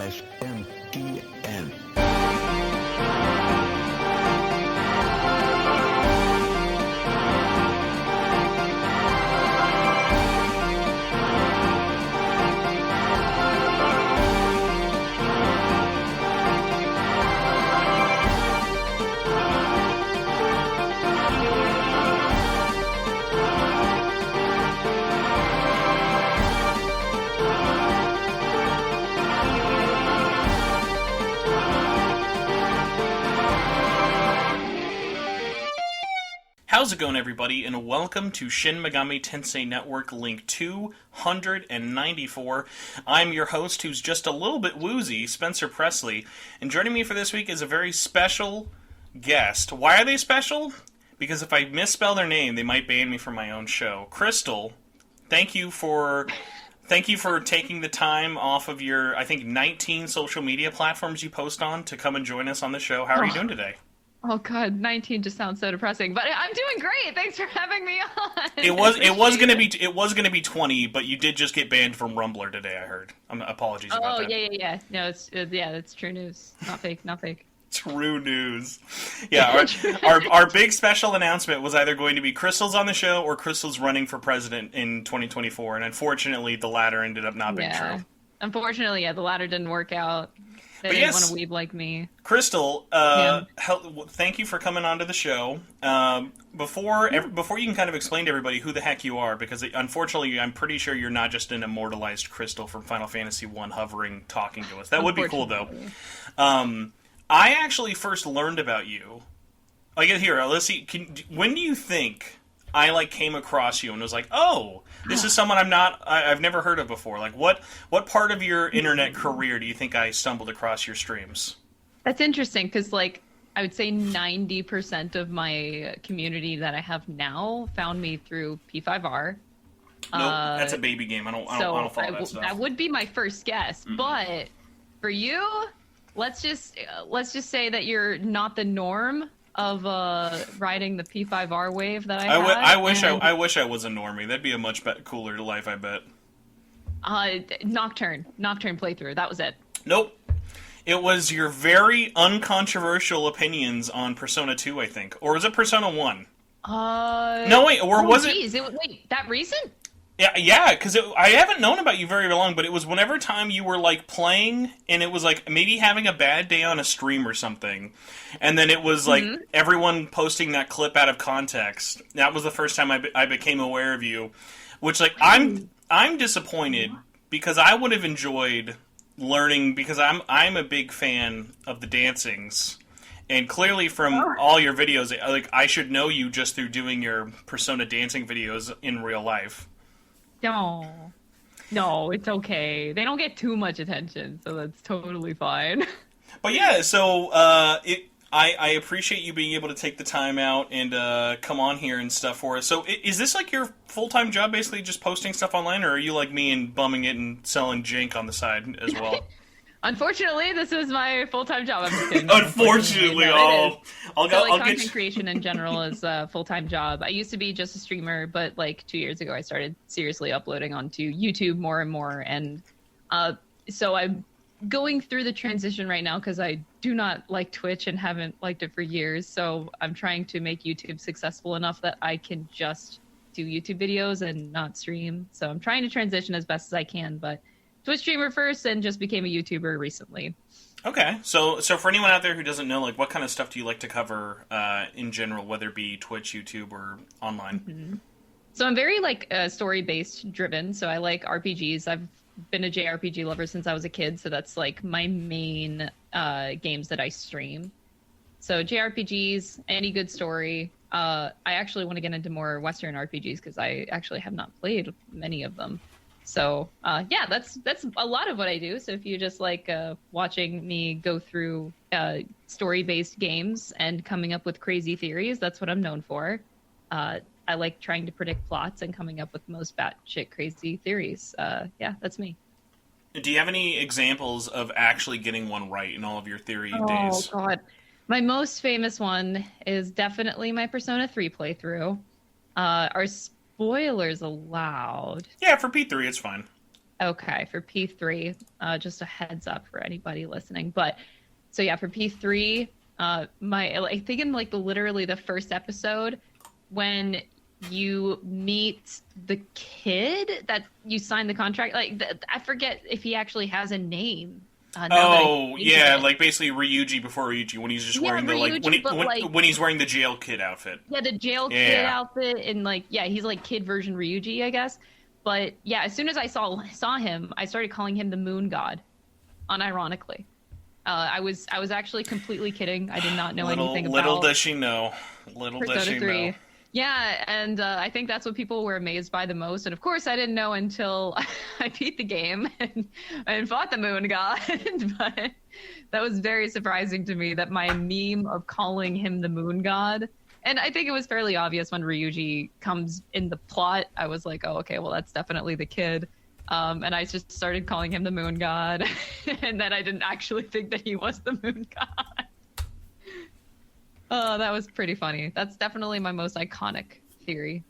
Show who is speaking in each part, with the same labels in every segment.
Speaker 1: SMTN.
Speaker 2: How's it going, everybody, and welcome to Shin Megami Tensei Network Link 294. I'm your host, who's just a little bit woozy, Spencer Presley, and joining me for this week is a very special guest. Why are they special? Because if I misspell their name, they might ban me from my own show. Crystal, thank you for taking the time off of your, I think, 19 social media platforms you post on to come and join us on the show. How are you doing today?
Speaker 3: Oh God, 19 just sounds so depressing. But I'm doing great. Thanks for having me on.
Speaker 2: It was gonna be 20, but you did just get banned from Rumbler today. I heard. Apologies about that.
Speaker 3: Oh yeah. No, it's true news. Not fake.
Speaker 2: True news. Yeah, our big special announcement was either going to be Crystal's on the show or Crystal's running for president in 2024, and unfortunately, the latter ended up not being true.
Speaker 3: Unfortunately, the latter didn't work out. They didn't want to weeb like me.
Speaker 2: Crystal, thank you for coming onto the show. Before you can kind of explain to everybody who the heck you are, because unfortunately, I'm pretty sure you're not just an immortalized Crystal from Final Fantasy I hovering, talking to us. That would be cool, though. I actually first learned about you. Let's see. When do you think I came across you and was like, oh, this is someone I've never heard of before? Like, what part of your internet career do you think I stumbled across your streams?
Speaker 3: That's interesting, because I would say 90% of my community that I have now found me through P5R.
Speaker 2: Nope, that's a baby game. I don't follow that stuff.
Speaker 3: That would be my first guess. Mm-hmm. But for you, let's just say that you're not the norm of riding the P5R wave that
Speaker 2: I wish I was a normie. That'd be a much cooler life, I bet.
Speaker 3: Nocturne playthrough. That was it.
Speaker 2: Nope. It was your very uncontroversial opinions on Persona 2, I think. Or was it Persona 1? No, wait, was it...
Speaker 3: Wait, that recent?
Speaker 2: Yeah, because I haven't known about you very long, but it was whenever time you were, playing, and it was, maybe having a bad day on a stream or something, and then it was, everyone posting that clip out of context. That was the first time I became aware of you, which, I'm disappointed, because I would have enjoyed learning, because I'm a big fan of the dancings, and clearly from all your videos, I should know you just through doing your Persona dancing videos in real life.
Speaker 3: No, it's okay. They don't get too much attention, so that's totally fine.
Speaker 2: But yeah, so I appreciate you being able to take the time out and come on here and stuff for us. So is this your full-time job, basically just posting stuff online, or are you like me and bumming it and selling jank on the side as well?
Speaker 3: Unfortunately, this is my full-time job. I'm just kidding.
Speaker 2: Unfortunately, I'll
Speaker 3: content creation in general is a full-time job. I used to be just a streamer, but 2 years ago, I started seriously uploading onto YouTube more and more, and so I'm going through the transition right now because I do not like Twitch and haven't liked it for years. So I'm trying to make YouTube successful enough that I can just do YouTube videos and not stream. So I'm trying to transition as best as I can, but Twitch streamer first and just became a YouTuber recently.
Speaker 2: Okay, so for anyone out there who doesn't know, what kind of stuff do you like to cover in general, whether it be Twitch, YouTube, or online?
Speaker 3: Mm-hmm. So I'm very story-based driven. So I like RPGs. I've been a JRPG lover since I was a kid, so that's my main games that I stream. So JRPGs, any good story. I actually want to get into more Western RPGs because I actually have not played many of them. So that's a lot of what I do. So if you just like watching me go through story-based games and coming up with crazy theories, that's what I'm known for. I like trying to predict plots and coming up with the most batshit crazy theories. That's me.
Speaker 2: Do you have any examples of actually getting one right in all of your theory days?
Speaker 3: Oh, God. My most famous one is definitely my Persona 3 playthrough. Are spoilers allowed?
Speaker 2: Yeah, for P3, it's fine.
Speaker 3: Okay, for P3, just a heads up for anybody listening. But so yeah, for P3, I think in like literally the first episode, when you meet the kid that you signed the contract, like I forget if he actually has a name.
Speaker 2: Oh yeah, like basically Ryuji before Ryuji when he's just wearing the when he's wearing the jail kid outfit.
Speaker 3: Yeah, the jail kid outfit, and like he's like kid version Ryuji, I guess. But yeah, as soon as I saw him, I started calling him the Moon God, unironically. I was actually completely kidding. I did not know anything about.
Speaker 2: Little does she know. Little does she know.
Speaker 3: Yeah, and I think that's what people were amazed by the most. And of course, I didn't know until I beat the game and fought the Moon God. But that was very surprising to me that my meme of calling him the Moon God. And I think it was fairly obvious when Ryuji comes in the plot. I was like, oh, okay, well, that's definitely the kid. And I just started calling him the Moon God. And then I didn't actually think that he was the Moon God. Oh, that was pretty funny. That's definitely my most iconic theory.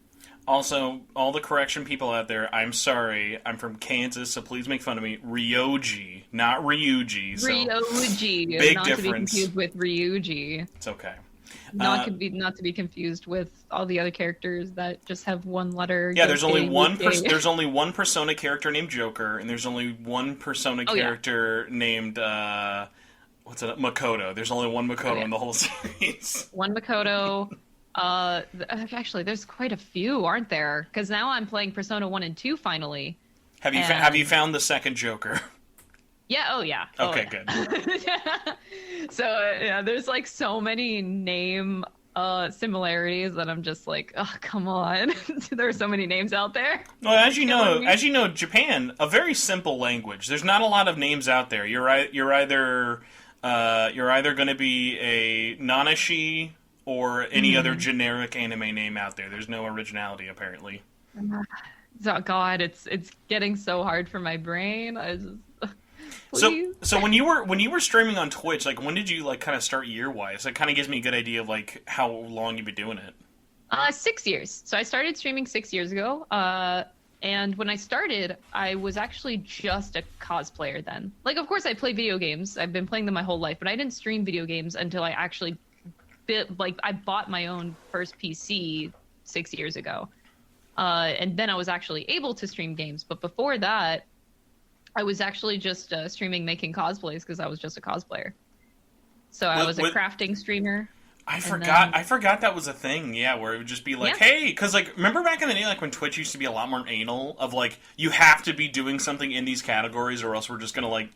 Speaker 2: Also, all the correction people out there, I'm sorry. I'm from Kansas, so please make fun of me. Ryoji, not Ryuji. So
Speaker 3: Ryoji.
Speaker 2: Big
Speaker 3: not
Speaker 2: difference.
Speaker 3: To be confused with Ryuji.
Speaker 2: It's okay.
Speaker 3: Not to be confused with all the other characters that just have one letter.
Speaker 2: Yeah, there's only one. There's only one Persona character named Joker, and there's only one Persona character named Makoto. There's only one Makoto in the whole series.
Speaker 3: One Makoto. Actually, there's quite a few, aren't there? Because now I'm playing Persona 1 and 2 finally.
Speaker 2: Have you found the second Joker?
Speaker 3: Yeah. Oh yeah.
Speaker 2: Okay. Good.
Speaker 3: So yeah, there's like so many name similarities that I'm just like, oh come on. There are so many names out there.
Speaker 2: Well, as you know, Japan, a very simple language. There's not a lot of names out there. You're either going to be a Nanashi or any other generic anime name out there. There's no originality apparently.
Speaker 3: Oh God, it's getting so hard for my brain.
Speaker 2: So when you were streaming on Twitch, like when did you like kind of start year wise? It kind of gives me a good idea of like how long you've been doing it.
Speaker 3: 6 years. So I started streaming 6 years ago. And when I started, I was actually just a cosplayer then. Like, of course, I play video games. I've been playing them my whole life, but I didn't stream video games until I actually I bought my own first PC 6 years ago. And then I was actually able to stream games. But before that, I was actually just streaming making cosplays because I was just a cosplayer. So I was a crafting streamer.
Speaker 2: I forgot that was a thing, yeah, where it would just be like, hey, because, like, remember back in the day, like, when Twitch used to be a lot more anal of, like, you have to be doing something in these categories or else we're just gonna, like,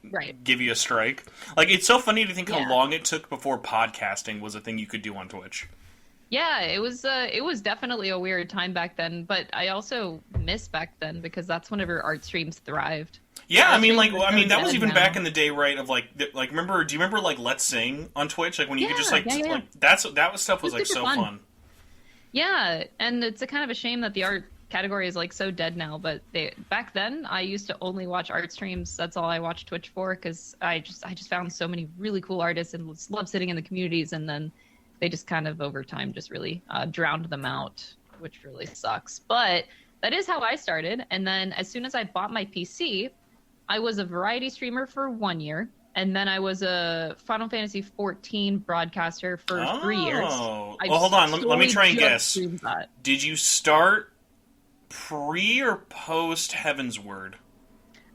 Speaker 2: give you a strike? Like, it's so funny to think how long it took before podcasting was a thing you could do on Twitch.
Speaker 3: Yeah, it was definitely a weird time back then, but I also miss back then because that's whenever art streams thrived.
Speaker 2: Yeah, I mean, that was even back in the day, right? Of like, do you remember like Let's Sing on Twitch? Like when you could just like that stuff was like so fun.
Speaker 3: Yeah, and it's a kind of a shame that the art category is like so dead now. But back then, I used to only watch art streams. That's all I watched Twitch for because I just found so many really cool artists and loved sitting in the communities. And then they just kind of over time just really drowned them out, which really sucks. But that is how I started. And then as soon as I bought my PC, I was a variety streamer for 1 year, and then I was a Final Fantasy XIV broadcaster for 3 years.
Speaker 2: Oh, well, hold on. Let me try and guess. Did you start pre or post Heaven's Word?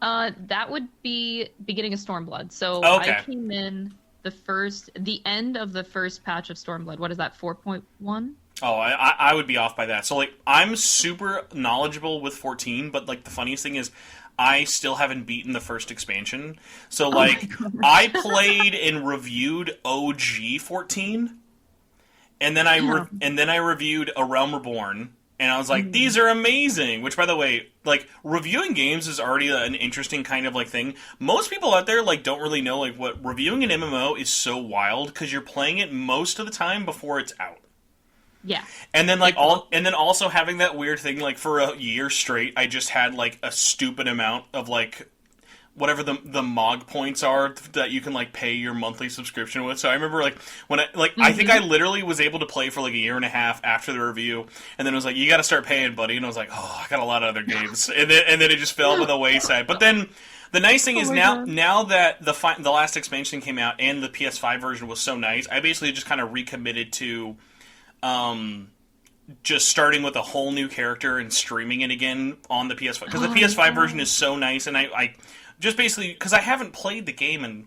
Speaker 3: That would be beginning of Stormblood. So I came in the end of the first patch of Stormblood. What is that, 4.1?
Speaker 2: Oh, I would be off by that. So, like, I'm super knowledgeable with 14, but, like, the funniest thing is I still haven't beaten the first expansion. So, like, I played and reviewed OG 14, and then I reviewed A Realm Reborn, and I was like, these are amazing! Which, by the way, like, reviewing games is already an interesting kind of, like, thing. Most people out there, like, don't really know, like, what reviewing an MMO is so wild, because you're playing it most of the time before it's out.
Speaker 3: Yeah.
Speaker 2: And then also having that weird thing, like, for a year straight, I just had, like, a stupid amount of, like, whatever the MOG points are that you can like pay your monthly subscription with. So I remember like when I think I literally was able to play for like a year and a half after the review, and then it was like, you got to start paying, buddy. And I was like, oh, I got a lot of other games, and then it just fell by the wayside. But then the nice thing is now that the last expansion came out and the PS5 version was so nice, I basically just kind of recommitted to just starting with a whole new character and streaming it again on the PS5, because the PS5 version is so nice, and I just basically, because I haven't played the game in,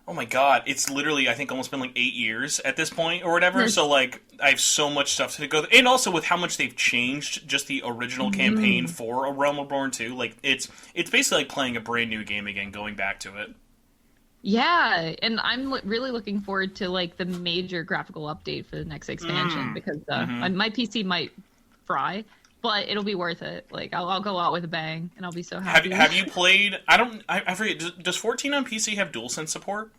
Speaker 2: oh my god, it's literally, I think, almost been like 8 years at this point or whatever, so like I have so much stuff to go and also with how much they've changed just the original campaign for A Realm Reborn 2, like it's basically like playing a brand new game again, going back to it.
Speaker 3: Yeah, and I'm really looking forward to like the major graphical update for the next expansion, because my PC might fry, but it'll be worth it. Like I'll go out with a bang, and I'll be so happy.
Speaker 2: Have you played? I forget. Does 14 on PC have DualSense support?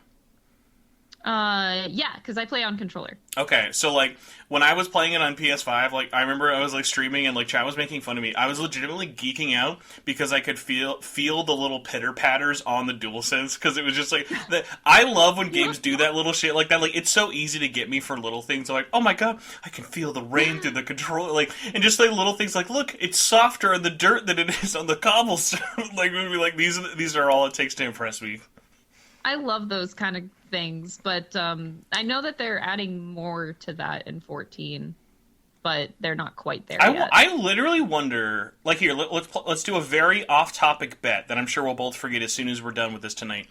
Speaker 3: Yeah, because I play on controller.
Speaker 2: Okay, so like when I was playing it on PS5, like I remember I was like streaming and like chat was making fun of me. I was legitimately geeking out because I could feel the little pitter patters on the DualSense, because it was just like I love when games do that little shit like that. Like it's so easy to get me for little things. I'm like, oh my god, I can feel the rain through the controller, like, and just like little things like, look, it's softer on the dirt than it is on the cobblestone. Like we'd be like, these are all it takes to impress me.
Speaker 3: I love those kind of things, but I know that they're adding more to that in 14, but they're not quite there yet.
Speaker 2: I literally wonder, like, here, let's do a very off-topic bet that I'm sure we'll both forget as soon as we're done with this tonight.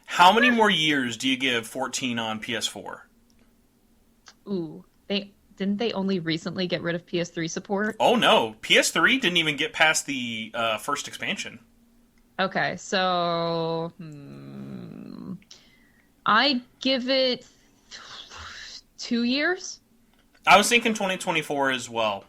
Speaker 2: How many more years do you give 14 on PS4?
Speaker 3: Ooh, didn't they only recently get rid of PS3 support?
Speaker 2: Oh no, PS3 didn't even get past the first expansion.
Speaker 3: Okay, so I give it 2 years.
Speaker 2: I was thinking 2024 as well.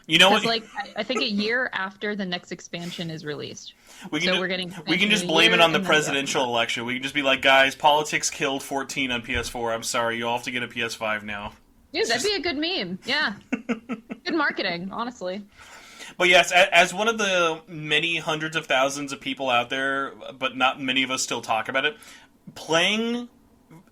Speaker 2: You know what?
Speaker 3: Like I think a year after the next expansion is released.
Speaker 2: We can just blame it on the presidential election. We can just be like, guys, politics killed 14 on PS4. I'm sorry, you all have to get a PS5 now.
Speaker 3: Dude, that'd be a good meme. Yeah, good marketing, honestly.
Speaker 2: But yes, as one of the many hundreds of thousands of people out there, but not many of us still talk about it, playing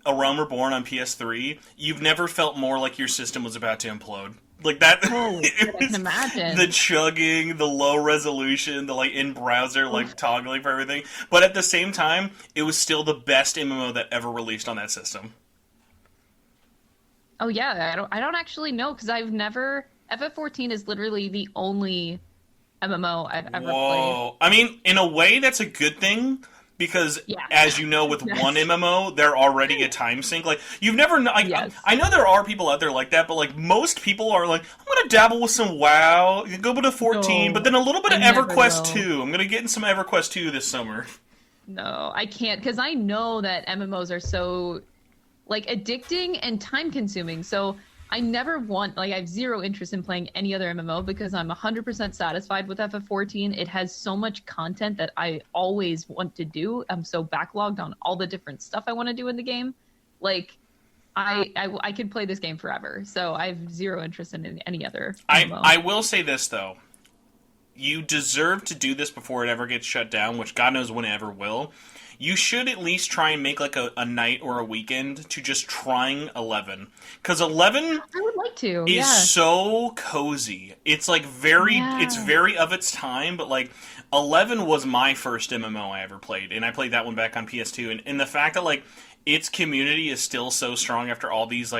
Speaker 2: A Realm Reborn on PS3, you've never felt more like your system was about to implode. Like that,
Speaker 3: I can imagine.
Speaker 2: The chugging, the low resolution, the like in-browser like toggling for everything. But at the same time, it was still the best MMO that ever released on that system.
Speaker 3: Oh yeah, I don't actually know, because I've never... FF14 is literally the only MMO I've ever played.
Speaker 2: I mean, in a way, that's a good thing, because as you know, with one MMO, they're already a time sink. Like, you've never... I know there are people out there like that, but like most people are like, I'm going to dabble with some WoW, go to 14, but then a little bit of EverQuest 2. I'm going to get in some EverQuest 2 this summer.
Speaker 3: No, I can't, because I know that MMOs are so, like, addicting and time-consuming, so... I never want, like, I have zero interest in playing any other MMO, because I'm 100% satisfied with FF14. It has so much content that I always want to do. I'm so backlogged on all the different stuff I want to do in the game. Like, I could play this game forever. So I have zero interest in any other MMO.
Speaker 2: I will say this, though. You deserve to do this before it ever gets shut down, which God knows when it ever will. You should at least try and make like a night or a weekend to just trying 11, because 11
Speaker 3: I would like to.
Speaker 2: is so cozy. It's like it's very of its time, but like 11 was my first MMO I ever played, and I played that one back on PS2, and the fact that like its community is still so strong after all these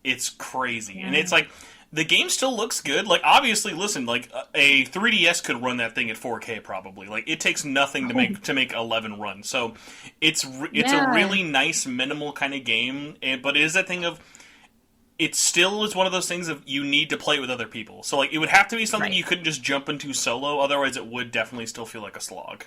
Speaker 2: it's crazy, and it's like. The game still looks good. Like, obviously, listen, like, a 3DS could run that thing at 4K, probably. Like, it takes nothing to make 11 run. So, it's a really nice, minimal kind of game. But it is that thing of, it still is one of those things of you need to play with other people. So, like, it would have to be something you couldn't just jump into solo. Otherwise, it would definitely still feel like a slog.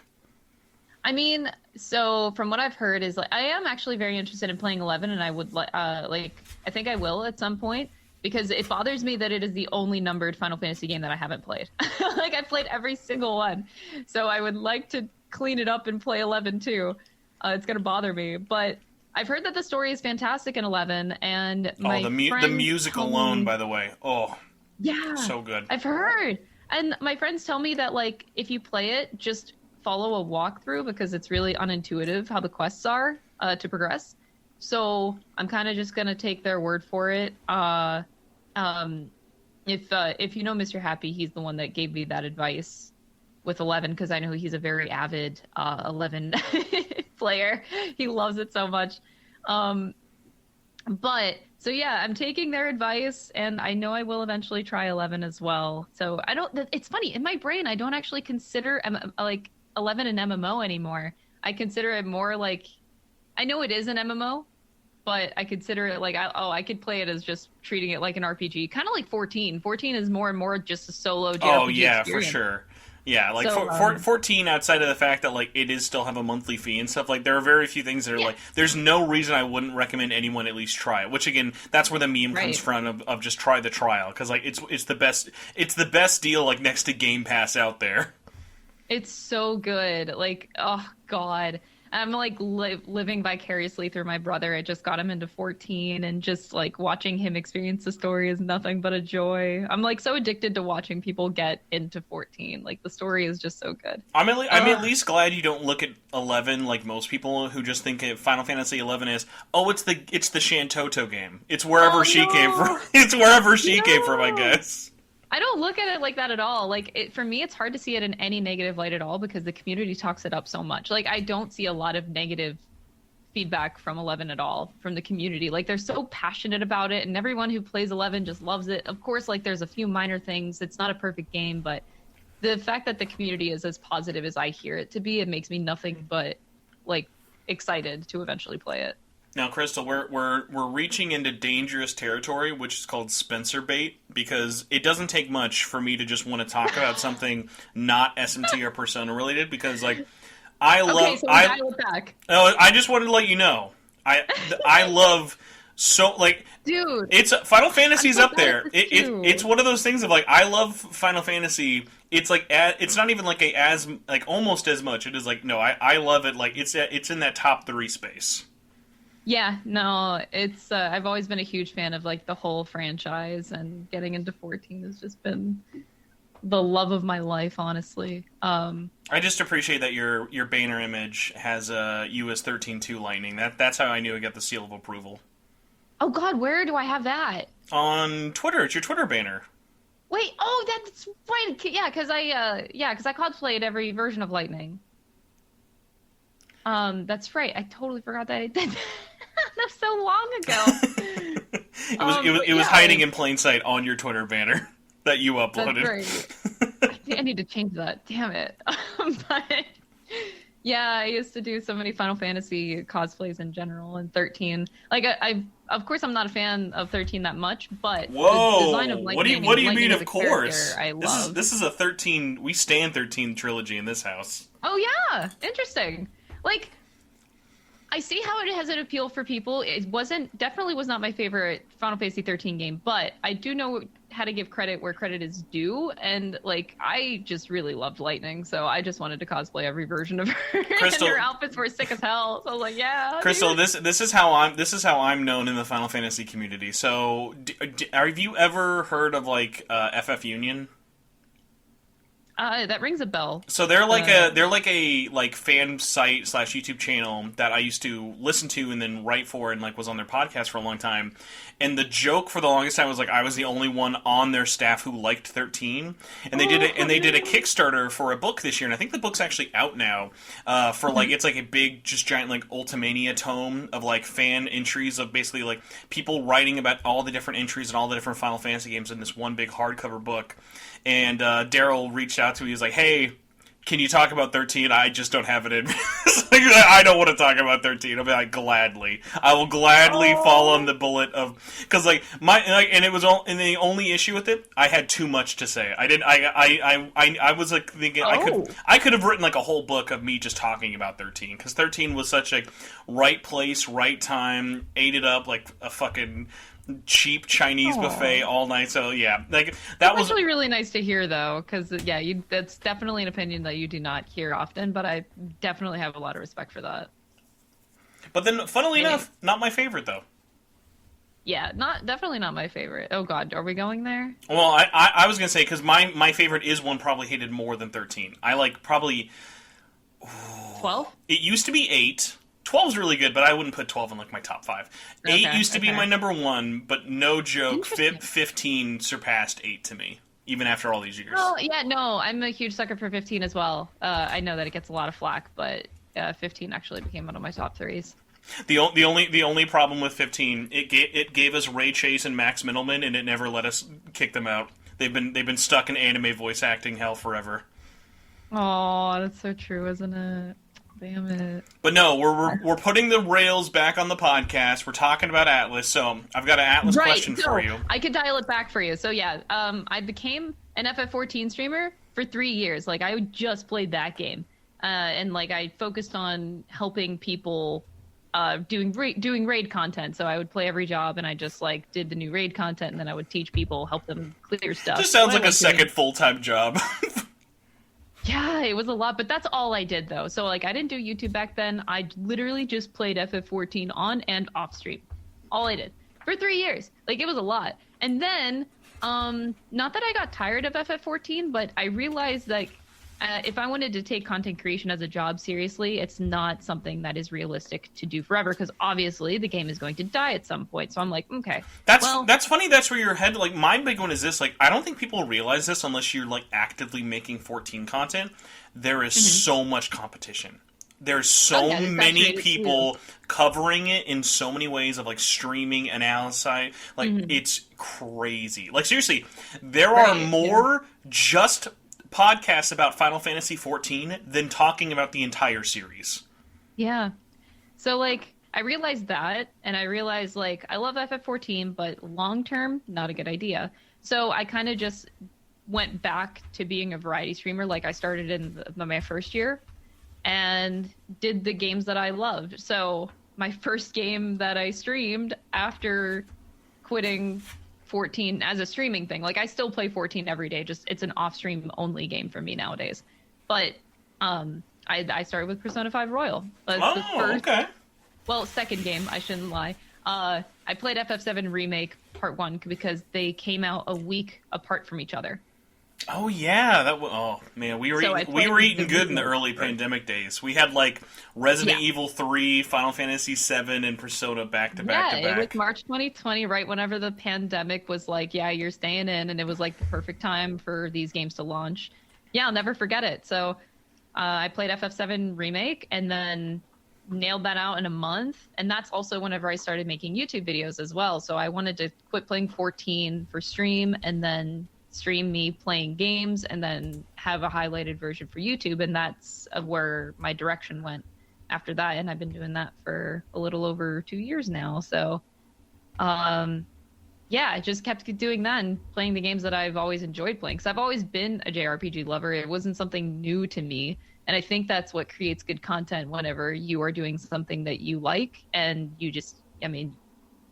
Speaker 3: I mean, so from what I've heard is, like, I am actually very interested in playing 11, and I would, I think I will at some point. Because it bothers me that it is the only numbered Final Fantasy game that I haven't played. Like, I've played every single one. So I would like to clean it up and play 11 too. It's going to bother me. But I've heard that the story is fantastic in 11. And the
Speaker 2: music alone, by the way. Oh,
Speaker 3: yeah,
Speaker 2: so good.
Speaker 3: I've heard. And my friends tell me that, like, if you play it just follow a walkthrough because it's really unintuitive how the quests are to progress. So I'm kind of just gonna take their word for it. If you know Mr. Happy, he's the one that gave me that advice with 11 because I know he's a very avid 11 player. He loves it so much. But so yeah, I'm taking their advice, and I know I will eventually try 11 as well. So I don't. It's funny in my brain. I don't actually consider like 11 an MMO anymore. I consider it more like, I know it is an MMO, but I consider it like I could play it as just treating it like an RPG, kind of like 14. 14 is more and more just a solo JRPG.
Speaker 2: Oh yeah,
Speaker 3: experience.
Speaker 2: for sure. Yeah, like
Speaker 3: So,
Speaker 2: 14, outside of the fact that like it is still have a monthly fee and stuff, like there are very few things that are like, there's no reason I wouldn't recommend anyone at least try it. Which again, that's where the meme comes from of just try the trial, because like it's the best deal like next to Game Pass out there.
Speaker 3: It's so good. Like, oh god, I'm like living vicariously through my brother. I just got him into 14, and just like watching him experience the story is nothing but a joy. I'm like so addicted to watching people get into 14. Like the story is just so good.
Speaker 2: I'm at least glad you don't look at 11 like most people who just think of Final Fantasy 11 as, oh, it's the Shantoto game. It's wherever she came from. It's wherever she came from, I guess.
Speaker 3: I don't look at it like that at all. Like, for me, it's hard to see it in any negative light at all because the community talks it up so much. Like, I don't see a lot of negative feedback from 11 at all from the community. Like, they're so passionate about it, and everyone who plays 11 just loves it. Of course, like, there's a few minor things. It's not a perfect game, but the fact that the community is as positive as I hear it to be, it makes me nothing but, like, excited to eventually play it.
Speaker 2: Now, Crystal, we're reaching into dangerous territory, which is called Spencer bait, because it doesn't take much for me to just want to talk about something not SMT or Persona related. Because like, I just wanted to let you know, I love so like,
Speaker 3: dude,
Speaker 2: it's Final Fantasy's up there. It's one of those things of like, I love Final Fantasy. It's like it's not even like almost as much. It is like, no, I love it. Like it's in that top 3 space.
Speaker 3: Yeah, no, it's I've always been a huge fan of like the whole franchise, and getting into 14 has just been the love of my life, honestly.
Speaker 2: I just appreciate that your banner image has US 13.2 lightning. That's how I knew I got the seal of approval.
Speaker 3: Oh god, where do I have that?
Speaker 2: On Twitter. It's your Twitter banner.
Speaker 3: Wait, oh, that's right. Yeah, because I cosplayed every version of Lightning. That's right. I totally forgot that I did that. That's so long ago.
Speaker 2: It was hiding in plain sight on your Twitter banner that you uploaded.
Speaker 3: That's right. I need to change that. Damn it. But yeah, I used to do so many Final Fantasy cosplays in general, and 13. Like I of course I'm not a fan of 13 that much, but
Speaker 2: whoa,
Speaker 3: the design of Lightning,
Speaker 2: what do you mean? Of course,
Speaker 3: I love.
Speaker 2: This is a 13. We stand 13 trilogy in this house.
Speaker 3: Oh yeah, interesting. Like, I see how it has an appeal for people. It definitely was not my favorite Final Fantasy 13 game, but I do know how to give credit where credit is due, and like I just really loved Lightning, so I just wanted to cosplay every version of her.
Speaker 2: Crystal,
Speaker 3: and her outfits were sick as hell. So I was like, yeah.
Speaker 2: Crystal, dude. This is how I'm known in the Final Fantasy community. So, have you ever heard of like FF Union?
Speaker 3: That rings a bell.
Speaker 2: So they're like a fan site / YouTube channel that I used to listen to and then write for, and like was on their podcast for a long time. And the joke for the longest time was like I was the only one on their staff who liked 13. And they did a Kickstarter for a book this year, and I think the book's actually out now. For like it's like a big just giant like Ultimania tome of like fan entries of basically like people writing about all the different entries and all the different Final Fantasy games in this one big hardcover book. And Daryl reached out to me. He's like, "Hey, can you talk about 13? I just don't have it in me." I don't want to talk about 13. I'll be like, gladly. I will gladly fall on the bullet of because like and it was all. And the only issue with it, I had too much to say. I didn't. I was like thinking I could have written like a whole book of me just talking about 13 because 13 was such a right place, right time, ate it up like a fucking cheap Chinese buffet all night. So yeah, like that was
Speaker 3: actually really nice to hear though, because yeah, that's definitely an opinion that you do not hear often, but I definitely have a lot of respect for that.
Speaker 2: But then, funnily enough, not my favorite though.
Speaker 3: Yeah, definitely not my favorite. Oh god, are we going there?
Speaker 2: Well, I was gonna say because my favorite is one probably hated more than 13. I like probably
Speaker 3: 12?
Speaker 2: It used to be 8. 12's really good, but I wouldn't put 12 in like my top 5. 8 used to be my number 1, but no joke, 15 surpassed 8 to me, even after all these years.
Speaker 3: Oh, yeah, no, I'm a huge sucker for 15 as well. I know that it gets a lot of flack, but 15 actually became one of my top 3s.
Speaker 2: The only problem with 15, it gave us Ray Chase and Max Middleman, and it never let us kick them out. They've been stuck in anime voice acting hell forever.
Speaker 3: Oh, that's so true, isn't it? Damn it.
Speaker 2: But no, we're putting the rails back on the podcast. We're talking about Atlus, so I've got an Atlus question for you.
Speaker 3: I could dial it back for you. So yeah, I became an FF14 streamer for 3 years. Like I just played that game, and like I focused on helping people doing raid content. So I would play every job, and I just like did the new raid content, and then I would teach people, help them clear stuff.
Speaker 2: Just sounds like a second full-time job.
Speaker 3: Yeah, it was a lot, but that's all I did though. So like I didn't do YouTube back then. I literally just played FF14 on and off stream. All I did for 3 years. Like it was a lot. And then not that I got tired of FF14, but I realized that if I wanted to take content creation as a job seriously, it's not something that is realistic to do forever because obviously the game is going to die at some point. So I'm like, okay.
Speaker 2: That's funny. That's where your head, like, my big one is this. Like, I don't think people realize this unless you're, like, actively making 14 content. There is so much competition. There's so many people covering it in so many ways of, like, streaming, analysis. Like, it's crazy. Like, seriously, there are more just podcasts about Final Fantasy XIV than talking about the entire series.
Speaker 3: Yeah. So, like, I realized that, and I realized, like, I love FF14, but long-term, not a good idea. So I kind of just went back to being a variety streamer, like I started in my first year, and did the games that I loved. So my first game that I streamed after quitting 14 as a streaming thing. Like I still play 14 every day. Just it's an off-stream only game for me nowadays. But I started with Persona 5 Royal.
Speaker 2: Okay.
Speaker 3: Well, second game. I shouldn't lie. I played FF7 Remake Part 1 because they came out a week apart from each other.
Speaker 2: Oh yeah, oh man, we were eating good in the early pandemic days. We had like Resident Evil 3, Final Fantasy 7, and Persona back to back to back.
Speaker 3: Yeah, it was March 2020, right whenever the pandemic was like, yeah, you're staying in, and it was like the perfect time for these games to launch. Yeah, I'll never forget it. So I played FF7 Remake and then nailed that out in a month, and that's also whenever I started making YouTube videos as well. So I wanted to quit playing 14 for stream and then stream me playing games and then have a highlighted version for YouTube, and that's where my direction went after that, and I've been doing that for a little over 2 years now. So yeah, I just kept doing that and playing the games that I've always enjoyed playing, because I've always been a JRPG lover. It wasn't something new to me, and I think that's what creates good content whenever you are doing something that you like, and you just, I mean,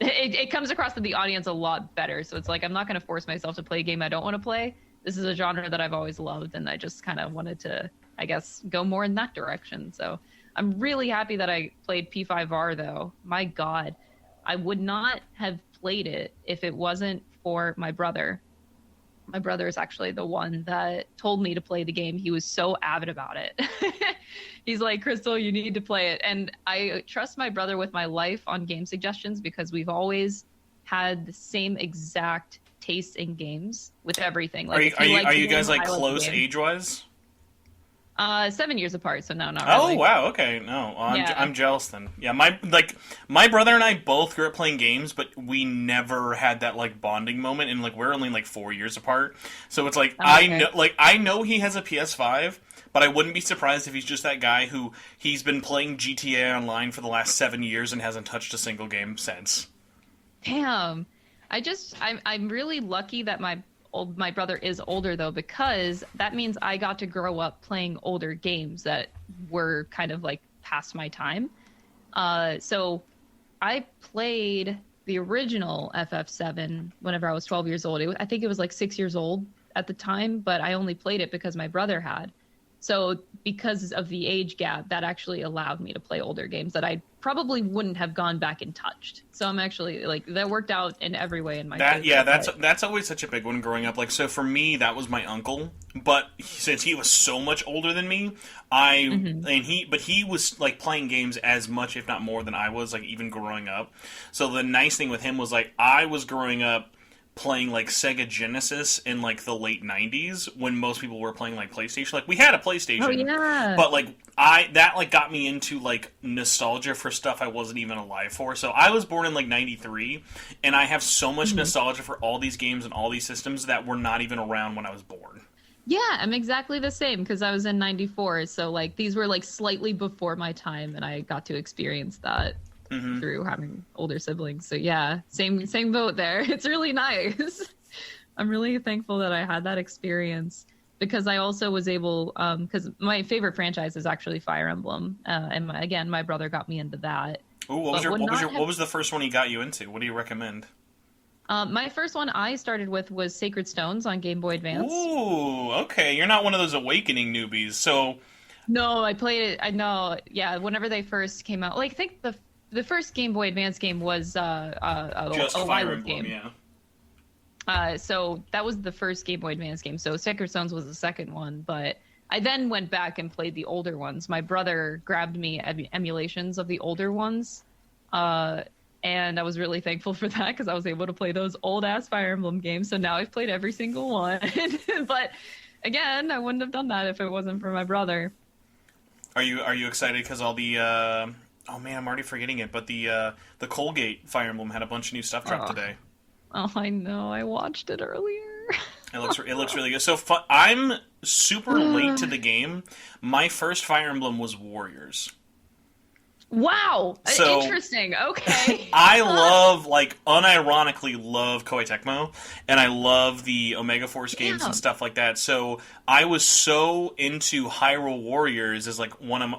Speaker 3: it comes across to the audience a lot better. So it's like, I'm not going to force myself to play a game I don't want to play. This is a genre that I've always loved, and I just kind of wanted to, I guess, go more in that direction. So I'm really happy that I played P5R, though. My God, I would not have played it if it wasn't for my brother. My brother is actually the one that told me to play the game. He was so avid about it. He's like, Crystal, you need to play it. And I trust my brother with my life on game suggestions because we've always had the same exact taste in games with everything. Like,
Speaker 2: are you guys like close age-wise?
Speaker 3: 7 years apart, so no, not
Speaker 2: Oh
Speaker 3: really.
Speaker 2: wow, okay, no, I'm jealous then. Yeah, my brother and I both grew up playing games, but we never had that like bonding moment, and like we're only like 4 years apart. So it's like I know he has a PS5, but I wouldn't be surprised if he's just that guy who he's been playing GTA Online for the last 7 years and hasn't touched a single game since.
Speaker 3: Damn, I'm really lucky that my brother is older, though, because that means I got to grow up playing older games that were kind of like past my time. So I played the original FF7 whenever I was 12 years old. I think it was like 6 years old at the time, but I only played it because my brother had. So because of the age gap, that actually allowed me to play older games that I probably wouldn't have gone back and touched. So I'm actually like, that worked out in every way in my favor.
Speaker 2: Yeah, that's always such a big one growing up. Like, so for me, that was my uncle, but since he was so much older than me, he was like playing games as much, if not more, than I was, like even growing up. So the nice thing with him was like I was growing up playing like Sega Genesis in like the late 90s when most people were playing like PlayStation. Like we had a PlayStation,
Speaker 3: Oh yeah.
Speaker 2: but like that like got me into like nostalgia for stuff I wasn't even alive for. So I was born in like 93 and I have so much nostalgia for all these games and all these systems that were not even around when I was born.
Speaker 3: Yeah, I'm exactly the same because I was in 94. So like these were like slightly before my time and I got to experience that. Through having older siblings. So yeah, same boat there. It's really nice. I'm really thankful that I had that experience because I also was able, because my favorite franchise is actually Fire Emblem. And my brother got me into that.
Speaker 2: Ooh, what was the first one he got you into? What do you recommend?
Speaker 3: My first one I started with was Sacred Stones on Game Boy Advance.
Speaker 2: Ooh, okay. You're not one of those Awakening newbies, so...
Speaker 3: No, I played it. I know. Yeah, whenever they first came out. Like, I think the first Game Boy Advance game was
Speaker 2: just
Speaker 3: a
Speaker 2: Fire
Speaker 3: Wild
Speaker 2: Emblem,
Speaker 3: game.
Speaker 2: yeah.
Speaker 3: So that was the first Game Boy Advance game. So Sacred Stones was the second one, but I then went back and played the older ones. My brother grabbed me emulations of the older ones, and I was really thankful for that because I was able to play those old ass Fire Emblem games. So now I've played every single one. But again, I wouldn't have done that if it wasn't for my brother.
Speaker 2: Are you excited because all the oh man, I'm already forgetting it, but the Colgate Fire Emblem had a bunch of new stuff dropped today.
Speaker 3: Oh, I know. I watched it earlier.
Speaker 2: It looks really good. So I'm super late to the game. My first Fire Emblem was Warriors.
Speaker 3: Wow,
Speaker 2: So,
Speaker 3: interesting. Okay.
Speaker 2: I unironically love Koei Tecmo, and I love the Omega Force games and stuff like that. So I was so into Hyrule Warriors as like one of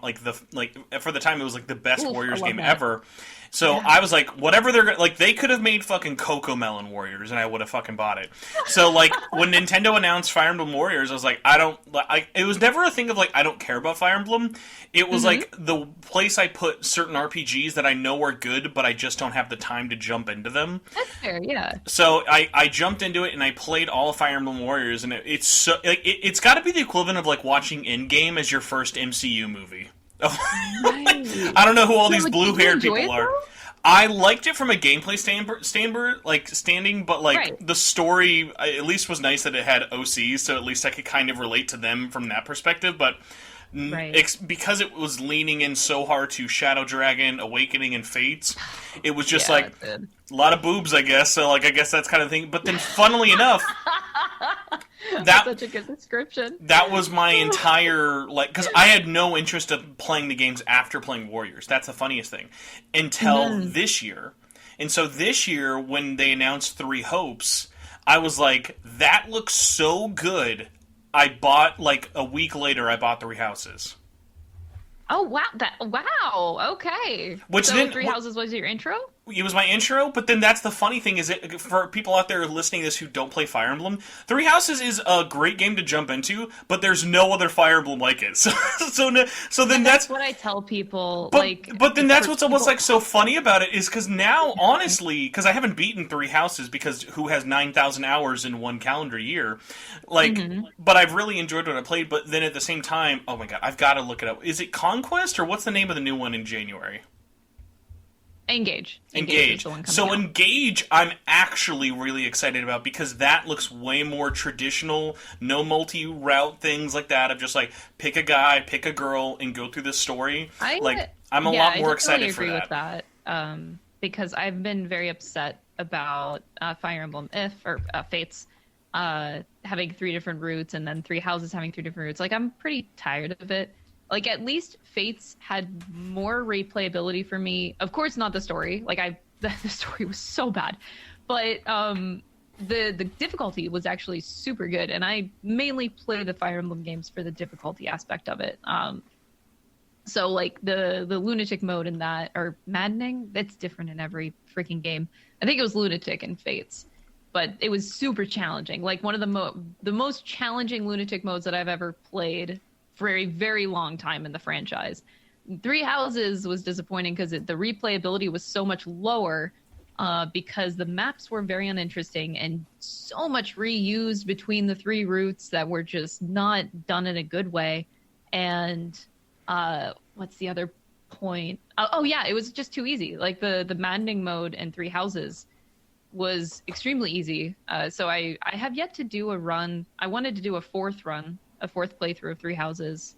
Speaker 2: for the time it was like the best Warriors game ever. So I was like, whatever they could have made fucking Cocomelon Warriors, and I would have fucking bought it. So like when Nintendo announced Fire Emblem Warriors, I was like, it was never a thing of like I don't care about Fire Emblem. It was like the place I put certain RPGs that I know are good, but I just don't have the time to jump into them.
Speaker 3: That's fair, yeah.
Speaker 2: So I jumped into it and I played all of Fire Emblem Warriors, and it's so it's got to be the equivalent of like watching Endgame as your first MCU movie. I don't know who all these blue-haired people are. I liked it from a gameplay standing, but the story at least was nice that it had OCs, so at least I could kind of relate to them from that perspective. But because it was leaning in so hard to Shadow Dragon, Awakening, and Fates, it was just a lot of boobs, I guess. So I guess that's kind of thing. But then, funnily enough.
Speaker 3: That's such a good description.
Speaker 2: That was my entire, because I had no interest of playing the games after playing Warriors. That's the funniest thing. Until this year. And so this year, when they announced Three Hopes, I was like, that looks so good. I bought, a week later, I bought Three Houses.
Speaker 3: Oh, wow. Okay. Three Houses was your intro?
Speaker 2: It was my intro, but then that's the funny thing is for people out there listening to this who don't play Fire Emblem, Three Houses is a great game to jump into, but there's no other Fire Emblem like it. So then that's
Speaker 3: what I tell people.
Speaker 2: But then that's what's almost so funny about it is because now, honestly, because I haven't beaten Three Houses because who has 9,000 hours in one calendar year, but I've really enjoyed what I played. But then at the same time, oh my god, I've got to look it up. Is it Conquest or what's the name of the new one in January?
Speaker 3: Engage.
Speaker 2: So Engage, I'm actually really excited about because that looks way more traditional, no multi-route things like that of just pick a guy, pick a girl, and go through the story. I'm a lot more excited for that.
Speaker 3: I agree with that because I've been very upset about Fire Emblem Fates having 3 different routes and then Three Houses having 3 different routes. I'm pretty tired of it. At least Fates had more replayability for me. Of course, not the story. The story was so bad. But the difficulty was actually super good. And I mainly play the Fire Emblem games for the difficulty aspect of it. So, the lunatic mode in that, or maddening, that's different in every freaking game. I think it was lunatic in Fates. But it was super challenging. One of the most challenging lunatic modes that I've ever played for a very long time in the franchise. Three Houses was disappointing because the replayability was so much lower because the maps were very uninteresting and so much reused between the three routes that were just not done in a good way. And what's the other point? Oh yeah, it was just too easy. Like the maddening mode in Three Houses was extremely easy. So I have yet to do a run. I wanted to do a fourth playthrough of Three Houses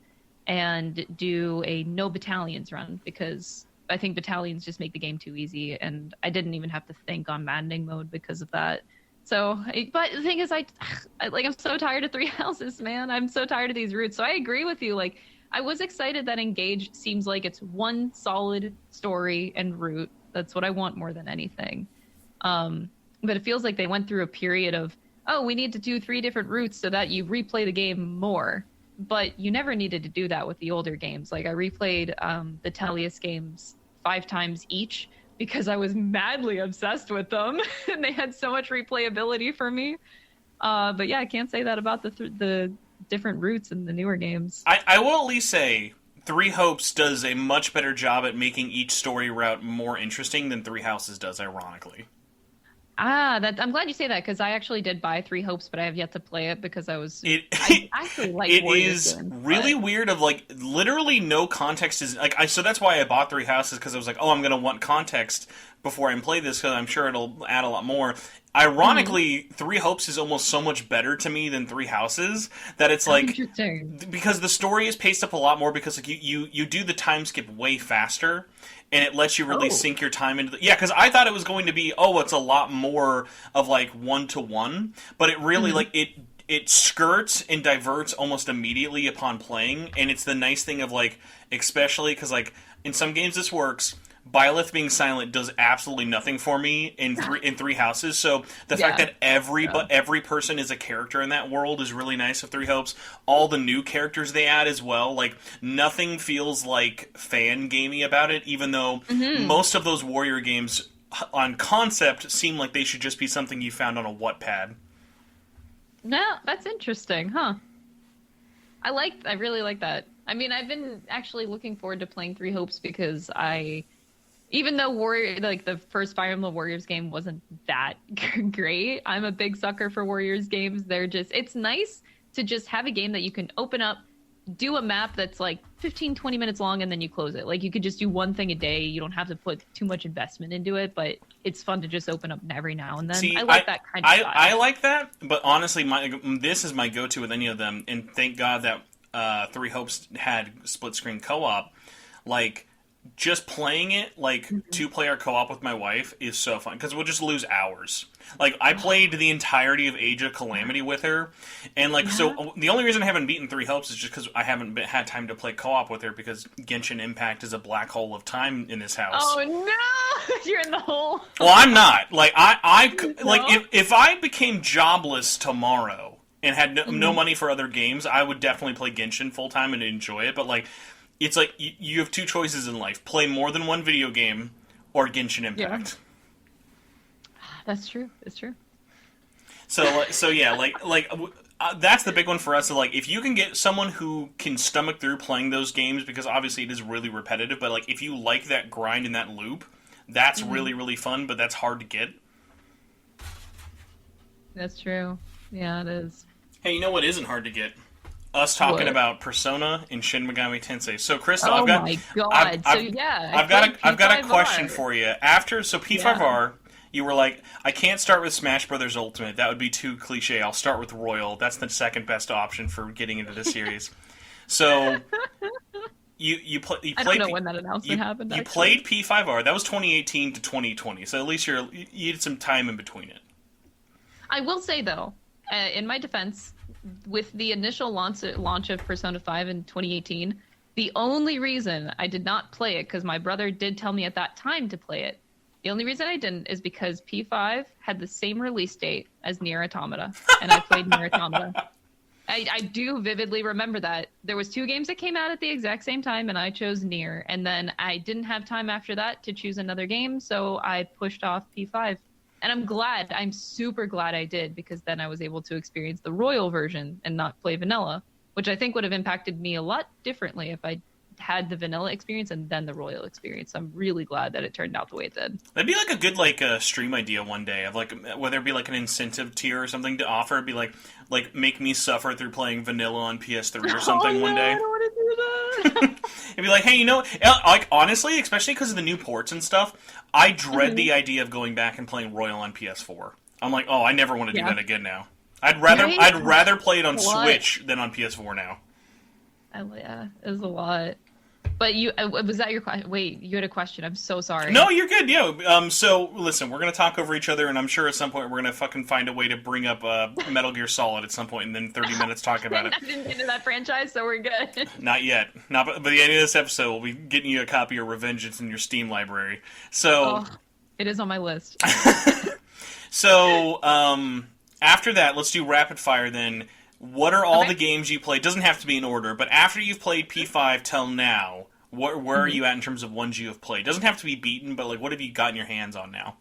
Speaker 3: and do a no battalions run because I think battalions just make the game too easy, and I didn't even have to think on maddening mode because of that. So, but the thing is, I'm so tired of Three Houses, man. I'm so tired of these routes. So I agree with you. Like, I was excited that Engage seems like it's one solid story and route. That's what I want more than anything. But it feels like they went through a period of, oh, we need to do 3 different routes so that you replay the game more. But you never needed to do that with the older games. Like, I replayed the Tellius games 5 times each because I was madly obsessed with them. And they had so much replayability for me. But yeah, I can't say that about the different routes in the newer games.
Speaker 2: I will at least say Three Hopes does a much better job at making each story route more interesting than Three Houses does, ironically.
Speaker 3: I'm glad you say that because I actually did buy Three Hopes, but I have yet to play it because I actually like
Speaker 2: it
Speaker 3: Warriors
Speaker 2: is
Speaker 3: games,
Speaker 2: really weird of like literally no context is like so that's why I bought Three Houses because I was like, oh, I'm gonna want context before I play this because I'm sure it'll add a lot more. Ironically, Three Hopes is almost so much better to me than Three Houses that it's like because the story is paced up a lot more because like you do the time skip way faster. And it lets you really sink your time into because I thought it was going to be, it's a lot more of, like, 1-to-1. But it really, like, it skirts and diverts almost immediately upon playing. And it's the nice thing of, like, especially because, like, in some games this works. Byleth being silent does absolutely nothing for me in Three Houses. So the fact that every person is a character in that world is really nice of Three Hopes. All the new characters they add as well, like nothing feels like fan gamey about it. Even though most of those warrior games on concept seem like they should just be something you found on a Wattpad.
Speaker 3: No, that's interesting, huh? I really like that. I mean, I've been actually looking forward to playing Three Hopes because even though the first Fire Emblem Warriors game wasn't that great, I'm a big sucker for Warriors games. It's nice to just have a game that you can open up, do a map that's like 15-20 minutes long, and then you close it. Like, you could just do one thing a day. You don't have to put too much investment into it, but it's fun to just open up every now and then.
Speaker 2: See,
Speaker 3: I like that kind of style.
Speaker 2: I like that, but honestly, this is my go-to with any of them, and thank God that Three Hopes had split-screen co-op. Like, just playing it, like, 2-player co-op with my wife is so fun, because we'll just lose hours. Like, I played the entirety of Age of Calamity with her, and, like, so the only reason I haven't beaten Three Hopes is just because I haven't had time to play co-op with her, because Genshin Impact is a black hole of time in this house.
Speaker 3: Oh, no! You're in the hole.
Speaker 2: Well, I'm not. Like, if I became jobless tomorrow and had no money for other games, I would definitely play Genshin full-time and enjoy it, but, like, it's like you have 2 choices in life: play more than one video game, or Genshin Impact.
Speaker 3: Yeah. That's true. It's true.
Speaker 2: So yeah, that's the big one for us. So, like, if you can get someone who can stomach through playing those games, because obviously it is really repetitive, but like if you like that grind and that loop, that's really, really fun. But that's hard to get.
Speaker 3: That's true. Yeah, it is.
Speaker 2: Hey, you know what isn't hard to get? Us talking about Persona and Shin Megami Tensei. So, Crystal, I've got a question for you. P5R, you were like, I can't start with Smash Brothers Ultimate. That would be too cliche. I'll start with Royal. That's the second best option for getting into the series. So, you played.
Speaker 3: I don't know when that announcement happened.
Speaker 2: You played P5R. That was 2018 to 2020. So at least you had some time in between it.
Speaker 3: I will say though, in my defense, with the initial launch of Persona 5 in 2018, the only reason I did not play it, because my brother did tell me at that time to play it, the only reason I didn't is because P5 had the same release date as Nier Automata, and I played Nier Automata. I do vividly remember that. There was 2 games that came out at the exact same time, and I chose Nier, and then I didn't have time after that to choose another game, so I pushed off P5. And I'm super glad I did, because then I was able to experience the Royal version and not play vanilla. which I think would have impacted me a lot differently if I had the vanilla experience and then the royal experience. I'm really glad that it turned out the way it did.
Speaker 2: That'd be like a good stream idea one day of like whether it be like an incentive tier or something to offer. It'd be like make me suffer through playing vanilla on PS3 or something one day.
Speaker 3: I don't want to do that.
Speaker 2: It'd be like, hey, like honestly, especially because of the new ports and stuff, I dread the idea of going back and playing royal on PS4. I'm like, oh, I never want to do that again now. I'd rather play it on Switch than on PS4 now.
Speaker 3: Yeah, it was a lot. But was that your question? Wait, you had a question. I'm so sorry.
Speaker 2: No, you're good. Yeah. So listen, we're gonna talk over each other, and I'm sure at some point we're gonna fucking find a way to bring up Metal Gear Solid at some point, and then 30 minutes talking about it.
Speaker 3: I didn't get into that franchise, so we're good.
Speaker 2: Not yet. Not by the end of this episode, we'll be getting you a copy of Revengeance in your Steam library. So
Speaker 3: it is on my list.
Speaker 2: So after that, let's do rapid fire then. What are all the games you played? Doesn't have to be in order, but after you've played P5 till now, where are you at in terms of ones you have played? Doesn't have to be beaten, but like, what have you gotten your hands on now?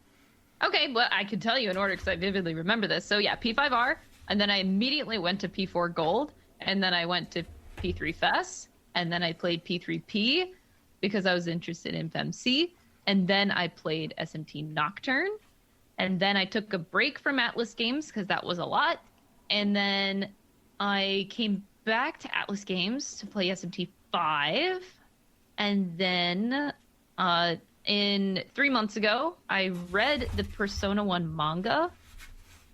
Speaker 3: Okay, well, I can tell you in order because I vividly remember this. So yeah, P5R, and then I immediately went to P4 Gold, and then I went to P3 FES, and then I played P3P because I was interested in FemC, and then I played SMT Nocturne, and then I took a break from Atlus games because that was a lot, and then I came back to Atlus games to play SMT 5, and then in 3 months ago, I read the Persona 1 manga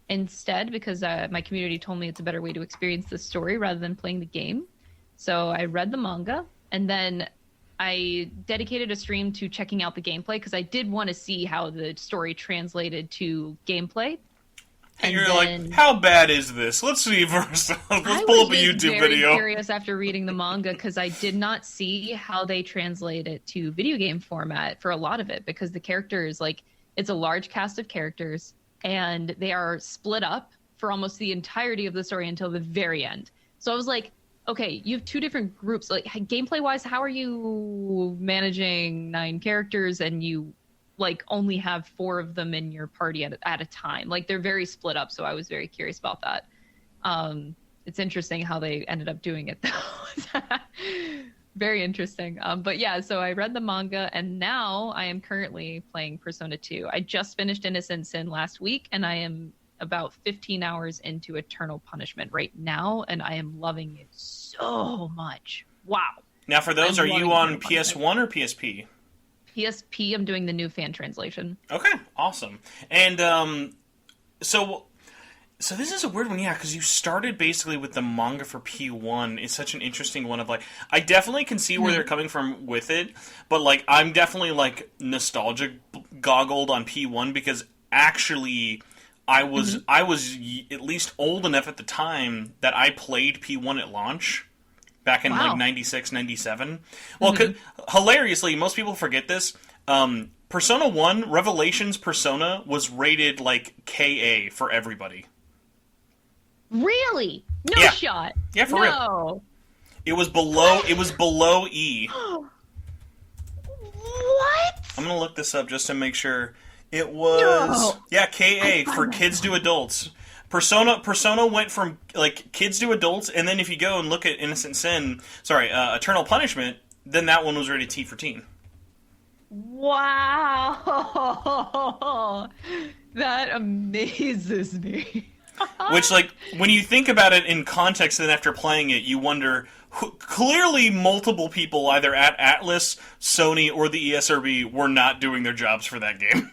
Speaker 3: instead because my community told me it's a better way to experience the story rather than playing the game. So I read the manga, and then I dedicated a stream to checking out the gameplay because I did want to see how the story translated to gameplay.
Speaker 2: And you're like, how bad is this? Let's see first. Let's pull up a YouTube video. I was very
Speaker 3: curious after reading the manga because I did not see how they translate it to video game format for a lot of it because the characters, like, it's a large cast of characters and they are split up for almost the entirety of the story until the very end. So I was like, okay, you have two different groups. Like, gameplay-wise, how are you managing 9 characters and you like only have 4 of them in your party at a time? Like, they're very split up, so I was very curious about that. It's interesting how they ended up doing it though. Very interesting. But yeah, so I read the manga and now I am currently playing Persona 2. I just finished Innocent Sin last week and I am about 15 hours into Eternal Punishment right now and I am loving it so much. Wow.
Speaker 2: Now for those, are you on PS1 or PSP?
Speaker 3: PSP, I'm doing the new fan translation.
Speaker 2: Okay, awesome. And so this is a weird one, yeah, because you started basically with the manga for P1. It's such an interesting one of like, I definitely can see where they're coming from with it, but like, I'm definitely like nostalgic goggled on P1 because actually I was at least old enough at the time that I played P1 at launch. Back in like 96, 97. Well, hilariously, most people forget this. Persona 1, Revelations Persona, was rated like KA for everybody.
Speaker 3: Really? No shot.
Speaker 2: Yeah, for real. It was below E.
Speaker 3: What?
Speaker 2: I'm gonna look this up just to make sure. It was KA for kids to adults. Persona went from like kids to adults, and then if you go and look at Eternal Punishment, then that one was rated T for teen.
Speaker 3: Wow, that amazes me.
Speaker 2: Which, like, when you think about it in context, then after playing it, you wonder. Clearly, multiple people either at Atlus, Sony, or the ESRB were not doing their jobs for that game.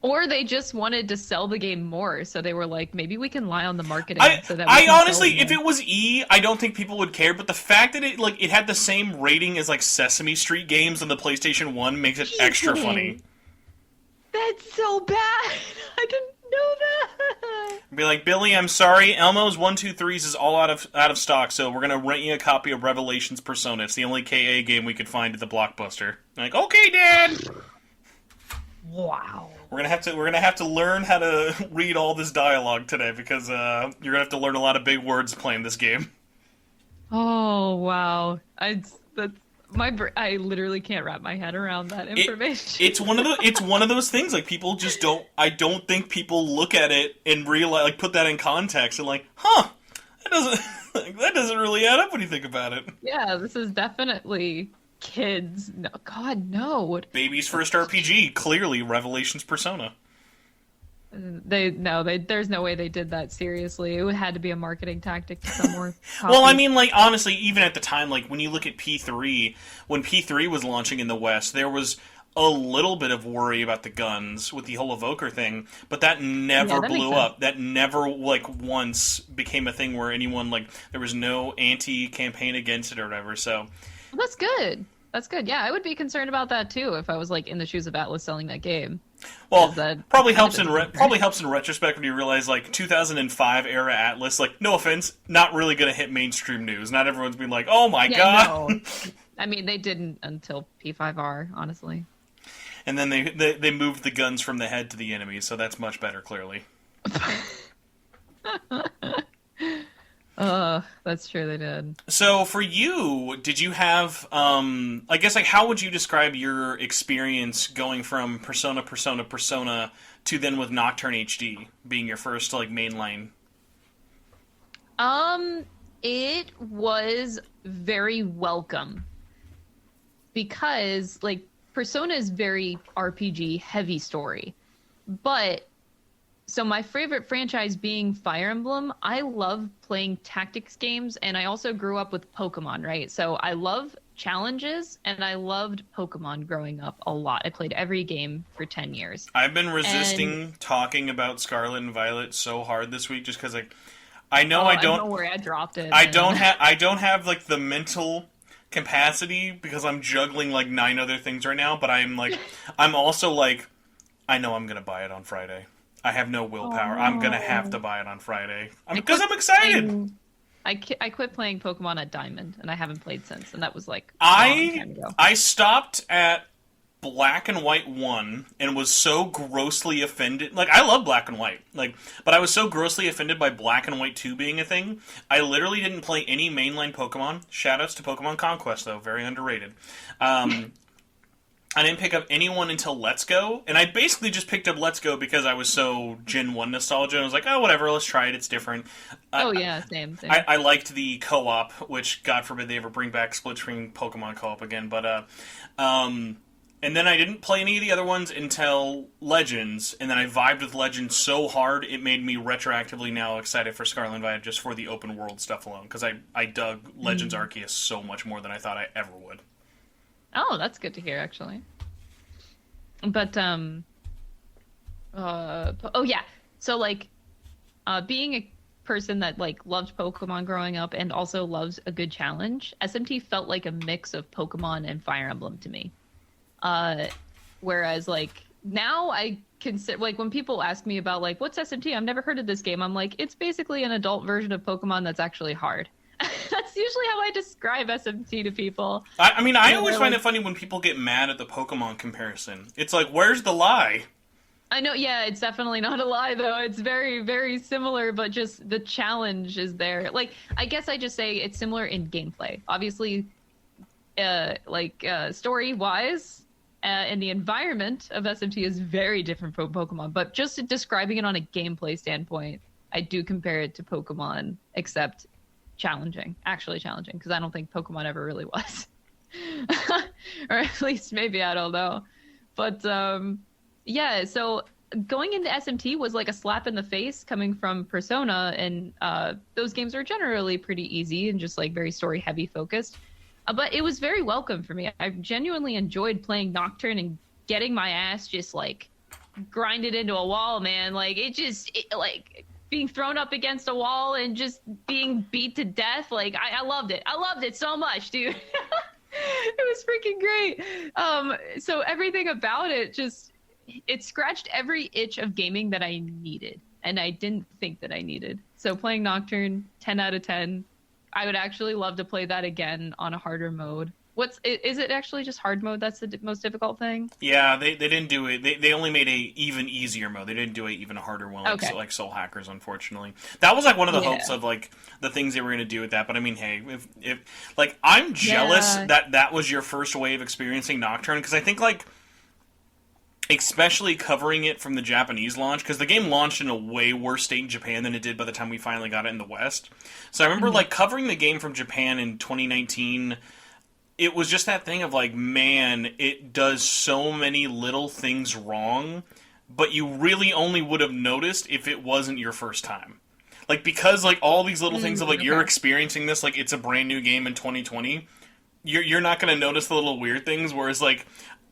Speaker 3: Or they just wanted to sell the game more, so they were like, maybe we can lie on the marketing so that
Speaker 2: I honestly, if it was E, I don't think people would care, but the fact that it had the same rating as like Sesame Street games on the PlayStation 1 makes it extra funny.
Speaker 3: That's so bad. I didn't know that.
Speaker 2: Be like, Billy, I'm sorry, Elmo's 1-2-3s is all out of stock, so we're gonna rent you a copy of Revelations Persona. It's the only KA game we could find at the Blockbuster. Like, okay, Dad.
Speaker 3: Wow.
Speaker 2: We're gonna have to learn how to read all this dialogue today because you're gonna have to learn a lot of big words playing this game.
Speaker 3: Oh wow! I literally can't wrap my head around that information.
Speaker 2: It's one of those things like people just don't. I don't think people look at it and realize, like, put that in context and like, huh, that doesn't really add up when you think about it.
Speaker 3: Yeah, this is definitely kids. No, God, no.
Speaker 2: Baby's first RPG, clearly Revelations Persona.
Speaker 3: There's no way they did that seriously. It had to be a marketing tactic to sell more copies.
Speaker 2: Well, I mean, like, honestly, even at the time, like, when you look at P3, when P3 was launching in the West, there was a little bit of worry about the guns with the whole Evoker thing, but that never blew up. That never, like, once became a thing where anyone, like, there was no anti-campaign against it or whatever, so...
Speaker 3: Well, that's good. That's good. Yeah, I would be concerned about that, too, if I was, like, in the shoes of Atlus selling that game.
Speaker 2: Well, probably helps in retrospect when you realize, like, 2005 era Atlus, like, no offense, not really going to hit mainstream news. Not everyone's been like, oh my god!
Speaker 3: No. I mean, they didn't until P5R, honestly.
Speaker 2: And then they moved the guns from the head to the enemy, so that's much better, clearly.
Speaker 3: That's true, they did.
Speaker 2: So, for you, did you have, I guess, like, how would you describe your experience going from Persona to then with Nocturne HD being your first, like, mainline?
Speaker 3: It was very welcome. Because, like, Persona is very RPG heavy story. But so my favorite franchise being Fire Emblem, I love playing tactics games, and I also grew up with Pokemon, right? So I love challenges, and I loved Pokemon growing up a lot. I played every game for 10 years.
Speaker 2: I've been resisting talking about Scarlet and Violet so hard this week just because, like, I know
Speaker 3: where I dropped it.
Speaker 2: I don't have like the mental capacity because I'm juggling like 9 other things right now, but I'm also like, I know I'm gonna buy it on Friday. I have no willpower. I'm gonna have to buy it on Friday because I'm excited.
Speaker 3: I quit playing Pokemon at Diamond, and I haven't played since, and that was like a long time ago.
Speaker 2: I stopped at Black and White 1 and was so grossly offended. Like, I love Black and White, like, but I was so grossly offended by Black and White 2 being a thing. I literally didn't play any mainline Pokemon. Shoutouts to Pokemon Conquest, though, very underrated. I didn't pick up anyone until Let's Go, and I basically just picked up Let's Go because I was so Gen 1 nostalgia, and I was like, oh, whatever, let's try it, it's different.
Speaker 3: Same.
Speaker 2: I liked the co-op, which, God forbid they ever bring back split-screen Pokemon co-op again, but, and then I didn't play any of the other ones until Legends, and then I vibed with Legends so hard, it made me retroactively now excited for Scarlet and Violet just for the open world stuff alone, because I dug Legends Arceus so much more than I thought I ever would.
Speaker 3: Oh, that's good to hear, actually. But, so, like, being a person that, like, loved Pokemon growing up and also loves a good challenge, SMT felt like a mix of Pokemon and Fire Emblem to me. Whereas, like, now I consider, like, when people ask me about, like, what's SMT? I've never heard of this game. I'm like, it's basically an adult version of Pokemon that's actually hard. That's usually how I describe SMT to people.
Speaker 2: I mean, I always find it funny when people get mad at the Pokemon comparison. It's like, where's the lie?
Speaker 3: I know, yeah, it's definitely not a lie, though. It's very, very similar, but just the challenge is there. Like, I guess I just say it's similar in gameplay. Obviously, story-wise, and the environment of SMT is very different from Pokemon, but just describing it on a gameplay standpoint, I do compare it to Pokemon, except actually challenging, because I don't think Pokemon ever really was. Or at least maybe, I don't know. But yeah, so going into SMT was like a slap in the face coming from Persona, and those games are generally pretty easy and just like very story heavy focused. But it was very welcome for me. I genuinely enjoyed playing Nocturne and getting my ass just like grinded into a wall, man. Like like being thrown up against a wall and just being beat to death. Like, I loved it. I loved it so much, dude. It was freaking great. So everything about it it scratched every itch of gaming that I needed, and I didn't think that I needed. So playing Nocturne, 10 out of 10. I would actually love to play that again on a harder mode. Is it actually just hard mode that's the most difficult thing?
Speaker 2: Yeah, they didn't do it. They only made a even easier mode. They didn't do a even harder one like Soul Hackers, unfortunately. That was like one of the hopes of like the things they were going to do with that. But I mean, hey, if like I'm jealous that was your first way of experiencing Nocturne, because I think like especially covering it from the Japanese launch, because the game launched in a way worse state in Japan than it did by the time we finally got it in the West. So I remember like covering the game from Japan in 2019. It was just that thing of like, man, it does so many little things wrong, but you really only would have noticed if it wasn't your first time. Like, because like all these little things of like you're experiencing this like it's a brand new game in 2020, you're not going to notice the little weird things, whereas like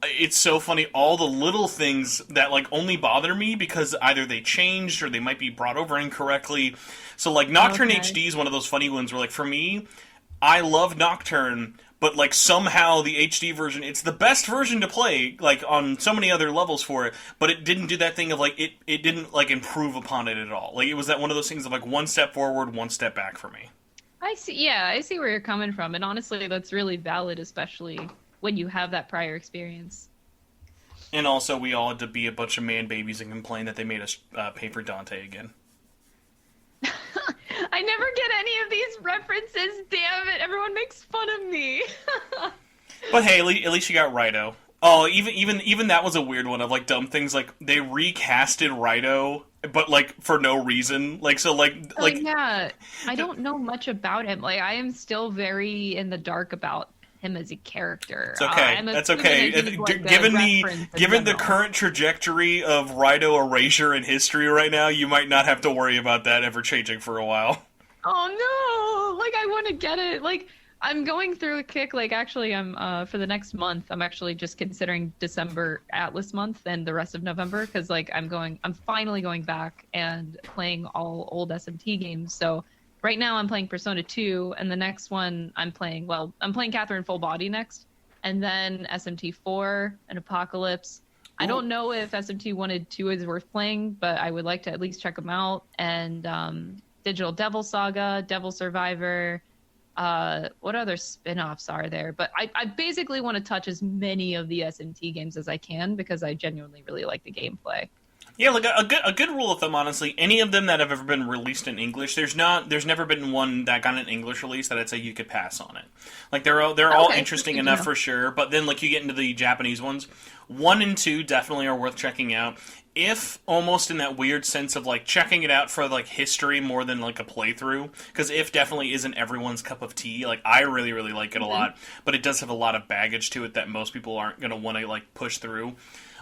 Speaker 2: it's so funny, all the little things that like only bother me because either they changed or they might be brought over incorrectly. So like Nocturne HD is one of those funny ones where like for me, I love Nocturne, but like somehow the HD version, it's the best version to play like on so many other levels for it, but it didn't do that thing of like it didn't like improve upon it at all. Like it was that one of those things of like one step forward, one step back for me.
Speaker 3: I see. Yeah, I see where you're coming from, and honestly, that's really valid, especially when you have that prior experience.
Speaker 2: And also, we all had to be a bunch of man babies and complain that they made us pay for Dante again.
Speaker 3: I never get any of these references. Damn it! Everyone makes fun of me.
Speaker 2: But hey, at least you got Raito. Oh, even that was a weird one of like dumb things. Like they recasted Raito, but like for no reason. Like so, like
Speaker 3: yeah, I don't know much about him. Like I am still very in the dark about him as a character.
Speaker 2: It's okay. That's okay. Like given the current trajectory of Raito erasure in history right now, you might not have to worry about that ever changing for a while.
Speaker 3: Oh no! Like I want to get it. Like I'm going through a kick. Like actually, I'm for the next month. I'm actually just considering December Atlus month and the rest of November because like I'm finally going back and playing all old SMT games. So. Right now I'm playing Persona 2, and the next one I'm playing Catherine Full Body next, and then SMT 4 and Apocalypse. Ooh. I don't know if SMT 1 and 2 is worth playing, but I would like to at least check them out. And Digital Devil Saga, Devil Survivor, what other spin-offs are there? But I basically want to touch as many of the SMT games as I can because I genuinely really like the gameplay.
Speaker 2: Yeah, like a good rule of thumb, honestly, any of them that have ever been released in English, there's never been one that got an English release that I'd say you could pass on it. Like they're all interesting enough for sure, but then like you get into the Japanese ones, 1 and 2 definitely are worth checking out. If almost in that weird sense of like checking it out for like history more than like a playthrough, because If definitely isn't everyone's cup of tea. Like I really like it a lot, but it does have a lot of baggage to it that most people aren't going to want to like push through.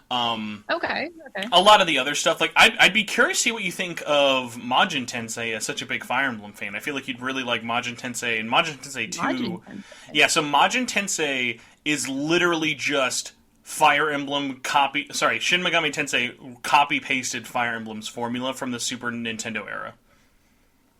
Speaker 3: Okay.
Speaker 2: A lot of the other stuff, like I'd be curious to see what you think of Majin Tensei as such a big Fire Emblem fan. I feel like you'd really like Majin Tensei and Majin Tensei 2. Majin Tensei. Yeah, so Majin Tensei is literally just Fire Emblem Shin Megami Tensei copy pasted Fire Emblem's formula from the Super Nintendo era.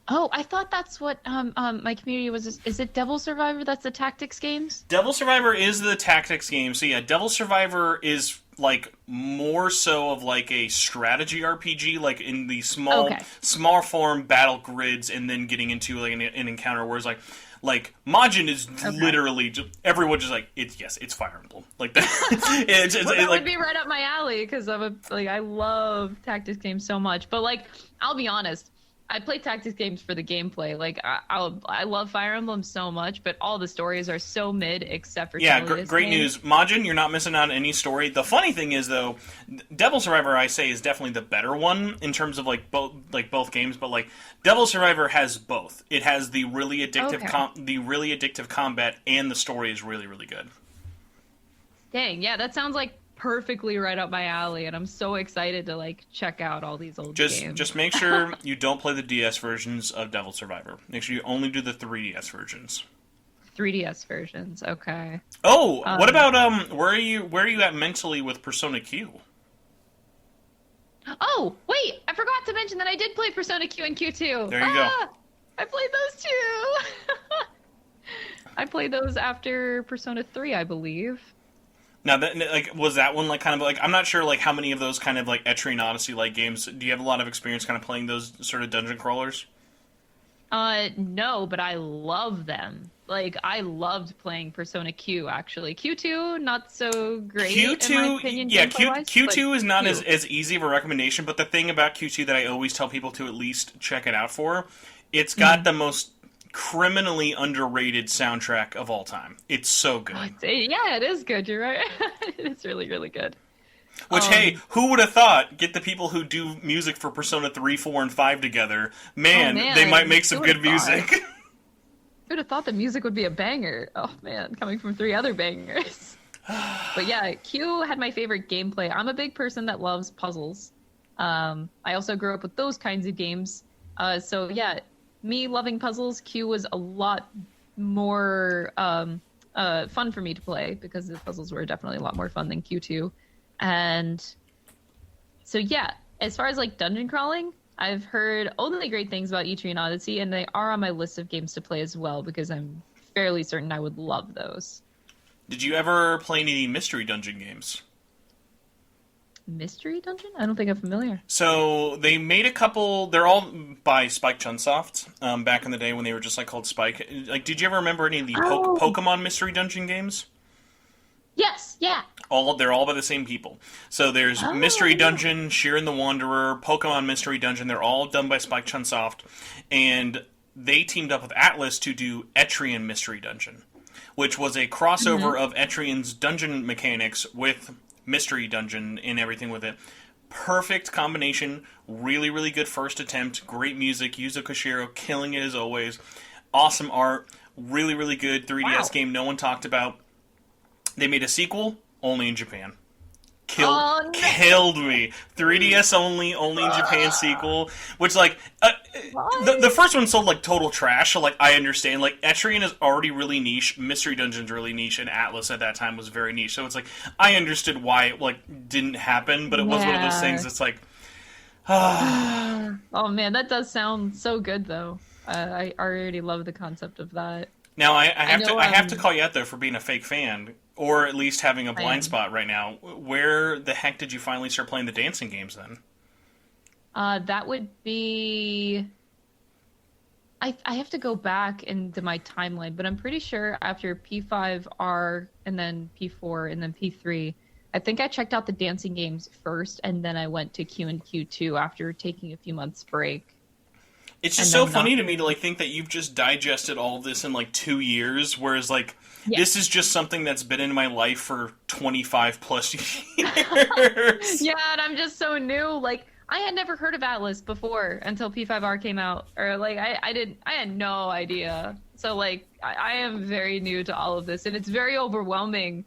Speaker 3: Oh, I thought that's what my community was. Is it Devil Survivor? That's the tactics games?
Speaker 2: Devil Survivor is the tactics game. So yeah, Devil Survivor is like more so of like a strategy RPG, like in the small form battle grids, and then getting into like an encounter. Whereas like Majin is literally just, everyone just like it's Fire Emblem like that.
Speaker 3: That would be right up my alley because I love tactics games so much. But like I'll be honest. I play tactics games for the gameplay. Like I love Fire Emblem so much, but all the stories are so mid, except for
Speaker 2: great news, Majin. You're not missing out on any story. The funny thing is, though, Devil Survivor I say is definitely the better one in terms of like both games. But like Devil Survivor has both. It has the really addictive combat, and the story is really good.
Speaker 3: Dang, yeah, that sounds like perfectly right up my alley, and I'm so excited to like check out all these old games.
Speaker 2: Just make sure you don't play the DS versions of Devil Survivor. Make sure you only do the 3DS versions.
Speaker 3: 3DS versions, okay.
Speaker 2: Oh, what about where are you at mentally with Persona Q?
Speaker 3: Oh, wait, I forgot to mention that I did play Persona Q and Q2.
Speaker 2: There you go.
Speaker 3: I played those too. I played those after Persona 3, I believe.
Speaker 2: Now, was that one like kind of like, I'm not sure like how many of those kind of like Etrian Odyssey like games, do you have a lot of experience kind of playing those sort of dungeon crawlers?
Speaker 3: No, but I love them. Like I loved playing Persona Q actually. Q2 not so great in my opinion.
Speaker 2: Yeah, Q2 is not as easy of a recommendation, but the thing about Q2 that I always tell people to at least check it out for, it's got the most criminally underrated soundtrack of all time. It's so good.
Speaker 3: Yeah, it is good. You're right. It's really good.
Speaker 2: Which, hey, who would have thought? Get the people who do music for Persona 3, 4, and 5 together. Man, they might make some good music.
Speaker 3: Who would have thought the music would be a banger? Oh man, coming from 3 other bangers. But yeah, Q had my favorite gameplay. I'm a big person that loves puzzles. I also grew up with those kinds of games. So yeah, me loving puzzles, Q was a lot more fun for me to play because the puzzles were definitely a lot more fun than Q2. And so yeah, as far as like dungeon crawling, I've heard only great things about Etrian Odyssey, and they are on my list of games to play as well because I'm fairly certain I would love those.
Speaker 2: Did you ever play any mystery dungeon games?
Speaker 3: Mystery dungeon? I don't think I'm familiar.
Speaker 2: So they made a couple. They're all by Spike Chunsoft. Back in the day when they were just like called Spike. Like, did you ever remember any of the Pokemon mystery dungeon games?
Speaker 3: Yes. Yeah.
Speaker 2: They're all by the same people. So there's Mystery Dungeon, Shiren the Wanderer, Pokemon Mystery Dungeon. They're all done by Spike Chunsoft, and they teamed up with Atlus to do Etrian Mystery Dungeon, which was a crossover of Etrian's dungeon mechanics with Mystery Dungeon and everything with it. Perfect combination. Really, really good first attempt. Great music. Yuzo Koshiro killing it as always. Awesome art. Really, really good 3DS game no one talked about. They made a sequel, only in Japan. Killed me. 3DS only in Japan sequel. Which, like, the first one sold like total trash, so, like, I understand. Like, Etrian is already really niche, Mystery Dungeon's really niche, and Atlus at that time was very niche. So it's like, I understood why it, like, didn't happen, but it was one of those things that's like,
Speaker 3: Oh man, that does sound so good, though. I already love the concept of that.
Speaker 2: Now, I have to call you out, though, for being a fake fan, or at least having a blind spot right now. Where the heck did you finally start playing the dancing games, then?
Speaker 3: That would be... I have to go back into my timeline, but I'm pretty sure after P5R, and then P4, and then P3, I think I checked out the dancing games first, and then I went to Q and Q2 after taking a few months break.
Speaker 2: It's just so funny to me to like think that you've just digested all of this in like 2 years, whereas like this is just something that's been in my life for 25 plus years.
Speaker 3: Yeah, and I'm just so new. Like, I had never heard of Atlus before until P5R came out, or like I had no idea. So like I am very new to all of this, and it's very overwhelming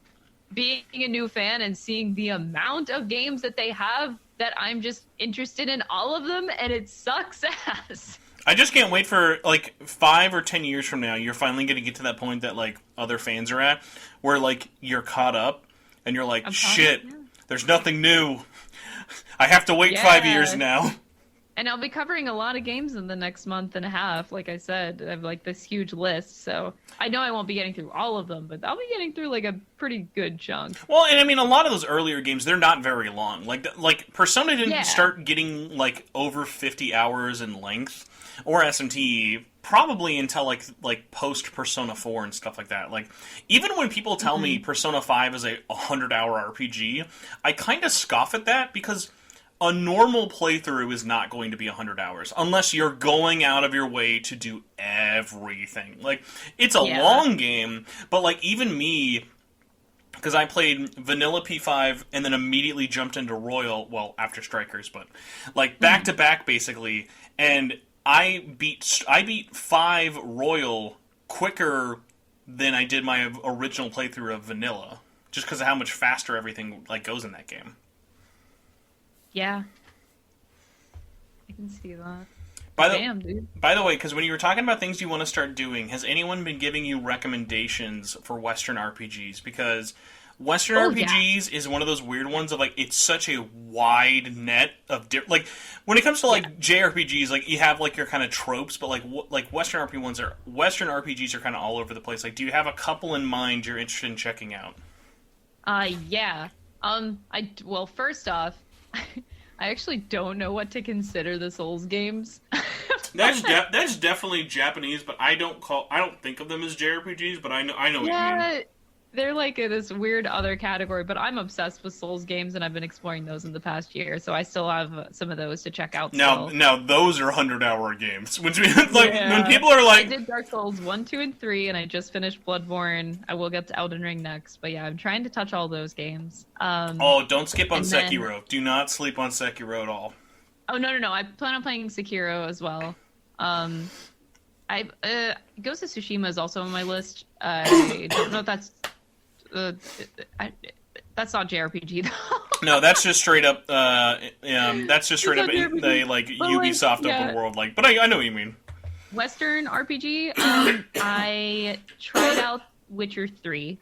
Speaker 3: being a new fan and seeing the amount of games that they have that I'm just interested in all of them, and it sucks ass.
Speaker 2: I just can't wait for, like, 5 or 10 years from now, you're finally going to get to that point that, like, other fans are at, where, like, you're caught up, and you're like, shit, there's nothing new. I have to wait 5 years now.
Speaker 3: And I'll be covering a lot of games in the next month and a half. Like I said, I have like this huge list. So I know I won't be getting through all of them, but I'll be getting through like a pretty good chunk.
Speaker 2: Well, and I mean, a lot of those earlier games, they're not very long. Like Persona didn't start getting like over 50 hours in length, or SMT probably until like post Persona 4 and stuff like that. Like, even when people tell me Persona 5 is a 100-hour RPG, I kind of scoff at that because a normal playthrough is not going to be 100 hours unless you're going out of your way to do everything. Like, it's a long game, but like even me, because I played Vanilla P5 and then immediately jumped into Royal, well, after Strikers, but like back to back basically, and I beat 5 Royal quicker than I did my original playthrough of Vanilla, just because of how much faster everything like goes in that game.
Speaker 3: Yeah. I can see that.
Speaker 2: Dude. By the way, because when you were talking about things you want to start doing, has anyone been giving you recommendations for Western RPGs? Because Western RPGs is one of those weird ones of, like, it's such a wide net of like, when it comes to, like, JRPGs, like, you have, like, your kind of tropes, but, like Western RPGs are kind of all over the place. Like, do you have a couple in mind you're interested in checking out?
Speaker 3: Yeah. Well, first off, I actually don't know what to consider the Souls games.
Speaker 2: That's definitely Japanese, but I don't think of them as JRPGs. But I know what you mean.
Speaker 3: they're like this weird other category, but I'm obsessed with Souls games, and I've been exploring those in the past year, so I still have some of those to check out still.
Speaker 2: Now those are 100-hour games. When when
Speaker 3: Yeah.
Speaker 2: people are
Speaker 3: I
Speaker 2: like,
Speaker 3: did Dark Souls 1, 2, and 3, and I just finished Bloodborne. I will get to Elden Ring next, but yeah, I'm trying to touch all those games.
Speaker 2: "Oh, don't skip on
Speaker 3: and then-
Speaker 2: Sekiro. Do not sleep on Sekiro at all."
Speaker 3: Oh, no. I plan on playing Sekiro as well. Ghost of Tsushima is also on my list. I don't know if that's... that's not JRPG, though.
Speaker 2: No, that's just straight up. That's just straight up
Speaker 3: It's not
Speaker 2: they like
Speaker 3: But, like,
Speaker 2: Ubisoft
Speaker 3: yeah.
Speaker 2: open world. But I know what you mean.
Speaker 3: Western RPG. I tried out Witcher 3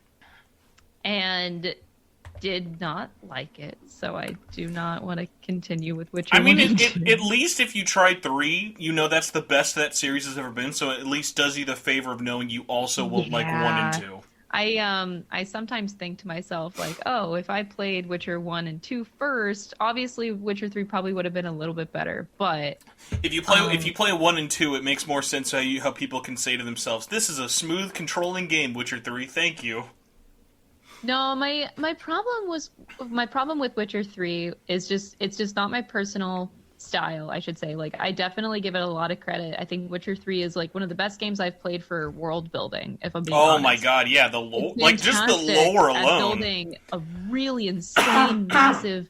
Speaker 3: and did not like it, so I do not want to continue with Witcher.
Speaker 2: I mean,
Speaker 3: 1 and 2.
Speaker 2: at least if you tried 3, you know that's the best that series has ever been. So it at least does you the favor of knowing you also will like 1 and 2.
Speaker 3: I sometimes think to myself, like, oh, if I played Witcher 1 and 2 first, obviously Witcher 3 probably would have been a little bit better, but
Speaker 2: If you play 1 and 2, it makes more sense how people can say to themselves, "This is a smooth, controlling game, Witcher 3. Thank you."
Speaker 3: no, my problem with Witcher 3 is it's just not my personal style, I should say. Like, I definitely give it a lot of credit. I think Witcher 3 is like one of the best games I've played for world building, if I'm being honest.
Speaker 2: Oh my god, yeah,
Speaker 3: It's
Speaker 2: just the
Speaker 3: fantastic
Speaker 2: lore
Speaker 3: at
Speaker 2: alone.
Speaker 3: building a really insane, massive,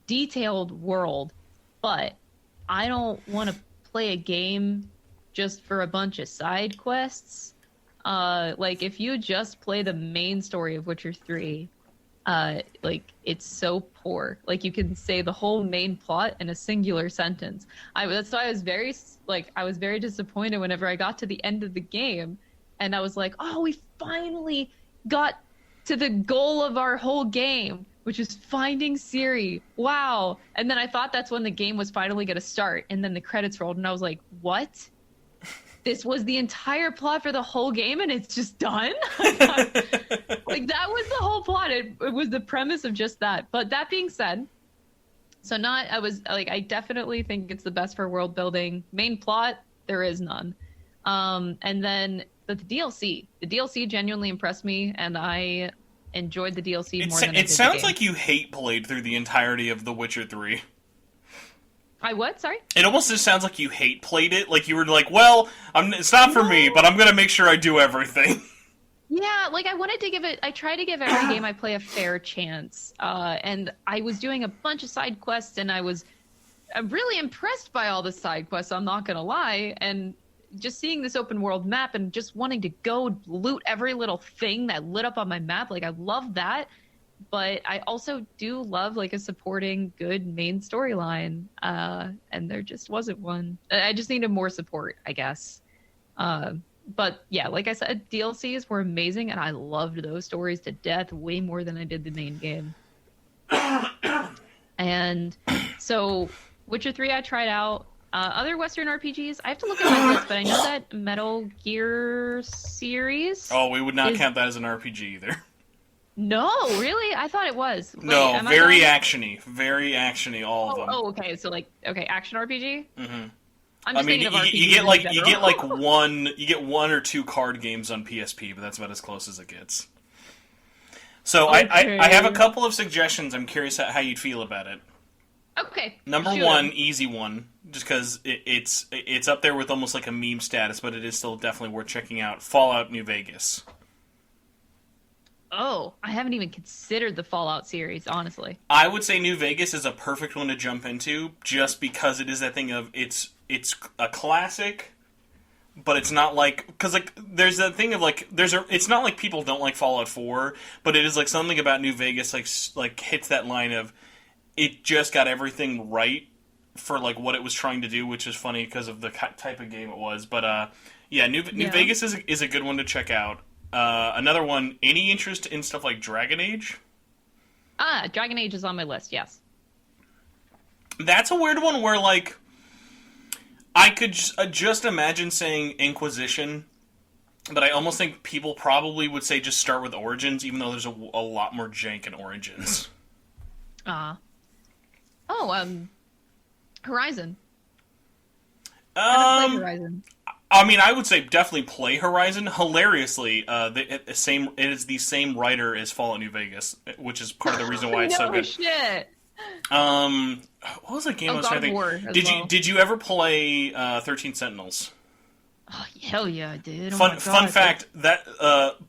Speaker 3: detailed world. But I don't want to play a game just for a bunch of side quests. Like, if you just play the main story of Witcher 3, like, it's so poor. Like, you can say the whole main plot in a singular sentence. That's why I was very disappointed whenever I got to the end of the game, and I was like, oh, we finally got to the goal of our whole game, which is finding Ciri. Wow. And then I thought that's when the game was finally going to start, and then the credits rolled, and I was like, what? This was the entire plot for the whole game, and it's just done? Like, that was the whole plot. It was the premise of just that. But that being said, I definitely think it's the best for world building. Main plot, there is none. And then the DLC genuinely impressed me, and I enjoyed the DLC more than I did
Speaker 2: It sounds
Speaker 3: the game.
Speaker 2: like you hate played through the entirety of The Witcher 3.
Speaker 3: I what? Sorry?
Speaker 2: It almost just sounds like you hate played it. Like you were like, well, it's not for me, but I'm going to make sure I do everything.
Speaker 3: Yeah, like I try to give every game I play a fair chance. And I was doing a bunch of side quests, and I'm really impressed by all the side quests, I'm not gonna lie. And just seeing this open world map and just wanting to go loot every little thing that lit up on my map, like, I love that. But I also do love, like, a supporting good main storyline. And there just wasn't one. I just needed more support, I guess. But yeah, like I said, DLCs were amazing, and I loved those stories to death way more than I did the main game. And so, Witcher 3 I tried out. Other Western RPGs, I have to look at my list, but I know that Metal Gear series.
Speaker 2: Oh, we would not count that as an RPG either.
Speaker 3: No, really? I thought it was. Wait,
Speaker 2: No,
Speaker 3: am I
Speaker 2: very
Speaker 3: wrong?
Speaker 2: actiony, all of them.
Speaker 3: Oh, okay. So, like, action RPG.
Speaker 2: Mm-hmm.
Speaker 3: I'm
Speaker 2: I
Speaker 3: just
Speaker 2: mean,
Speaker 3: thinking of RPGs
Speaker 2: you get
Speaker 3: in general.
Speaker 2: you get 1 or 2 card games on PSP, but that's about as close as it gets. So
Speaker 3: Okay.
Speaker 2: I have a couple of suggestions. I'm curious how you'd feel about it.
Speaker 3: Okay.
Speaker 2: Number
Speaker 3: shoot
Speaker 2: 1,
Speaker 3: 'em.
Speaker 2: easy one, just because it's up there with almost like a meme status, but it is still definitely worth checking out. Fallout New Vegas.
Speaker 3: Oh, I haven't even considered the Fallout series, honestly.
Speaker 2: I would say New Vegas is a perfect one to jump into, just because it is that thing of it's a classic, but it's not like, because like there's that thing of like it's not like people don't like Fallout 4, but it is like something about New Vegas like hits that line of it just got everything right for like what it was trying to do, which is funny because of the type of game it was. But yeah, New Vegas is a good one to check out. Another one, any interest in stuff like Dragon Age?
Speaker 3: Dragon Age is on my list, yes.
Speaker 2: That's a weird one where, like, I could just imagine saying Inquisition, but I almost think people probably would say just start with Origins, even though there's a lot more jank in Origins.
Speaker 3: Horizon. I haven't played Horizon.
Speaker 2: I mean, I would say definitely play Horizon. Hilariously, it is the same writer as Fallout New Vegas, which is part of the reason why it's so
Speaker 3: No
Speaker 2: good.
Speaker 3: shit.
Speaker 2: What was that game I
Speaker 3: Oh,
Speaker 2: was
Speaker 3: God
Speaker 2: trying
Speaker 3: of
Speaker 2: to think?
Speaker 3: War as
Speaker 2: Did
Speaker 3: well.
Speaker 2: you ever play 13 Sentinels?
Speaker 3: Oh, hell yeah, I did. Oh my
Speaker 2: Fun
Speaker 3: God.
Speaker 2: fact that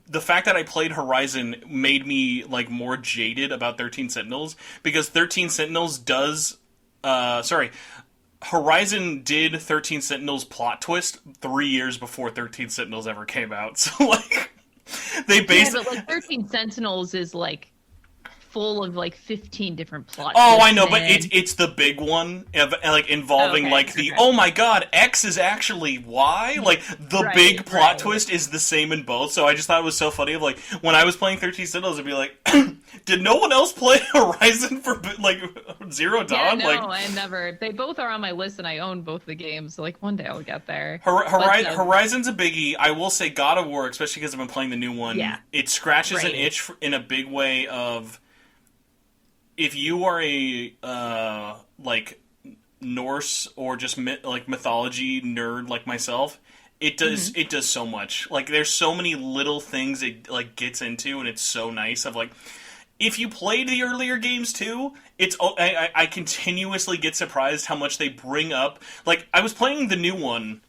Speaker 2: the fact that I played Horizon made me like more jaded about 13 Sentinels because 13 Sentinels does Horizon did 13 Sentinels plot twist 3 years before 13 Sentinels ever came out. So like they
Speaker 3: Yeah,
Speaker 2: based
Speaker 3: but like 13 Sentinels is like full of like 15 different plot
Speaker 2: Oh,
Speaker 3: twists,
Speaker 2: I know, but
Speaker 3: man.
Speaker 2: it's the big one, like involving
Speaker 3: Okay,
Speaker 2: like the
Speaker 3: okay.
Speaker 2: oh my god, X is actually Y. Like the
Speaker 3: Right,
Speaker 2: big plot
Speaker 3: right.
Speaker 2: twist is the same in both. So I just thought it was so funny. Of like when I was playing 13 Sentinels, I'd be like, did no one else play Horizon for like Zero
Speaker 3: Yeah,
Speaker 2: Dawn?
Speaker 3: no,
Speaker 2: Like
Speaker 3: I never. They both are on my list, and I own both the games. So like one day I'll get there.
Speaker 2: Horizon's a biggie. I will say God of War, especially because I've been playing the new one.
Speaker 3: Yeah.
Speaker 2: It scratches an
Speaker 3: Right.
Speaker 2: itch in a big way of if you are a like Norse or just like mythology nerd like myself, it does so much. Like there's so many little things it like gets into, and it's so nice. Of like, if you played the earlier games too, I continuously get surprised how much they bring up. Like I was playing the new one.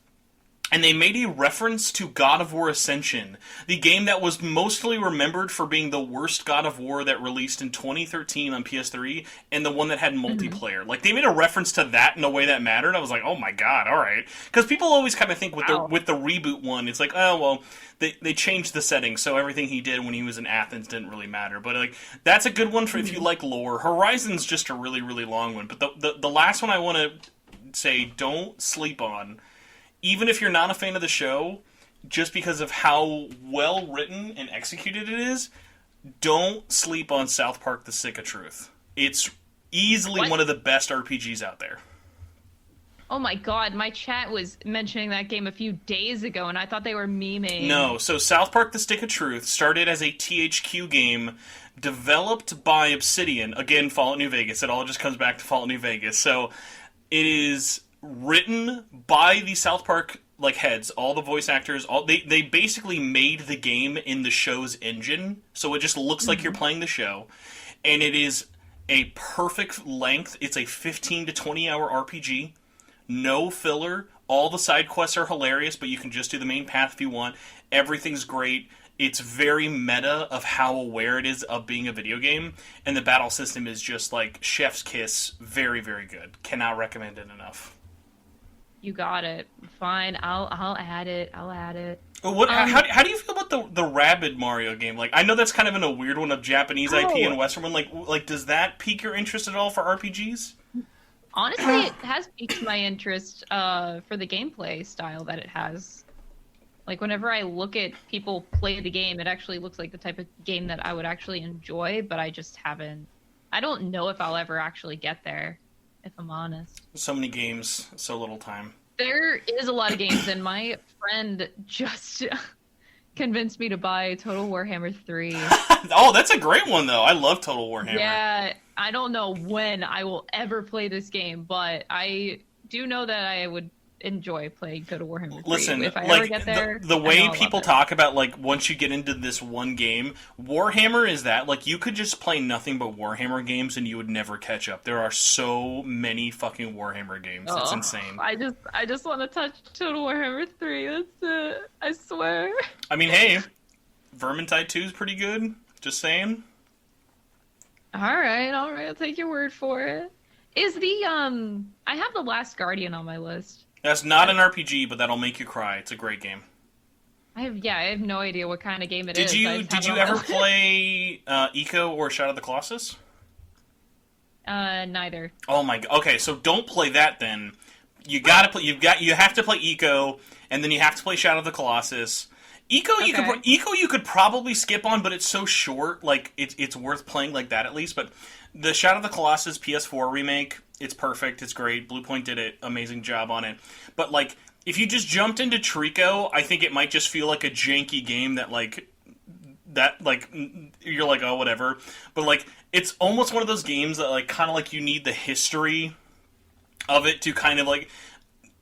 Speaker 2: And they made a reference to God of War Ascension, the game that was mostly remembered for being the worst God of War that released in 2013 on PS3, and the one that had multiplayer. Like they made a reference to that in a way that mattered. I was like, oh my god, all right, because people always kind of think with
Speaker 3: Wow.
Speaker 2: the reboot one, it's like, oh well, they changed the settings, so everything he did when he was in Athens didn't really matter. But like that's a good one for if you like lore. Horizon's just a really really long one, but the last one I want to say don't sleep on. Even if you're not a fan of the show, just because of how well written and executed it is, don't sleep on South Park: The Stick of Truth. It's easily
Speaker 3: What?
Speaker 2: one of the best RPGs out there.
Speaker 3: Oh my God, my chat was mentioning that game a few days ago, and I thought they were memeing.
Speaker 2: No, so South Park: The Stick of Truth started as a THQ game developed by Obsidian. Again, Fallout New Vegas. It all just comes back to Fallout New Vegas. So it is written by the South Park like heads, all the voice actors, they basically made the game in the show's engine, so it just looks like you're playing the show, and it is a perfect length. It's a 15 to 20 hour RPG, no filler. All the side quests are hilarious, but you can just do the main path if you want. Everything's great. It's very meta of how aware it is of being a video game, and the battle system is just like chef's kiss. Very, very good. Cannot recommend it enough.
Speaker 3: You got it. Fine, I'll add it. I'll add it.
Speaker 2: What? How do you feel about the Rabid Mario game? Like, I know that's kind of in a weird one of Japanese IP and Western one. Like, does that pique your interest at all for RPGs?
Speaker 3: Honestly, it has piqued my interest for the gameplay style that it has. Like, whenever I look at people play the game, it actually looks like the type of game that I would actually enjoy, but I just haven't. I don't know if I'll ever actually get there, if I'm honest.
Speaker 2: So many games, so little time.
Speaker 3: There is a lot of games, and my friend just convinced me to buy Total Warhammer 3.
Speaker 2: Oh, that's a great one, though. I love Total Warhammer.
Speaker 3: Yeah, I don't know when I will ever play this game, but I do know that I would enjoy playing Total Warhammer 3.
Speaker 2: Listen,
Speaker 3: if I ever
Speaker 2: like
Speaker 3: get there,
Speaker 2: the
Speaker 3: I
Speaker 2: way
Speaker 3: know I'll
Speaker 2: people
Speaker 3: love it.
Speaker 2: talk about like once you get into this one game, Warhammer is that like you could just play nothing but Warhammer games and you would never catch up. There are so many fucking Warhammer games. It's insane.
Speaker 3: I just want to touch Total Warhammer 3. That's it. I swear.
Speaker 2: I mean, hey, Vermintide 2 is pretty good. Just saying.
Speaker 3: All right. I'll take your word for it. Is the I have the Last Guardian on my list.
Speaker 2: That's not an RPG, but that'll make you cry. It's a great game.
Speaker 3: I have no idea what kind of game it is.
Speaker 2: Did
Speaker 3: I
Speaker 2: you
Speaker 3: just have
Speaker 2: did
Speaker 3: it
Speaker 2: you
Speaker 3: on my
Speaker 2: ever
Speaker 3: list.
Speaker 2: play Eco or Shadow of the Colossus?
Speaker 3: Neither.
Speaker 2: Oh my god. Okay, so don't play that then. You have to play Eco, and then you have to play Shadow of the Colossus. Eco you could probably skip on, but it's so short. Like it's worth playing like that at least. But the Shadow of the Colossus PS4 remake, it's perfect. It's great. Bluepoint did an amazing job on it. But like if you just jumped into Trico, I think it might just feel like a janky game that you're like, oh whatever. But like it's almost one of those games that like kind of like you need the history of it to kind of like,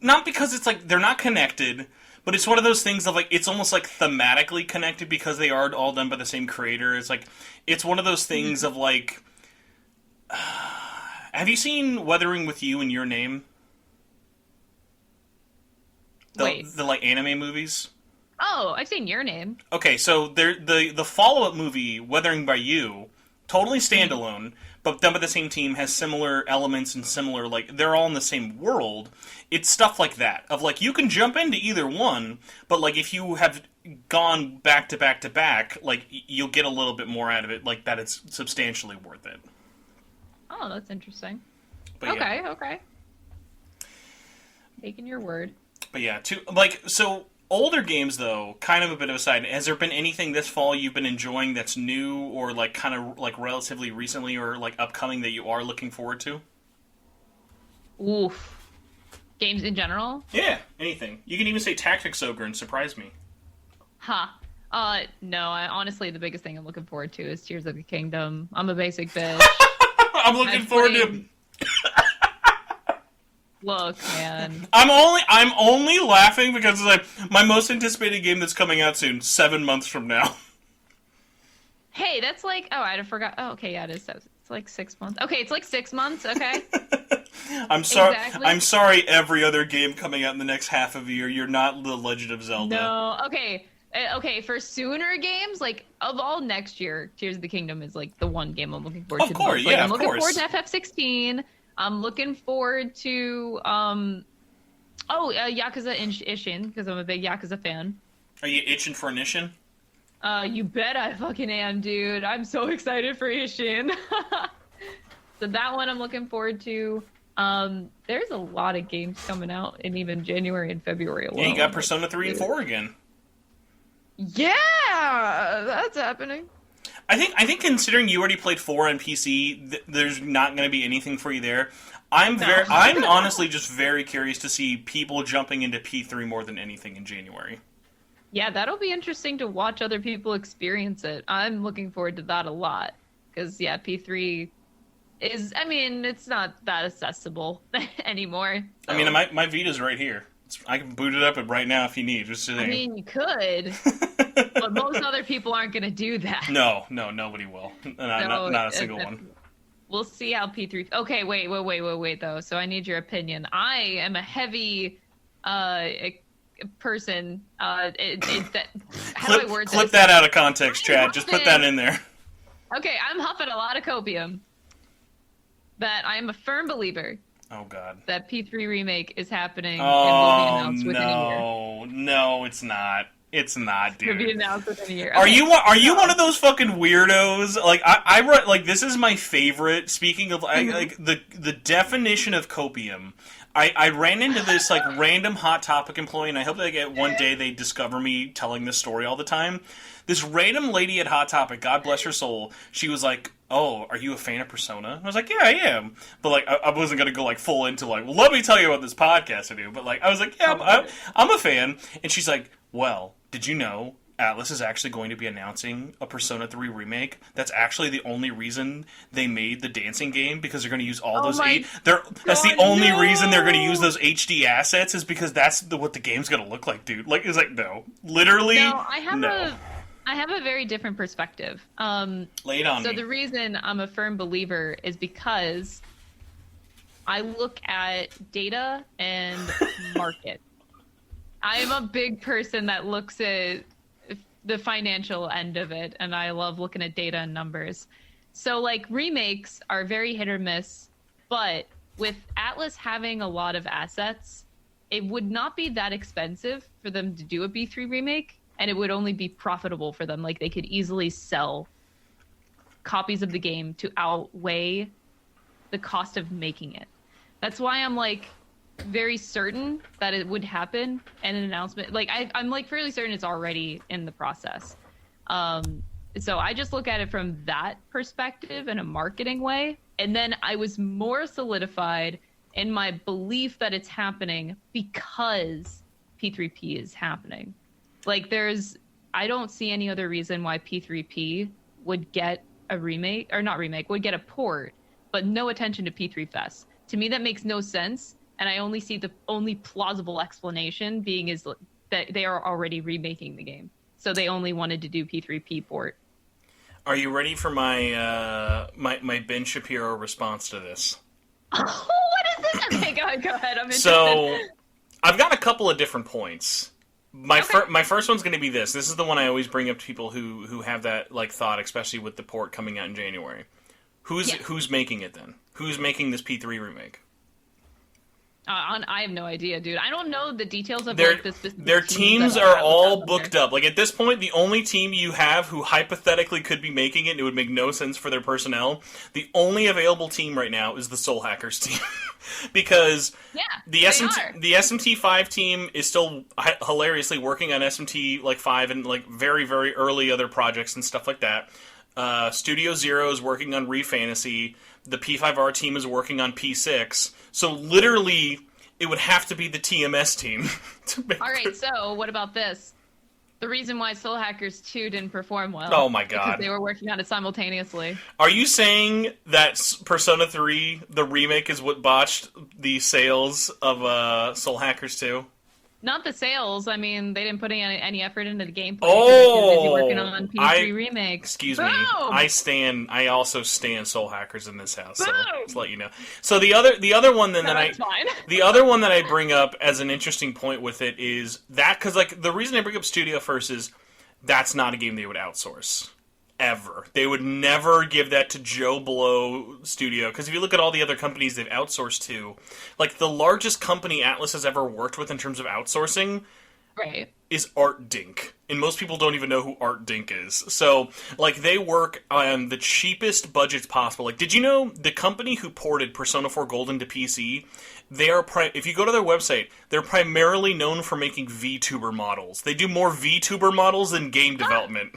Speaker 2: not because it's like they're not connected, But it's one of those things of like it's almost like thematically connected because they are all done by the same creator. It's like it's one of those things of like. Have you seen Weathering with You in Your Name? The like anime movies.
Speaker 3: Oh, I've seen Your Name.
Speaker 2: Okay, so the follow-up movie Weathering by You, totally standalone, but done by the same team, has similar elements and similar like they're all in the same world. It's stuff like that of like you can jump into either one, but like if you have gone back to back to back, like you'll get a little bit more out of it. Like that, it's substantially worth it.
Speaker 3: Oh, that's interesting.
Speaker 2: But
Speaker 3: okay, okay. Taking your word.
Speaker 2: But yeah, so older games though, kind of a bit of a side. Has there been anything this fall you've been enjoying that's new or like kind of like relatively recently or like upcoming that you are looking forward to?
Speaker 3: Oof. Games in general?
Speaker 2: Yeah, anything. You can even say Tactics Ogre and surprise me.
Speaker 3: No, honestly, the biggest thing I'm looking forward to is Tears of the Kingdom. I'm a basic bitch.
Speaker 2: I'm looking forward to.
Speaker 3: Look, man.
Speaker 2: I'm only laughing because it's like my most anticipated game that's coming out soon, 7 months from now.
Speaker 3: Hey, that's like I forgot. Oh, okay, yeah, it is. It's like 6 months. Okay, it's like 6 months. Okay.
Speaker 2: I'm sorry.
Speaker 3: Exactly.
Speaker 2: I'm sorry. Every other game coming out in the next half of a year, you're not The Legend of Zelda.
Speaker 3: No. Okay. Okay, for sooner games, like, of all next year, Tears of the Kingdom is, like, the one game I'm looking forward to.
Speaker 2: Of course,
Speaker 3: like,
Speaker 2: yeah,
Speaker 3: I'm
Speaker 2: of
Speaker 3: looking
Speaker 2: course.
Speaker 3: forward to FF16. I'm looking forward to, Yakuza Ishin, because I'm a big Yakuza fan.
Speaker 2: Are you itching for an Ishin?
Speaker 3: You bet I fucking am, dude. I'm so excited for Ishin. So that one I'm looking forward to. There's a lot of games coming out in even January and February alone.
Speaker 2: Yeah, you got Persona 3 and 4 again.
Speaker 3: Yeah, that's happening.
Speaker 2: I think considering you already played 4 on PC, there's not going to be anything for you there. I'm honestly just very curious to see people jumping into P3 more than anything in January.
Speaker 3: Yeah, that'll be interesting to watch other people experience it. I'm looking forward to that a lot. Because, yeah, P3 is, I mean, it's not that accessible anymore. So.
Speaker 2: I mean, my Vita's right here. I can boot it up right now if you need. Just
Speaker 3: I mean, you could. But most other people aren't going to do that.
Speaker 2: No, nobody will. Not a single one.
Speaker 3: We'll see how P3... Okay, wait, though. So I need your opinion. I am a heavy person. How do I word
Speaker 2: clip
Speaker 3: this?
Speaker 2: that out of context, Chad. Just put that in there.
Speaker 3: Okay, I'm huffing a lot of copium. That I am a firm believer.
Speaker 2: Oh, God.
Speaker 3: That P3 remake is happening and will be announced within a year.
Speaker 2: No, it's not. It's not, dude.
Speaker 3: It'll be announced within a year.
Speaker 2: Okay. Are you one of those fucking weirdos? Like I wrote like this is my favorite. Speaking of like the definition of copium, I ran into this like random Hot Topic employee, and I hope that one day they discover me telling this story all the time. This random lady at Hot Topic, God bless her soul, she was like, "Oh, are you a fan of Persona?" I was like, "Yeah, I am," but like I wasn't gonna go like full into like, "Well, let me tell you about this podcast I do." But like I was like, "Yeah, I'm a fan," and she's like, "Well, did you know Atlus is actually going to be announcing a Persona 3 remake? That's actually the only reason they made the dancing game, because they're going to use all those that's the only reason they're going to use those HD assets is because that's what the game's going to look like, dude." Like it's like no, literally
Speaker 3: no. I have a very different perspective.
Speaker 2: Lay it on me.
Speaker 3: So the reason I'm a firm believer is because I look at data and market. I am a big person that looks at the financial end of it, and I love looking at data and numbers. So, like, remakes are very hit or miss, but with Atlus having a lot of assets, it would not be that expensive for them to do a B3 remake, and it would only be profitable for them. Like, they could easily sell copies of the game to outweigh the cost of making it. That's why I'm, like, very certain that it would happen, and an announcement like I'm like fairly certain it's already in the process. So I just look at it from that perspective in a marketing way, and then I was more solidified in my belief that it's happening because P3P is happening. Like I don't see any other reason why P3P would get a remake, or not remake, would get a port, but no attention to P3 Fest. To me, that makes no sense. And I only see the only plausible explanation being is that they are already remaking the game. So they only wanted to do P3P port.
Speaker 2: Are you ready for my Ben Shapiro response to this?
Speaker 3: Oh, what is it? Okay, go ahead. I'm interested.
Speaker 2: So, I've got a couple of different points. My first one's going to be this. This is the one I always bring up to people who have that like thought, especially with the port coming out in January. Who's making it then? Who's making this P3 remake?
Speaker 3: I have no idea, dude. I don't know the details of
Speaker 2: their teams are all booked up. Like at this point, the only team you have who hypothetically could be making it, and it would make no sense for their personnel. The only available team right now is the Soul Hackers team, because the SMT5 team is still hilariously working on SMT like 5 and like very very early other projects and stuff like that. Studio Zero is working on Re-Fantasy. The P5R team is working on P6. So literally, it would have to be the TMS team.
Speaker 3: All right, so what about this? The reason why Soul Hackers 2 didn't perform well.
Speaker 2: Oh my god.
Speaker 3: Because they were working on it simultaneously.
Speaker 2: Are you saying that Persona 3, the remake, is what botched the sales of Soul Hackers 2?
Speaker 3: Not the sales. I mean, they didn't put any effort into the gameplay.
Speaker 2: Oh,
Speaker 3: they're busy working on P3 remake.
Speaker 2: Excuse
Speaker 3: Boom!
Speaker 2: me. I also stand Soul Hackers in this house. So just let you know. So the other one then the other one that I bring up as an interesting point with it is that because like the reason I bring up Studio first is that's not a game they would outsource. Ever. They would never give that to Joe Blow Studio, because if you look at all the other companies they've outsourced to, like the largest company Atlus has ever worked with in terms of outsourcing is Art Dink. And most people don't even know who Art Dink is. So, like, they work on the cheapest budgets possible. Like, did you know the company who ported Persona 4 Golden to PC, they are, if you go to their website, they're primarily known for making VTuber models. They do more VTuber models than game development.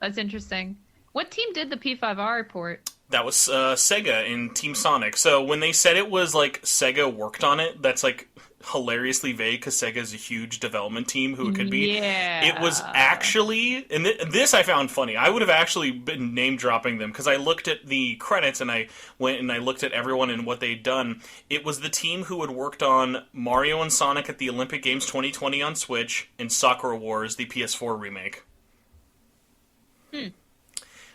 Speaker 3: That's interesting. What team did the P5R port?
Speaker 2: That was Sega in Team Sonic. So when they said it was like Sega worked on it, that's like hilariously vague because Sega is a huge development team who it could be.
Speaker 3: Yeah.
Speaker 2: It was actually, and this I found funny. I would have actually been name dropping them because I looked at the credits and I went and I looked at everyone and what they'd done. It was the team who had worked on Mario and Sonic at the Olympic Games 2020 on Switch and Sakura Wars, the PS4 remake.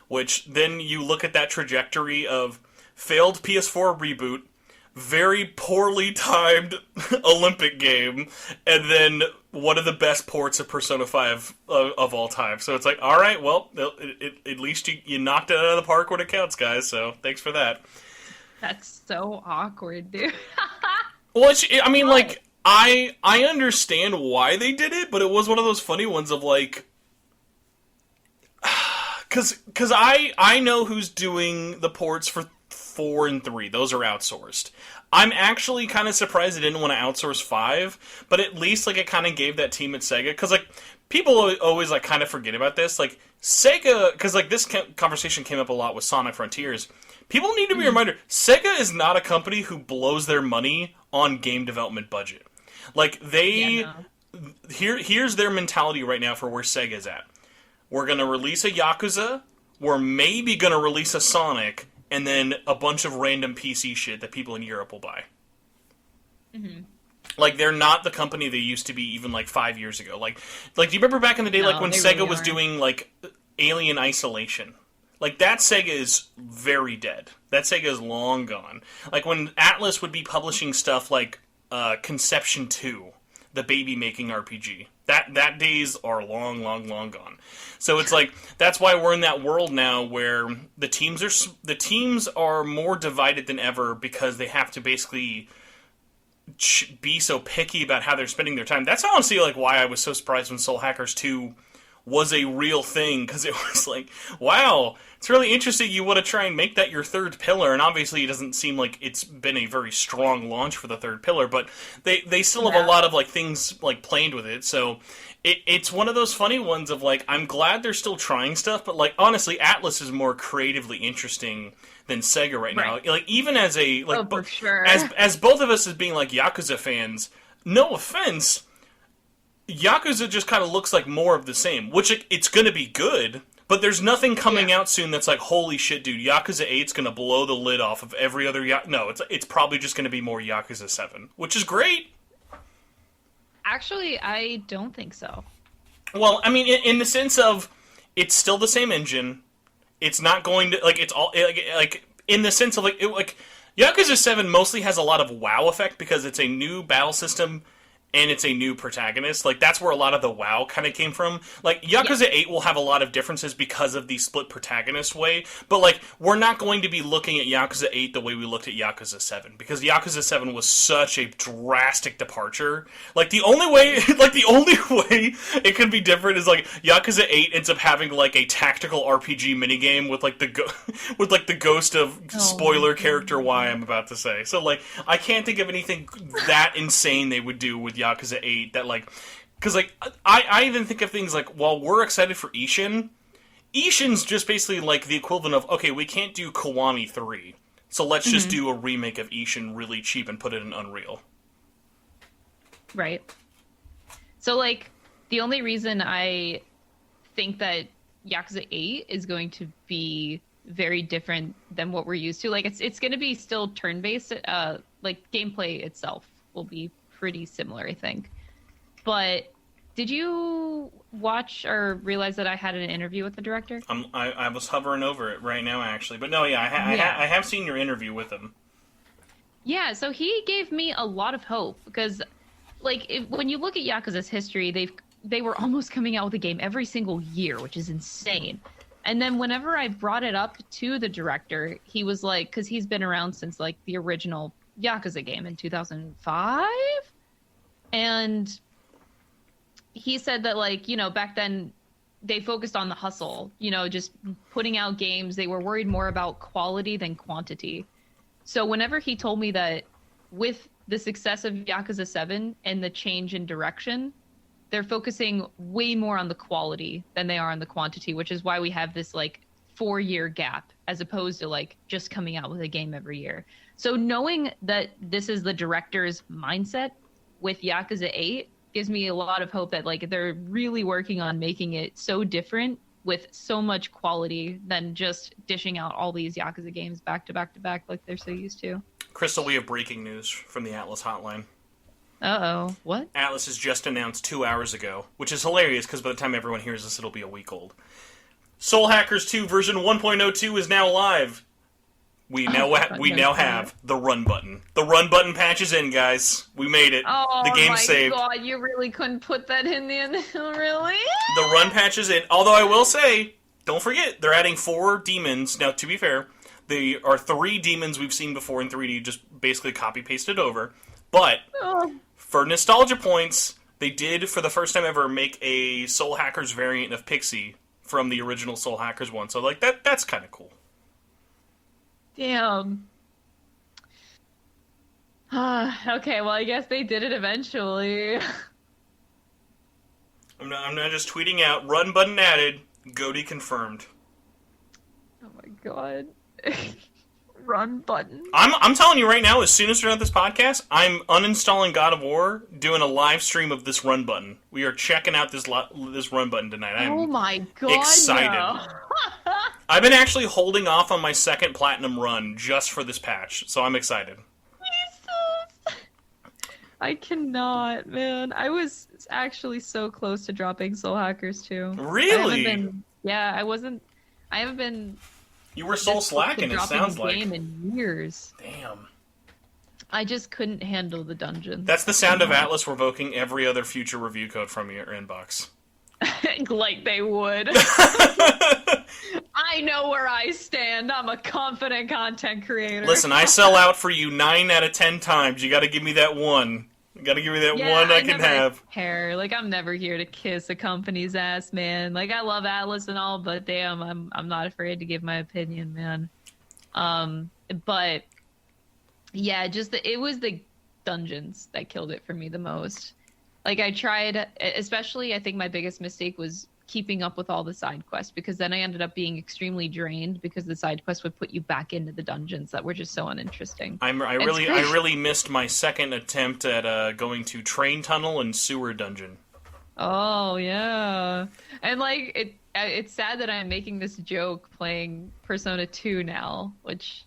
Speaker 2: Which, then you look at that trajectory of failed PS4 reboot, very poorly timed Olympic game, and then one of the best ports of Persona 5 of all time. So it's like, alright, well, at least you knocked it out of the park when it counts, guys, so thanks for that.
Speaker 3: That's so awkward, dude.
Speaker 2: Well, I mean, like, I understand why they did it, but it was one of those funny ones of, like, Because I know who's doing the ports for 4 and 3. Those are outsourced. I'm actually kind of surprised they didn't want to outsource 5, but at least like it kind of gave that team at Sega. Because like people always like kind of forget about this. Like Sega, because like this conversation came up a lot with Sonic Frontiers. People need to be reminded, Sega is not a company who blows their money on game development budget. Like here's their mentality right now for where Sega's at. We're going to release a Yakuza, we're maybe going to release a Sonic, and then a bunch of random PC shit that people in Europe will buy. Mm-hmm. Like, they're not the company they used to be even, like, 5 years ago. Like, do you remember back in the day, like, when Sega really was doing, like, Alien Isolation? Like, that Sega is very dead. That Sega is long gone. Like, when Atlus would be publishing stuff like Conception 2, the baby-making RPG. That days are long gone. So it's like that's why we're in that world now where the teams are more divided than ever because they have to basically be so picky about how they're spending their time. That's honestly like why I was so surprised when Soul Hackers 2 was a real thing, because it was like, wow, it's really interesting you want to try and make that your third pillar, and obviously it doesn't seem like it's been a very strong launch for the third pillar, but they still have a lot of like things like planned with it, so it's one of those funny ones of like, I'm glad they're still trying stuff, but like honestly, Atlus is more creatively interesting than Sega right now. Like even as a like
Speaker 3: for sure.
Speaker 2: as both of us as being like Yakuza fans, no offense, Yakuza just kind of looks like more of the same, which it's going to be good, but there's nothing coming out soon that's like, holy shit, dude, Yakuza 8's going to blow the lid off of every other No, it's probably just going to be more Yakuza 7, which is great.
Speaker 3: Actually, I don't think so.
Speaker 2: Well, I mean, in the sense of it's still the same engine. It's not going to like it's all like in the sense of like Yakuza 7 mostly has a lot of WoW effect because it's a new battle system and it's a new protagonist. Like, that's where a lot of the WoW kind of came from. Like, Yakuza 8 will have a lot of differences because of the split protagonist way, but, like, we're not going to be looking at Yakuza 8 the way we looked at Yakuza 7, because Yakuza 7 was such a drastic departure. Like, the only way it could be different is, like, Yakuza 8 ends up having, like, a tactical RPG minigame with, like, the ghost of spoiler character Y, I'm about to say. So, like, I can't think of anything that insane they would do with Yakuza 8 that, like, because, like, I even think of things like, while we're excited for Ishin's just basically like the equivalent of, okay, we can't do Kiwami 3, so let's just do a remake of Ishin really cheap and put it in Unreal.
Speaker 3: Right. So, like, the only reason I think that Yakuza 8 is going to be very different than what we're used to, like, it's going to be still turn-based, like, gameplay itself will be pretty similar, I think. But did you watch or realize that I had an interview with the director?
Speaker 2: I was hovering over it right now, actually. But no, yeah, I have seen your interview with him.
Speaker 3: Yeah, so he gave me a lot of hope because, like, when you look at Yakuza's history, they were almost coming out with a game every single year, which is insane. And then whenever I brought it up to the director, he was like, because he's been around since, like, the original Yakuza game in 2005, and he said that, like, you know, back then they focused on the hustle, you know, just putting out games. They were worried more about quality than quantity. So whenever he told me that with the success of Yakuza 7 and the change in direction, they're focusing way more on the quality than they are on the quantity, which is why we have this, like, 4-year gap as opposed to, like, just coming out with a game every year. So knowing that this is the director's mindset with Yakuza 8 gives me a lot of hope that, like, they're really working on making it so different with so much quality than just dishing out all these Yakuza games back to back to back like they're so used to.
Speaker 2: Crystal, we have breaking news from the Atlus hotline.
Speaker 3: Uh-oh. What?
Speaker 2: Atlus has just announced 2 hours ago, which is hilarious because by the time everyone hears this, it'll be a week old. Soul Hackers 2 version 1.02 is now live. We now have the run button. The run button patch is in, guys. We made it.
Speaker 3: Oh,
Speaker 2: the game's saved.
Speaker 3: Oh my god, you really couldn't put that in the really?
Speaker 2: The run patch is in. Although I will say, don't forget, they're adding 4 demons. Now, to be fair, they are 3 demons we've seen before in 3D, just basically copy-pasted over. But, for nostalgia points, they did, for the first time ever, make a Soul Hackers variant of Pixie from the original Soul Hackers one. So, like, that's kind of cool.
Speaker 3: Damn. Okay, well, I guess they did it eventually.
Speaker 2: I'm not just tweeting out, run button added, Goaty confirmed.
Speaker 3: Oh my god. Run button.
Speaker 2: I'm telling you right now, as soon as we're done this podcast, I'm uninstalling God of War, doing a live stream of this run button. We are checking out this run button tonight.
Speaker 3: Oh my god,
Speaker 2: excited.
Speaker 3: No.
Speaker 2: I've been actually holding off on my second platinum run just for this patch, so I'm excited.
Speaker 3: Jesus. I cannot, man. I was actually so close to dropping Soul Hackers 2.
Speaker 2: Really?
Speaker 3: I haven't been
Speaker 2: You were soul slacking, it sounds like.
Speaker 3: Game in years.
Speaker 2: Damn.
Speaker 3: I just couldn't handle the dungeons.
Speaker 2: That's the sound of Atlus revoking every other future review code from your inbox.
Speaker 3: Like they would. I know where I stand. I'm a confident content creator.
Speaker 2: Listen, I sell out for you 9 out of 10 times. You gotta give me that one. You gotta give me that one I can have.
Speaker 3: Like, I'm never here to kiss a company's ass, man. Like, I love Atlus and all, but damn, I'm not afraid to give my opinion, man. But yeah, it was the dungeons that killed it for me the most. Like, I tried, especially, I think my biggest mistake was keeping up with all the side quests, because then I ended up being extremely drained because the side quests would put you back into the dungeons that were just so uninteresting.
Speaker 2: I really missed my second attempt at going to train tunnel and sewer dungeon.
Speaker 3: Oh yeah, and like it's sad that I'm making this joke playing Persona 2 now, which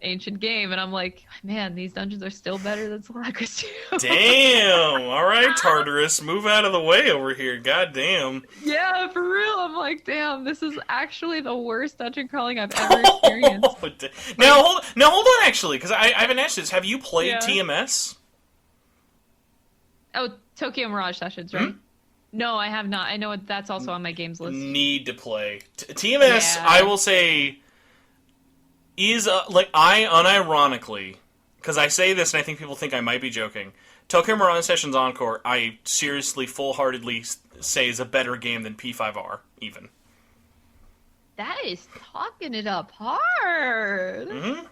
Speaker 3: ancient game, and I'm like, man, these dungeons are still better than Soul Hackers 2.
Speaker 2: Damn! Alright, Tartarus, move out of the way over here, goddamn.
Speaker 3: Yeah, for real. I'm like, damn, this is actually the worst dungeon crawling I've ever experienced.
Speaker 2: Now hold on, actually, because I haven't asked this. Have you played
Speaker 3: Yeah.
Speaker 2: TMS?
Speaker 3: Oh, Tokyo Mirage Sessions, right? No, I have not. I know that's also on my games list.
Speaker 2: Need to play. TMS,
Speaker 3: Yeah.
Speaker 2: I will say, is, I unironically, because I say this and I think people think I might be joking, Tokyo Mirage Sessions Encore, I seriously, full-heartedly say is a better game than P5R, even.
Speaker 3: That is talking it up hard.
Speaker 2: Mm-hmm.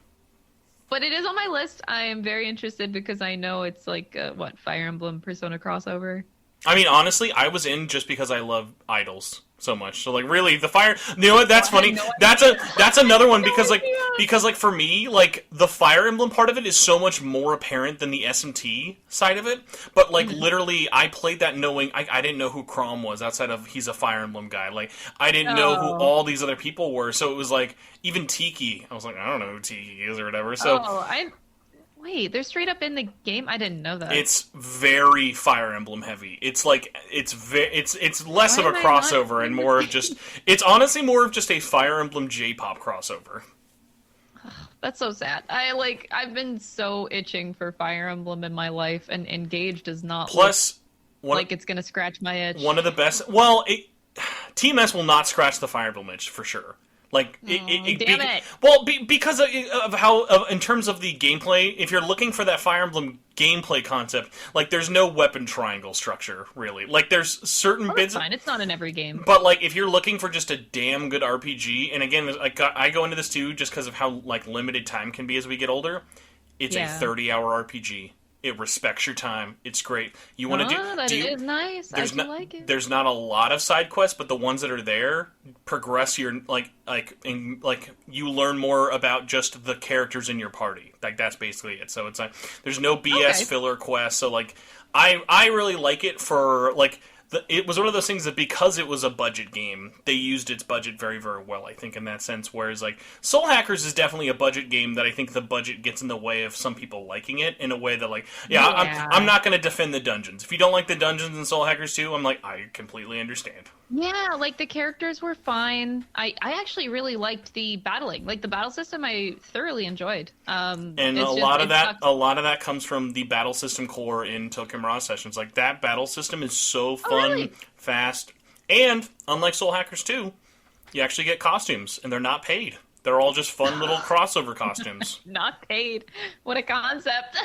Speaker 3: But it is on my list. I am very interested because I know it's like Fire Emblem Persona crossover.
Speaker 2: I mean, honestly, I was in just because I love idols so much. So, like, really, the Fire... You know what? That's funny. That's another one because for me, like, the Fire Emblem part of it is so much more apparent than the SMT side of it. But, like, literally, I played that knowing... I didn't know who Chrom was outside of he's a Fire Emblem guy. Like, I didn't know who all these other people were. So it was like, even Tiki. I was like, I don't know who Tiki is or whatever. So...
Speaker 3: Wait, they're straight up in the game? I didn't know that.
Speaker 2: It's very Fire Emblem heavy. It's like it's less of a crossover and more of just it's honestly more of just a Fire Emblem J-pop crossover.
Speaker 3: That's so sad. I've been so itching for Fire Emblem in my life, and Engage does not look it's gonna scratch my itch.
Speaker 2: One of the best. Well, TMS will not scratch the Fire Emblem itch for sure. Like,
Speaker 3: damn it.
Speaker 2: Well, because of how, in terms of the gameplay, if you're looking for that Fire Emblem gameplay concept, like, there's no weapon triangle structure, really. Like, there's certain bits...
Speaker 3: Fine, it's not in every game.
Speaker 2: But, like, if you're looking for just a damn good RPG, and again, I go into this too just because of how, like, limited time can be as we get older, it's a 30-hour RPG. It respects your time. It's great. You want to
Speaker 3: is nice. I do like it.
Speaker 2: There's not a lot of side quests, but the ones that are there progress your you learn more about just the characters in your party. Like, that's basically it. So it's like there's no BS filler quests. So like I really like it for like. It was one of those things that because it was a budget game, they used its budget very, very well, I think, in that sense. Whereas, like, Soul Hackers is definitely a budget game that I think the budget gets in the way of some people liking it in a way that, like, I'm not going to defend the dungeons. If you don't like the dungeons in Soul Hackers 2, I'm like, I completely understand.
Speaker 3: Yeah, like, the characters were fine. I actually really liked the battling. Like, the battle system I thoroughly enjoyed. And
Speaker 2: a lot of that comes from the battle system core in Tokyo Mirage Sessions. Like, that battle system is so fun, fast, and, unlike Soul Hackers 2, you actually get costumes, and they're not paid. They're all just fun little crossover costumes.
Speaker 3: Not paid. What a concept.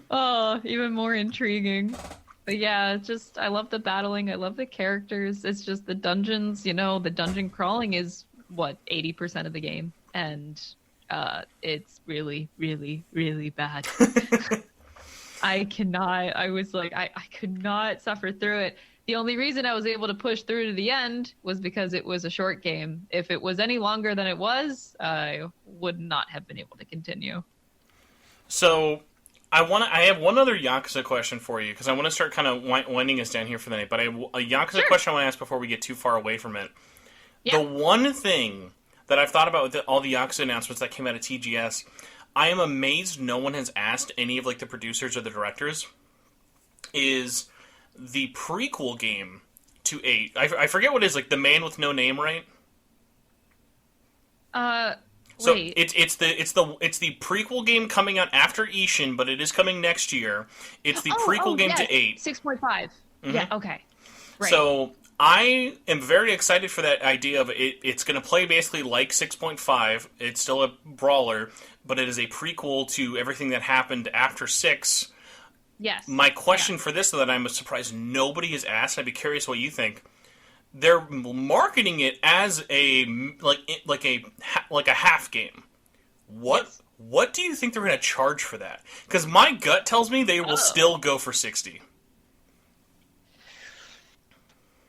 Speaker 3: Oh, even more intriguing. But yeah, it's just, I love the battling, I love the characters, it's just the dungeons, the dungeon crawling is, 80% of the game, and it's really, really, really bad. I could not suffer through it. The only reason I was able to push through to the end was because it was a short game. If it was any longer than it was, I would not have been able to continue.
Speaker 2: So... I have one other Yakuza question for you, because I want to start kind of winding us down here for the night, but I have a Yakuza question I want to ask before we get too far away from it. Yeah. The one thing that I've thought about with all the Yakuza announcements that came out of TGS, I am amazed no one has asked any of like the producers or the directors, is the prequel game to 8. I forget what it is, like The Man with No Name, right? So
Speaker 3: wait.
Speaker 2: it's the prequel game coming out after Ishin, but it is coming next year. It's the prequel game to 8.
Speaker 3: 6.5. Mm-hmm. Yeah, okay. Right.
Speaker 2: So I am very excited for that idea of it. It's going to play basically like 6.5. It's still a brawler, but it is a prequel to everything that happened after 6.
Speaker 3: Yes.
Speaker 2: My question for this, though, that I'm surprised nobody has asked, I'd be curious what you think. They're marketing it as a half game. What do you think they're going to charge for that? Because my gut tells me they will still go for 60.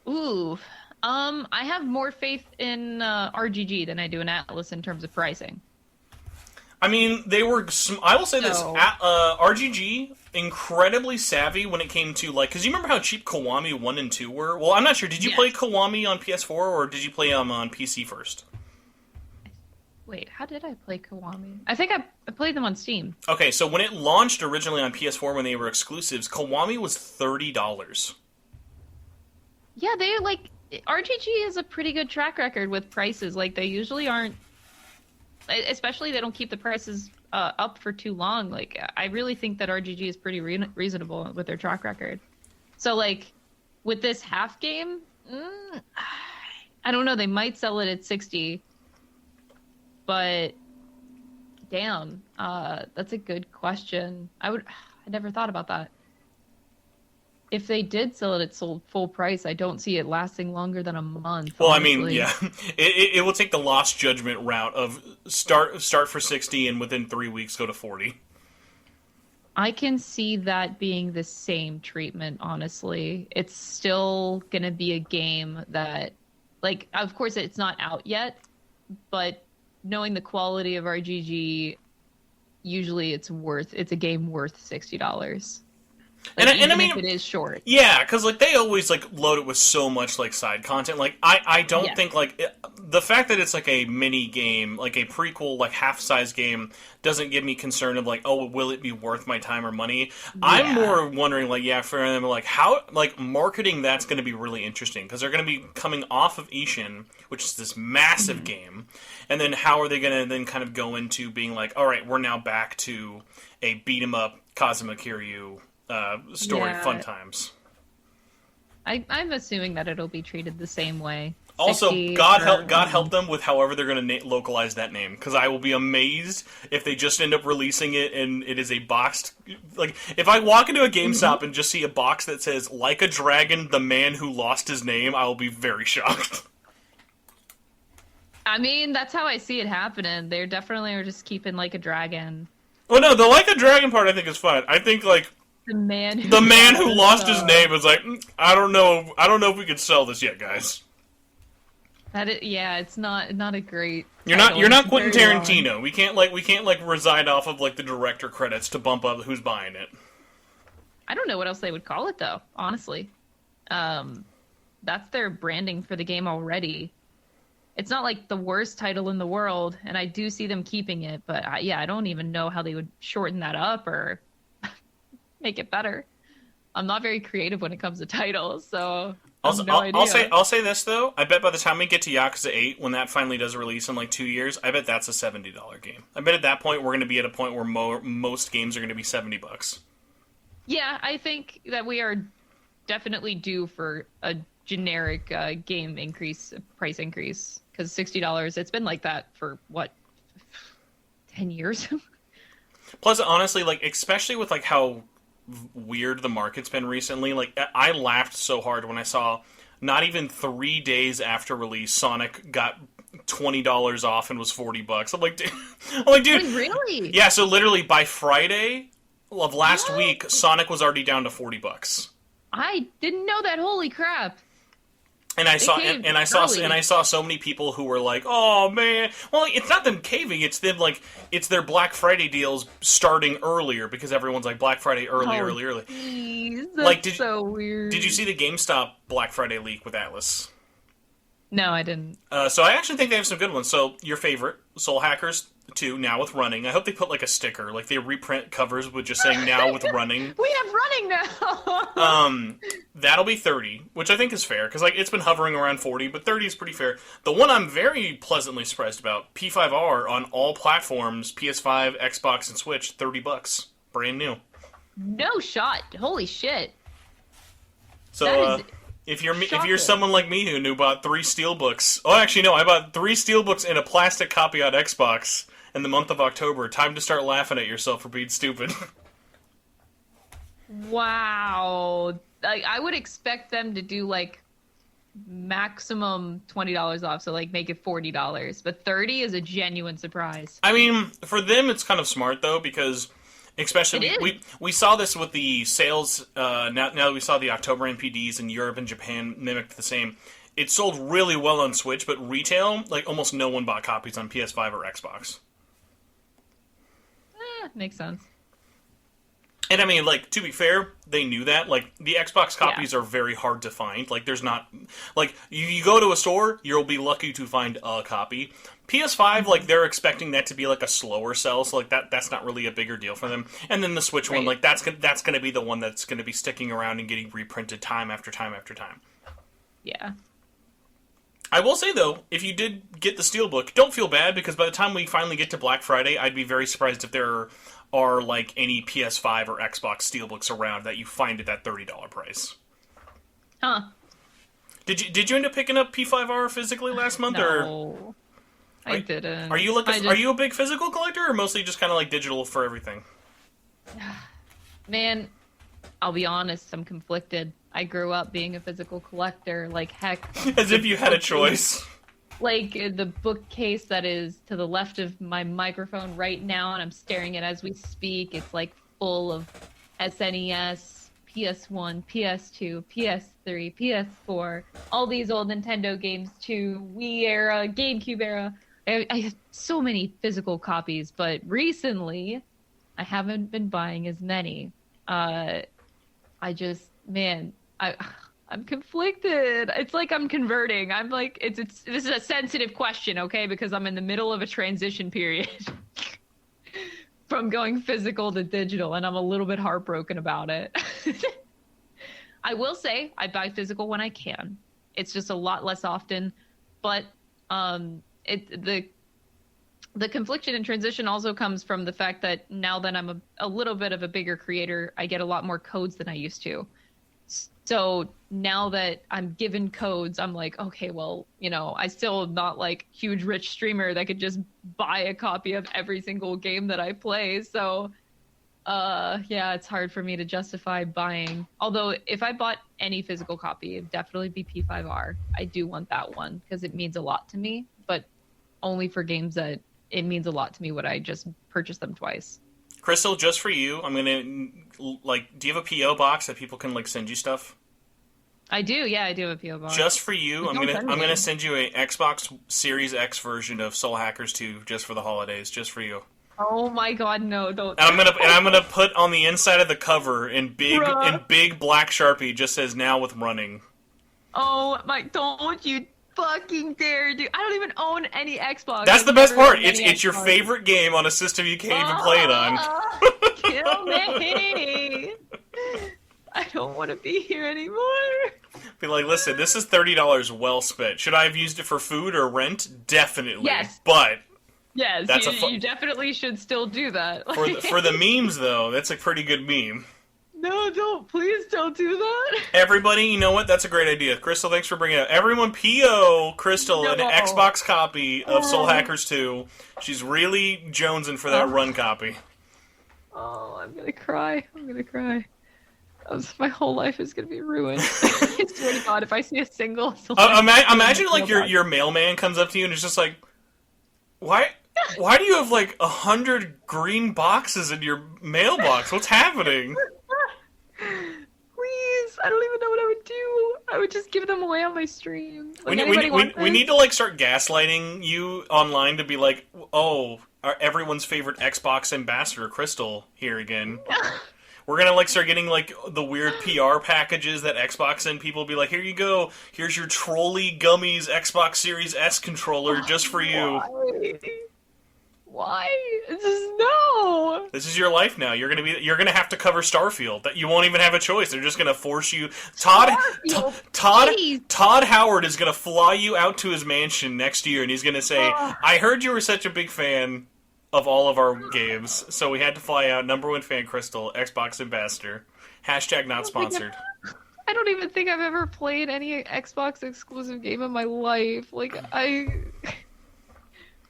Speaker 3: Ooh, I have more faith in RGG than I do in Atlus in terms of pricing.
Speaker 2: I mean, they were. I will say this: RGG incredibly savvy when it came to like. Because you remember how cheap Kiwami 1 and 2 were. Well, I'm not sure. Did you play Kiwami on PS4 or did you play on PC first?
Speaker 3: Wait, how did I play Kiwami? I think I played them on Steam.
Speaker 2: Okay, so when it launched originally on PS4 when they were exclusives, Kiwami was $30.
Speaker 3: Yeah, they like RGG has a pretty good track record with prices. Like they usually aren't, especially they don't keep the prices up for too long. Like I really think that RGG is pretty reasonable with their track record. So like with this half game, I don't know. They might sell it at 60, but damn, that's a good question. I never thought about that. If they did sell it at full price, I don't see it lasting longer than a month.
Speaker 2: Well,
Speaker 3: honestly.
Speaker 2: I mean, yeah, it will take the lost judgment route of start for 60 and within 3 weeks go to 40.
Speaker 3: I can see that being the same treatment, honestly. It's still going to be a game that, like, of course it's not out yet, but knowing the quality of RGG, usually it's a game worth $60. Like,
Speaker 2: and I mean,
Speaker 3: if it is short.
Speaker 2: Yeah, because like they always like load it with so much like side content. Like I don't think like the fact that it's like a mini game, like a prequel, like half-size game, doesn't give me concern of like, oh, will it be worth my time or money? Yeah. I'm more wondering like, yeah, for them like how like marketing that's going to be really interesting because they're going to be coming off of Shin, which is this massive game, and then how are they going to then kind of go into being like, all right, we're now back to a beat 'em up Kazuma Kiryu story, fun times.
Speaker 3: I'm assuming that it'll be treated the same way.
Speaker 2: Also, God help them with however they're going to localize that name, because I will be amazed if they just end up releasing it and it is a boxed... Like, if I walk into a GameStop and just see a box that says, Like a Dragon, the man who lost his name, I will be very shocked.
Speaker 3: I mean, that's how I see it happening. They definitely are just keeping Like a Dragon.
Speaker 2: Well, no, the Like a Dragon part I think is fine. I think, like... The man who lost his name is like, I don't know if we could sell this yet, guys.
Speaker 3: It's not a great.
Speaker 2: You're not Quentin Tarantino. Long. We can't reside off of like the director credits to bump up who's buying it.
Speaker 3: I don't know what else they would call it though. Honestly, that's their branding for the game already. It's not like the worst title in the world, and I do see them keeping it. But I don't even know how they would shorten that up or make it better. I'm not very creative when it comes to titles, so
Speaker 2: I'll say this though. I bet by the time we get to Yakuza 8, when that finally does release in like 2 years, I bet that's a $70 game. I bet at that point we're going to be at a point where most games are going to be $70.
Speaker 3: Yeah, I think that we are definitely due for a generic game price increase, because $60. It's been like that for what, 10 years.
Speaker 2: Plus, honestly, like especially with like how weird the market's been recently. Like, I laughed so hard when I saw not even 3 days after release, Sonic got $20 off and was $40. I'm like, dude.
Speaker 3: Really?
Speaker 2: Yeah. So literally by Friday of last week, Sonic was already down to $40.
Speaker 3: I didn't know that. Holy crap!
Speaker 2: And I saw so many people who were like, "Oh man!" Well, it's not them caving; it's them like it's their Black Friday deals starting earlier because everyone's like Black Friday early.
Speaker 3: Geez, that's so weird.
Speaker 2: Did you see the GameStop Black Friday leak with Atlus?
Speaker 3: No, I didn't.
Speaker 2: So I actually think they have some good ones. So your favorite, Soul Hackers 2, now with running. I hope they put like a sticker, like they reprint covers with just saying now with running.
Speaker 3: We have running now.
Speaker 2: That'll be 30, which I think is fair because like it's been hovering around 40, but 30 is pretty fair. The one I'm very pleasantly surprised about, P5R on all platforms, PS5, Xbox, and Switch, $30, brand new.
Speaker 3: No shot! Holy shit!
Speaker 2: So if you're someone like me who bought 3 steelbooks, oh actually no, I bought 3 steelbooks and a plastic copy on Xbox in the month of October. Time to start laughing at yourself for being stupid.
Speaker 3: Wow. Like, I would expect them to do like maximum $20 off, so like make it $40, but 30 is a genuine surprise.
Speaker 2: I mean, for them it's kind of smart though, because especially we saw this with the sales. Now that we saw the October NPDs in Europe and Japan mimicked the same. It sold really well on Switch, but retail, like almost no one bought copies on PS5 or Xbox.
Speaker 3: Makes sense.
Speaker 2: And I mean, like, to be fair, they knew that. Like, the Xbox copies are very hard to find. Like, there's not... Like, you go to a store, you'll be lucky to find a copy. PS5, like, they're expecting that to be, like, a slower sell, so, like, that's not really a bigger deal for them. And then the Switch one, like, that's gonna be the one that's gonna be sticking around and getting reprinted time after time after time.
Speaker 3: Yeah.
Speaker 2: I will say, though, if you did get the Steelbook, don't feel bad, because by the time we finally get to Black Friday, I'd be very surprised if there are, like, any PS5 or Xbox Steelbooks around that you find at that $30 price.
Speaker 3: Huh.
Speaker 2: Did you end up picking up P5R physically last month?
Speaker 3: No, I didn't.
Speaker 2: Are you are you a big physical collector, or mostly just kind of like digital for everything?
Speaker 3: Man, I'll be honest, I'm conflicted. I grew up being a physical collector, like heck.
Speaker 2: As if you had a choice.
Speaker 3: Like the bookcase that is to the left of my microphone right now, and I'm staring at it as we speak. It's like full of SNES, PS1, PS2, PS3, PS4, all these old Nintendo games too, Wii era, GameCube era. I have so many physical copies, but recently I haven't been buying as many. I'm conflicted. It's like I'm converting. I'm like, this is a sensitive question, okay? Because I'm in the middle of a transition period from going physical to digital, and I'm a little bit heartbroken about it. I will say I buy physical when I can. It's just a lot less often, but the confliction and transition also comes from the fact that now that I'm a little bit of a bigger creator, I get a lot more codes than I used to. So now that I'm given codes, I'm like, okay, well, I still am not like huge rich streamer that could just buy a copy of every single game that I play. So yeah, it's hard for me to justify buying. Although if I bought any physical copy, it'd definitely be P5R. I do want that one because it means a lot to me, but only for games that it means a lot to me would I just purchase them twice.
Speaker 2: Crystal, just for you, I'm gonna do you have a PO box that people can like send you stuff?
Speaker 3: I do, yeah, I do have a PO box.
Speaker 2: Just for you, I'm gonna send you a Xbox Series X version of Soul Hackers 2 just for the holidays, just for you.
Speaker 3: Oh my God, no! Don't.
Speaker 2: And I'm gonna put on the inside of the cover in big black Sharpie just says now with running.
Speaker 3: Oh my! Don't you fucking dare, dude! I don't even own any Xbox.
Speaker 2: That's the best part. It's your favorite game on a system you can't even play it on.
Speaker 3: Kill me! I don't want to be here anymore.
Speaker 2: Be like, listen, this is $30 well spent. Should I have used it for food or rent? Definitely.
Speaker 3: Yes.
Speaker 2: But
Speaker 3: yes, you definitely should still do that.
Speaker 2: For the memes, though, that's a pretty good meme.
Speaker 3: No, please don't do that.
Speaker 2: Everybody, you know what? That's a great idea. Crystal, thanks for bringing it up. Everyone, P.O. Crystal an Xbox copy of Soul Hackers 2. She's really jonesing for that run copy.
Speaker 3: Oh, I'm gonna cry. My whole life is gonna be ruined. I swear to God, if I see a single...
Speaker 2: imagine, like, your mailman comes up to you and is just like, Why do you have, like, 100 green boxes in your mailbox? What's happening?
Speaker 3: Please, I don't even know what I would do. I would just give them away on my stream. Like,
Speaker 2: we need to, like, start gaslighting you online to be like, oh, everyone's favorite Xbox ambassador, Crystal, here again. We're gonna, like, start getting, like, the weird PR packages that Xbox send people. Be like, here you go. Here's your Trolley Gummies Xbox Series S controller just for you.
Speaker 3: Why? No.
Speaker 2: This is your life now. You're gonna have to cover Starfield. That you won't even have a choice. They're just gonna force you. Todd Howard is gonna fly you out to his mansion next year, and he's gonna say, "I heard you were such a big fan of all of our games, so we had to fly out. Number one fan, Crystal, Xbox ambassador. # not sponsored."
Speaker 3: I don't even think I've ever played any Xbox exclusive game in my life. Like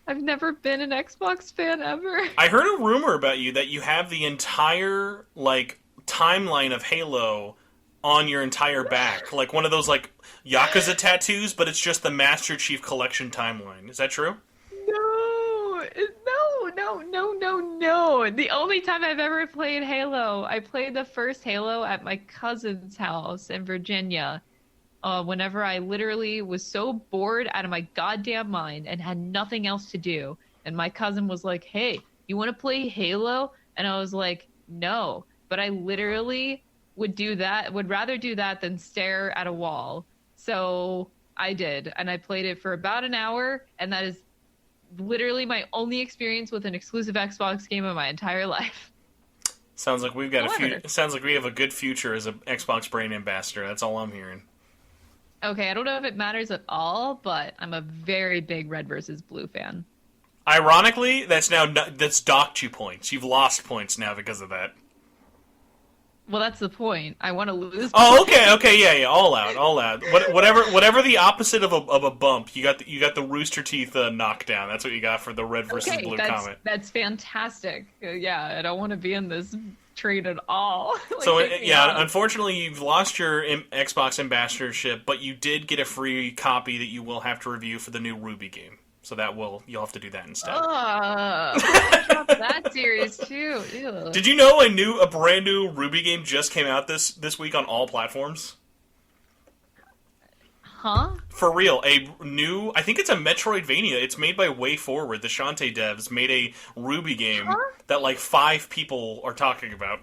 Speaker 3: I've never been an Xbox fan ever.
Speaker 2: I heard a rumor about you that you have the entire, like, timeline of Halo on your entire back. Like one of those, like, Yakuza tattoos, but it's just the Master Chief Collection timeline. Is that true?
Speaker 3: No. The only time I've ever played Halo, I played the first Halo at my cousin's house in Virginia. Whenever I literally was so bored out of my goddamn mind and had nothing else to do. And my cousin was like, hey, you want to play Halo? And I was like, no. But I literally would rather do that than stare at a wall. So I did. And I played it for about an hour. And that is literally my only experience with an exclusive Xbox game in my entire life.
Speaker 2: Sounds like we've got
Speaker 3: However,
Speaker 2: Sounds like we have a good future as an Xbox brand ambassador. That's all I'm hearing.
Speaker 3: okay, I don't know if it matters at all, but I'm a very big Red versus Blue fan.
Speaker 2: Ironically, that's docked you points. You've lost points now because of that.
Speaker 3: Well, that's the point. I want to lose.
Speaker 2: Oh, okay, yeah, all out. Whatever the opposite of a bump, you got the rooster teeth knockdown. That's what you got for the Red versus Blue comment.
Speaker 3: That's fantastic. Yeah, I don't want to be in this trade at all. Like,
Speaker 2: so yeah, unfortunately, you've lost your Xbox ambassadorship, but you did get a free copy that you will have to review for the new Ruby game. So you'll have to do that instead.
Speaker 3: That series too. Ew.
Speaker 2: Did you know a brand new Ruby game just came out this week on all platforms?
Speaker 3: Huh?
Speaker 2: For real, I think it's a Metroidvania. It's made by Way Forward. The Shantae devs made a Ruby game that like 5 people are talking about.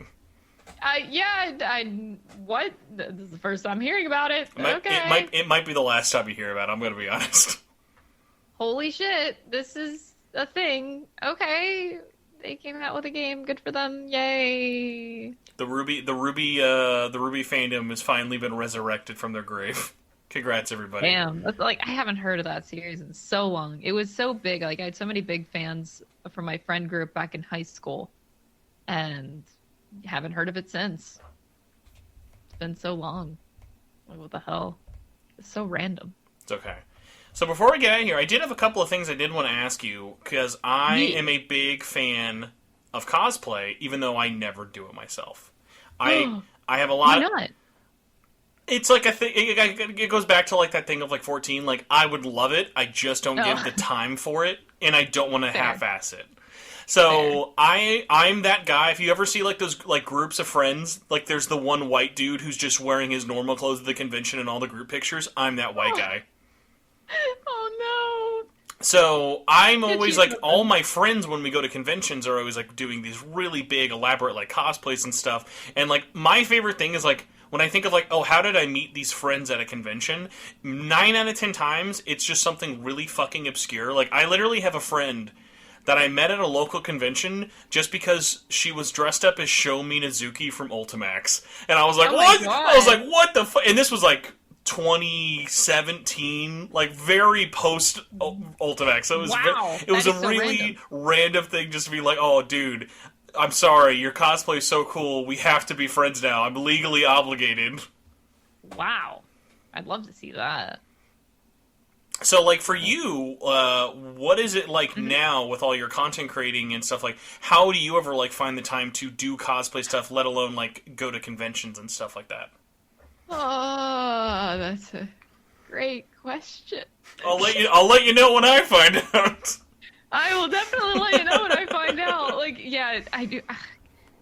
Speaker 3: What? This is the first time hearing about it.
Speaker 2: It might be the last time you hear about it, I'm going to be honest.
Speaker 3: Holy shit, this is a thing. Okay, they came out with a game. Good for them. Yay.
Speaker 2: The Ruby fandom has finally been resurrected from their grave. Congrats, everybody.
Speaker 3: Damn, that's I haven't heard of that series in so long. It was so big. Like, I had so many big fans from my friend group back in high school, and haven't heard of it since. It's been so long. Like, what the hell? It's so random.
Speaker 2: It's okay. So before we get out of here, I did have a couple of things I did want to ask you, because I am a big fan of cosplay, even though I never do it myself. I have a lot.
Speaker 3: Why not?
Speaker 2: It's like a thing. It goes back to like that thing of like 14. Like, I would love it. I just don't give the time for it, and I don't want to half-ass it. So I'm that guy. If you ever see like those like groups of friends, like there's the one white dude who's just wearing his normal clothes at the convention in all the group pictures. I'm that white guy.
Speaker 3: Oh no.
Speaker 2: So I'm always like, all my friends when we go to conventions are always like doing these really big, elaborate like cosplays and stuff. And like my favorite thing is like when I think of like, oh, how did I meet these friends at a convention? 9 out of 10 times, it's just something really fucking obscure. Like, I literally have a friend that I met at a local convention just because she was dressed up as Sho Minazuki from Ultimax. And I was like, what? I was like, what the fuck? And this was like 2017, like very post Ultimax. So it was a really random thing just to be like, oh, dude, I'm sorry, your cosplay is so cool. We have to be friends now. I'm legally obligated.
Speaker 3: Wow, I'd love to see that.
Speaker 2: So, like, for you, what is it like now with all your content creating and stuff? Like, how do you ever like find the time to do cosplay stuff, let alone like go to conventions and stuff like that?
Speaker 3: Oh, that's a great question.
Speaker 2: I'll let you know when I find out.
Speaker 3: I will definitely let you know when I find out. Like, yeah, I do.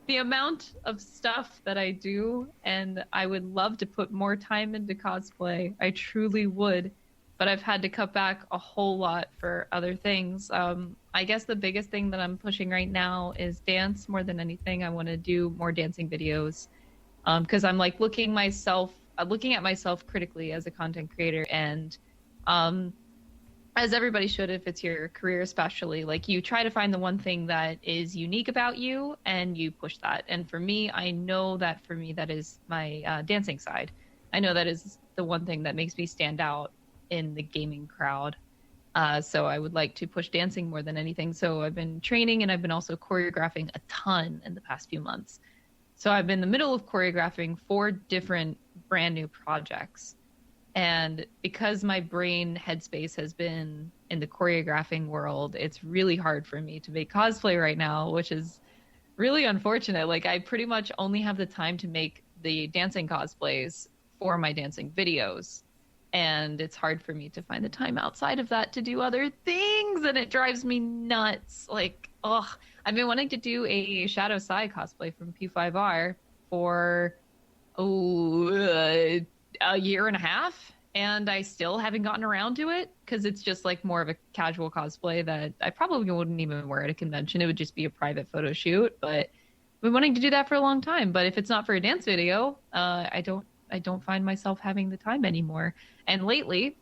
Speaker 3: The amount of stuff that I do, and I would love to put more time into cosplay. I truly would, but I've had to cut back a whole lot for other things. I guess the biggest thing that I'm pushing right now is dance more than anything. I want to do more dancing videos because I'm like looking at myself critically as a content creator, and as everybody should, if it's your career especially, like you try to find the one thing that is unique about you and you push that. And for me, I know that that is my dancing side. I know that is the one thing that makes me stand out in the gaming crowd. So I would like to push dancing more than anything. So I've been training, and I've been also choreographing a ton in the past few months. So I've been in the middle of choreographing 4 different brand new projects. And because my brain headspace has been in the choreographing world, it's really hard for me to make cosplay right now, which is really unfortunate. Like, I pretty much only have the time to make the dancing cosplays for my dancing videos. And it's hard for me to find the time outside of that to do other things, and it drives me nuts. Like, I've been wanting to do a Shadow Sai cosplay from P5R for a year and a half, and I still haven't gotten around to it because it's just like more of a casual cosplay that I probably wouldn't even wear at a convention. It would just be a private photo shoot, but I've been wanting to do that for a long time. But if it's not for a dance video, I don't find myself having the time anymore. And lately,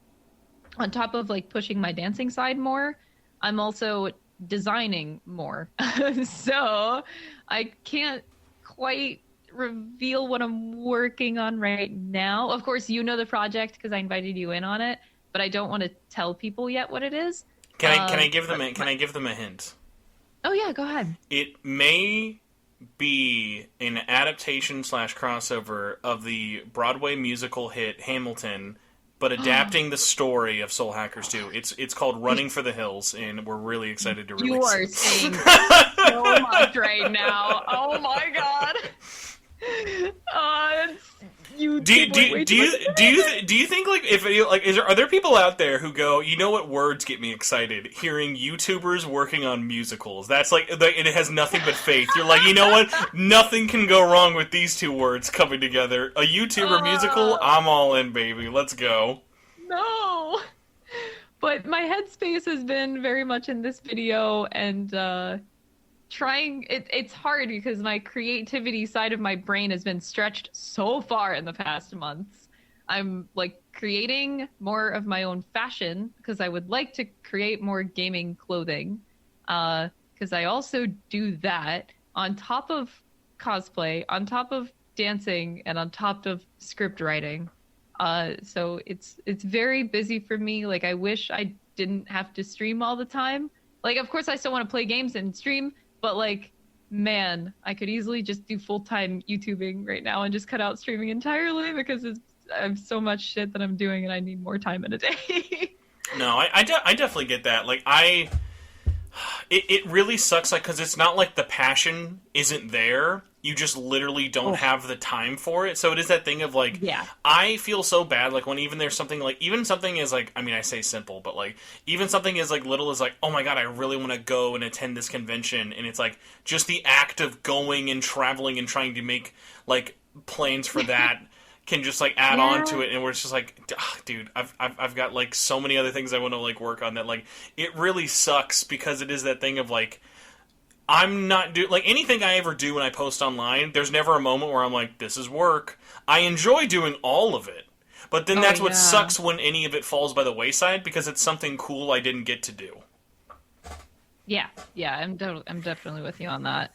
Speaker 3: on top of like pushing my dancing side more, I'm also designing more. So I can't quite reveal what I'm working on right now. Of course, you know the project because I invited you in on it, but I don't want to tell people yet what it is.
Speaker 2: Can I give them a hint?
Speaker 3: Oh yeah, go ahead.
Speaker 2: It may be an adaptation / crossover of the Broadway musical hit Hamilton, but adapting the story of Soul Hackers 2. It's called Running for the Hills, and we're really excited to release it.
Speaker 3: You are saying so much right now. Oh my god.
Speaker 2: Do you think like if like are there people out there who go, you know what words get me excited? Hearing YouTubers working on musicals. That's like it has nothing but faith. You're like, you know what? Nothing can go wrong with these two words coming together. A YouTuber musical, I'm all in, baby. Let's go.
Speaker 3: No. But my headspace has been very much in this video and trying it's hard because my creativity side of my brain has been stretched so far in the past months. I'm like creating more of my own fashion because I would like to create more gaming clothing because I also do that on top of cosplay, on top of dancing, and on top of script writing. So it's very busy for me. Like I wish I didn't have to stream all the time. Like of course I still want to play games and stream, but like, man, I could easily just do full-time YouTubing right now and just cut out streaming entirely because I have so much shit that I'm doing and I need more time in a day.
Speaker 2: No, I definitely get that. Like it really sucks, like, because it's not like the passion isn't there. You just literally don't have the time for it. So it is that thing of, like,
Speaker 3: yeah.
Speaker 2: I feel so bad, like, when even there's something, like, even something is, like, I mean, I say simple, but, like, even something as, like, little as, like, oh my god, I really want to go and attend this convention, and it's, like, just the act of going and traveling and trying to make, like, plans for that can just, like, add on to it, and we're just like, dude, I've got, like, so many other things I want to, like, work on that, like, it really sucks, because it is that thing of, like, I'm not like anything I ever do when I post online, there's never a moment where I'm like, this is work. I enjoy doing all of it. But then that's what sucks when any of it falls by the wayside, because it's something cool I didn't get to do.
Speaker 3: Yeah, I'm definitely with you on that.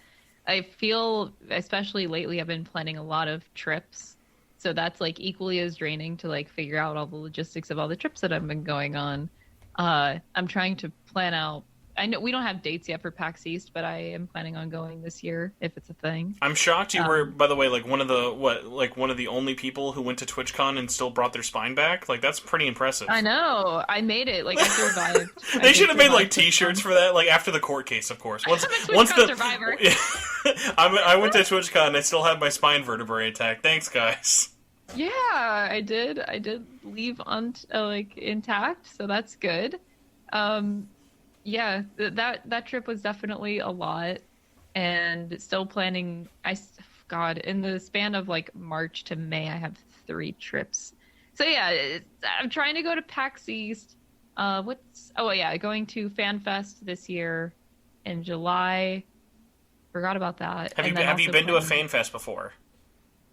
Speaker 3: I feel, especially lately, I've been planning a lot of trips. So that's like equally as draining to like figure out all the logistics of all the trips that I've been going on. I'm trying to plan out. I know we don't have dates yet for PAX East, but I am planning on going this year if it's a thing.
Speaker 2: I'm shocked you were, by the way, like one of the only people who went to TwitchCon and still brought their spine back. Like that's pretty impressive.
Speaker 3: I know. I made it. Like I survived.
Speaker 2: They should have made like T-shirts for that. Like after the court case, of course. Once the
Speaker 3: survivor.
Speaker 2: I went to TwitchCon and I still have my spine vertebrae intact. Thanks, guys.
Speaker 3: Yeah, I did. I did leave like intact, so that's good. Yeah, that trip was definitely a lot, and still planning. God, in the span of like March to May, I have 3 trips. So yeah, I'm trying to go to PAX East. Going to FanFest this year in July. Forgot about that.
Speaker 2: Have you been to a FanFest before?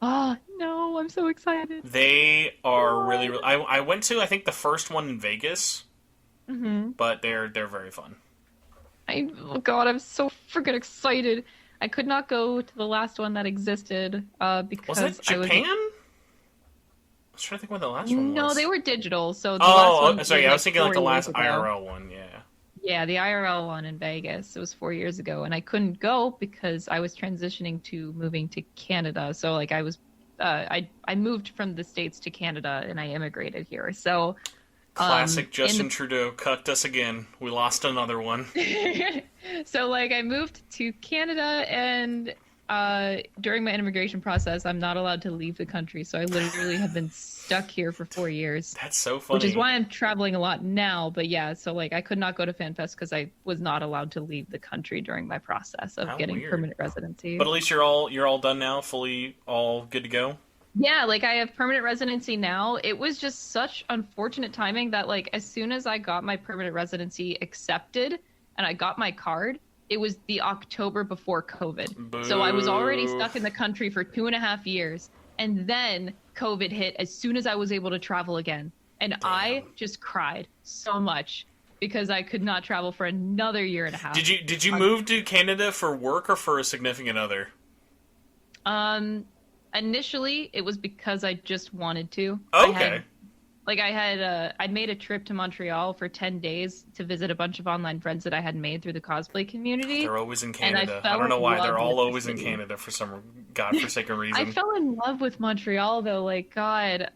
Speaker 3: Oh no, I'm so excited.
Speaker 2: They are really. I went to, I think, the first one in Vegas.
Speaker 3: Mm-hmm.
Speaker 2: But they're very fun.
Speaker 3: Oh god, I'm so freaking excited. I could not go to the last one that existed because
Speaker 2: was it Japan? I was trying to think when the last one was.
Speaker 3: No, they were digital. So the last one
Speaker 2: sorry, I was thinking like the last IRL one.
Speaker 3: Yeah, the IRL one in Vegas. It was 4 years ago, and I couldn't go because I was transitioning to moving to Canada. So like I was, I moved from the States to Canada, and I immigrated here. So.
Speaker 2: Classic Justin Trudeau cucked us again. We lost another one.
Speaker 3: So, like, I moved to Canada, and during my immigration process, I'm not allowed to leave the country. So I literally have been stuck here for 4 years.
Speaker 2: That's so funny.
Speaker 3: Which is why I'm traveling a lot now. But yeah, so like I could not go to FanFest because I was not allowed to leave the country during my process of getting permanent residency.
Speaker 2: But at least you're all done now, fully all good to go.
Speaker 3: Yeah, like I have permanent residency now. It was just such unfortunate timing that like as soon as I got my permanent residency accepted and I got my card, it was the October before COVID.
Speaker 2: Boo.
Speaker 3: So I was already stuck in the country for 2.5 years. And then COVID hit as soon as I was able to travel again. And I just cried so much because I could not travel for another year and a half.
Speaker 2: Did you move to Canada for work or for a significant other?
Speaker 3: Initially, it was because I just wanted to.
Speaker 2: Okay.
Speaker 3: I'd made a trip to Montreal for 10 days to visit a bunch of online friends that I had made through the cosplay community.
Speaker 2: They're always in Canada.
Speaker 3: I
Speaker 2: don't know why. They're all always
Speaker 3: the
Speaker 2: in
Speaker 3: city.
Speaker 2: Canada for some godforsaken reason.
Speaker 3: I fell in love with Montreal though. Like, God,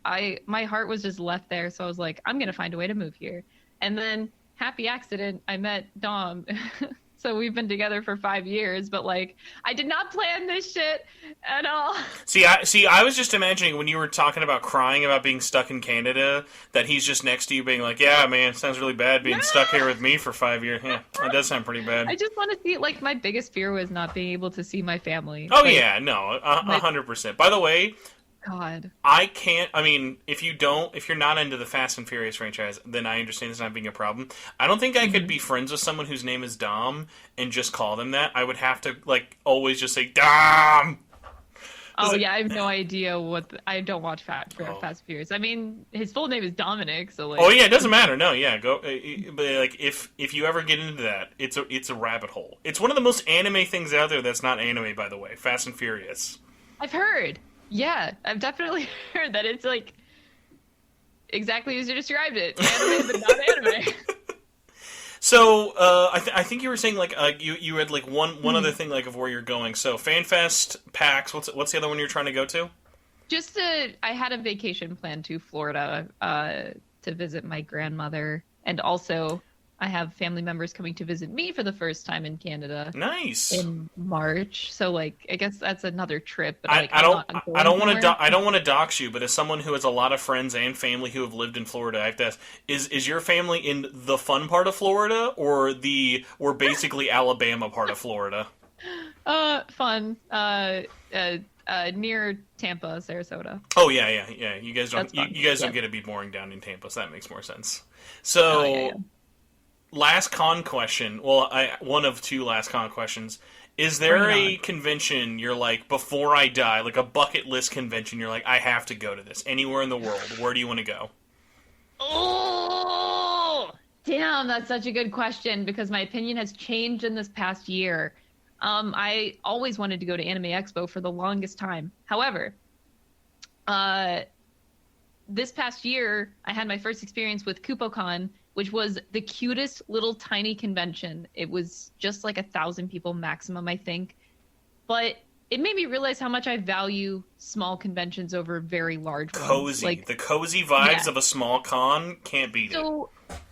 Speaker 3: my heart was just left there. So I was like, I'm going to find a way to move here. And then, happy accident, I met Dom. So we've been together for 5 years, but like, I did not plan this shit at all.
Speaker 2: See, I was just imagining when you were talking about crying about being stuck in Canada, that he's just next to you being like, yeah, man, it sounds really bad being stuck here with me for 5 years. Yeah, that does sound pretty bad.
Speaker 3: I just want to see, like, my biggest fear was not being able to see my family.
Speaker 2: Oh,
Speaker 3: like,
Speaker 2: yeah, no, 100%. By the way,
Speaker 3: God.
Speaker 2: if you're not into the Fast and Furious franchise, then I understand this not being a problem. I don't think I could be friends with someone whose name is Dom and just call them that. I would have to, like, always just say, Dom!
Speaker 3: Oh, yeah, I have no idea I don't watch Fast and Furious. I mean, his full name is Dominic, so, like...
Speaker 2: Oh, yeah, it doesn't matter. No, yeah, go... But, like, if you ever get into that, it's a rabbit hole. It's one of the most anime things out there that's not anime, by the way. Fast and Furious.
Speaker 3: I've heard. Yeah, I've definitely heard that it's, like, exactly as you described it. Anime, but not anime.
Speaker 2: So, I think you were saying, like, you had, like, one other thing, like, of where you're going. So, FanFest, PAX, what's the other one you're trying to go to?
Speaker 3: I had a vacation planned to Florida to visit my grandmother, and also I have family members coming to visit me for the first time in Canada.
Speaker 2: Nice.
Speaker 3: In March, so like I guess that's another trip. But
Speaker 2: I don't want to dox you, but as someone who has a lot of friends and family who have lived in Florida, I have to ask: is your family in the fun part of Florida or basically Alabama part of Florida?
Speaker 3: Fun. Near Tampa, Sarasota.
Speaker 2: Oh yeah. You guys don't don't get to be boring down in Tampa, so that makes more sense. So. Last con question. Well, one of two last con questions. Is there a convention you're like, before I die, like a bucket list convention, you're like, I have to go to this anywhere in the world? Where do you want to go?
Speaker 3: Oh, damn, that's such a good question because my opinion has changed in this past year. I always wanted to go to Anime Expo for the longest time. However, this past year, I had my first experience with KupoCon, which was the cutest little tiny convention. It was just like 1,000 people maximum, I think. But it made me realize how much I value small conventions over very large ones.
Speaker 2: Cozy. Like, the cozy vibes of a small con can't beat it.
Speaker 3: So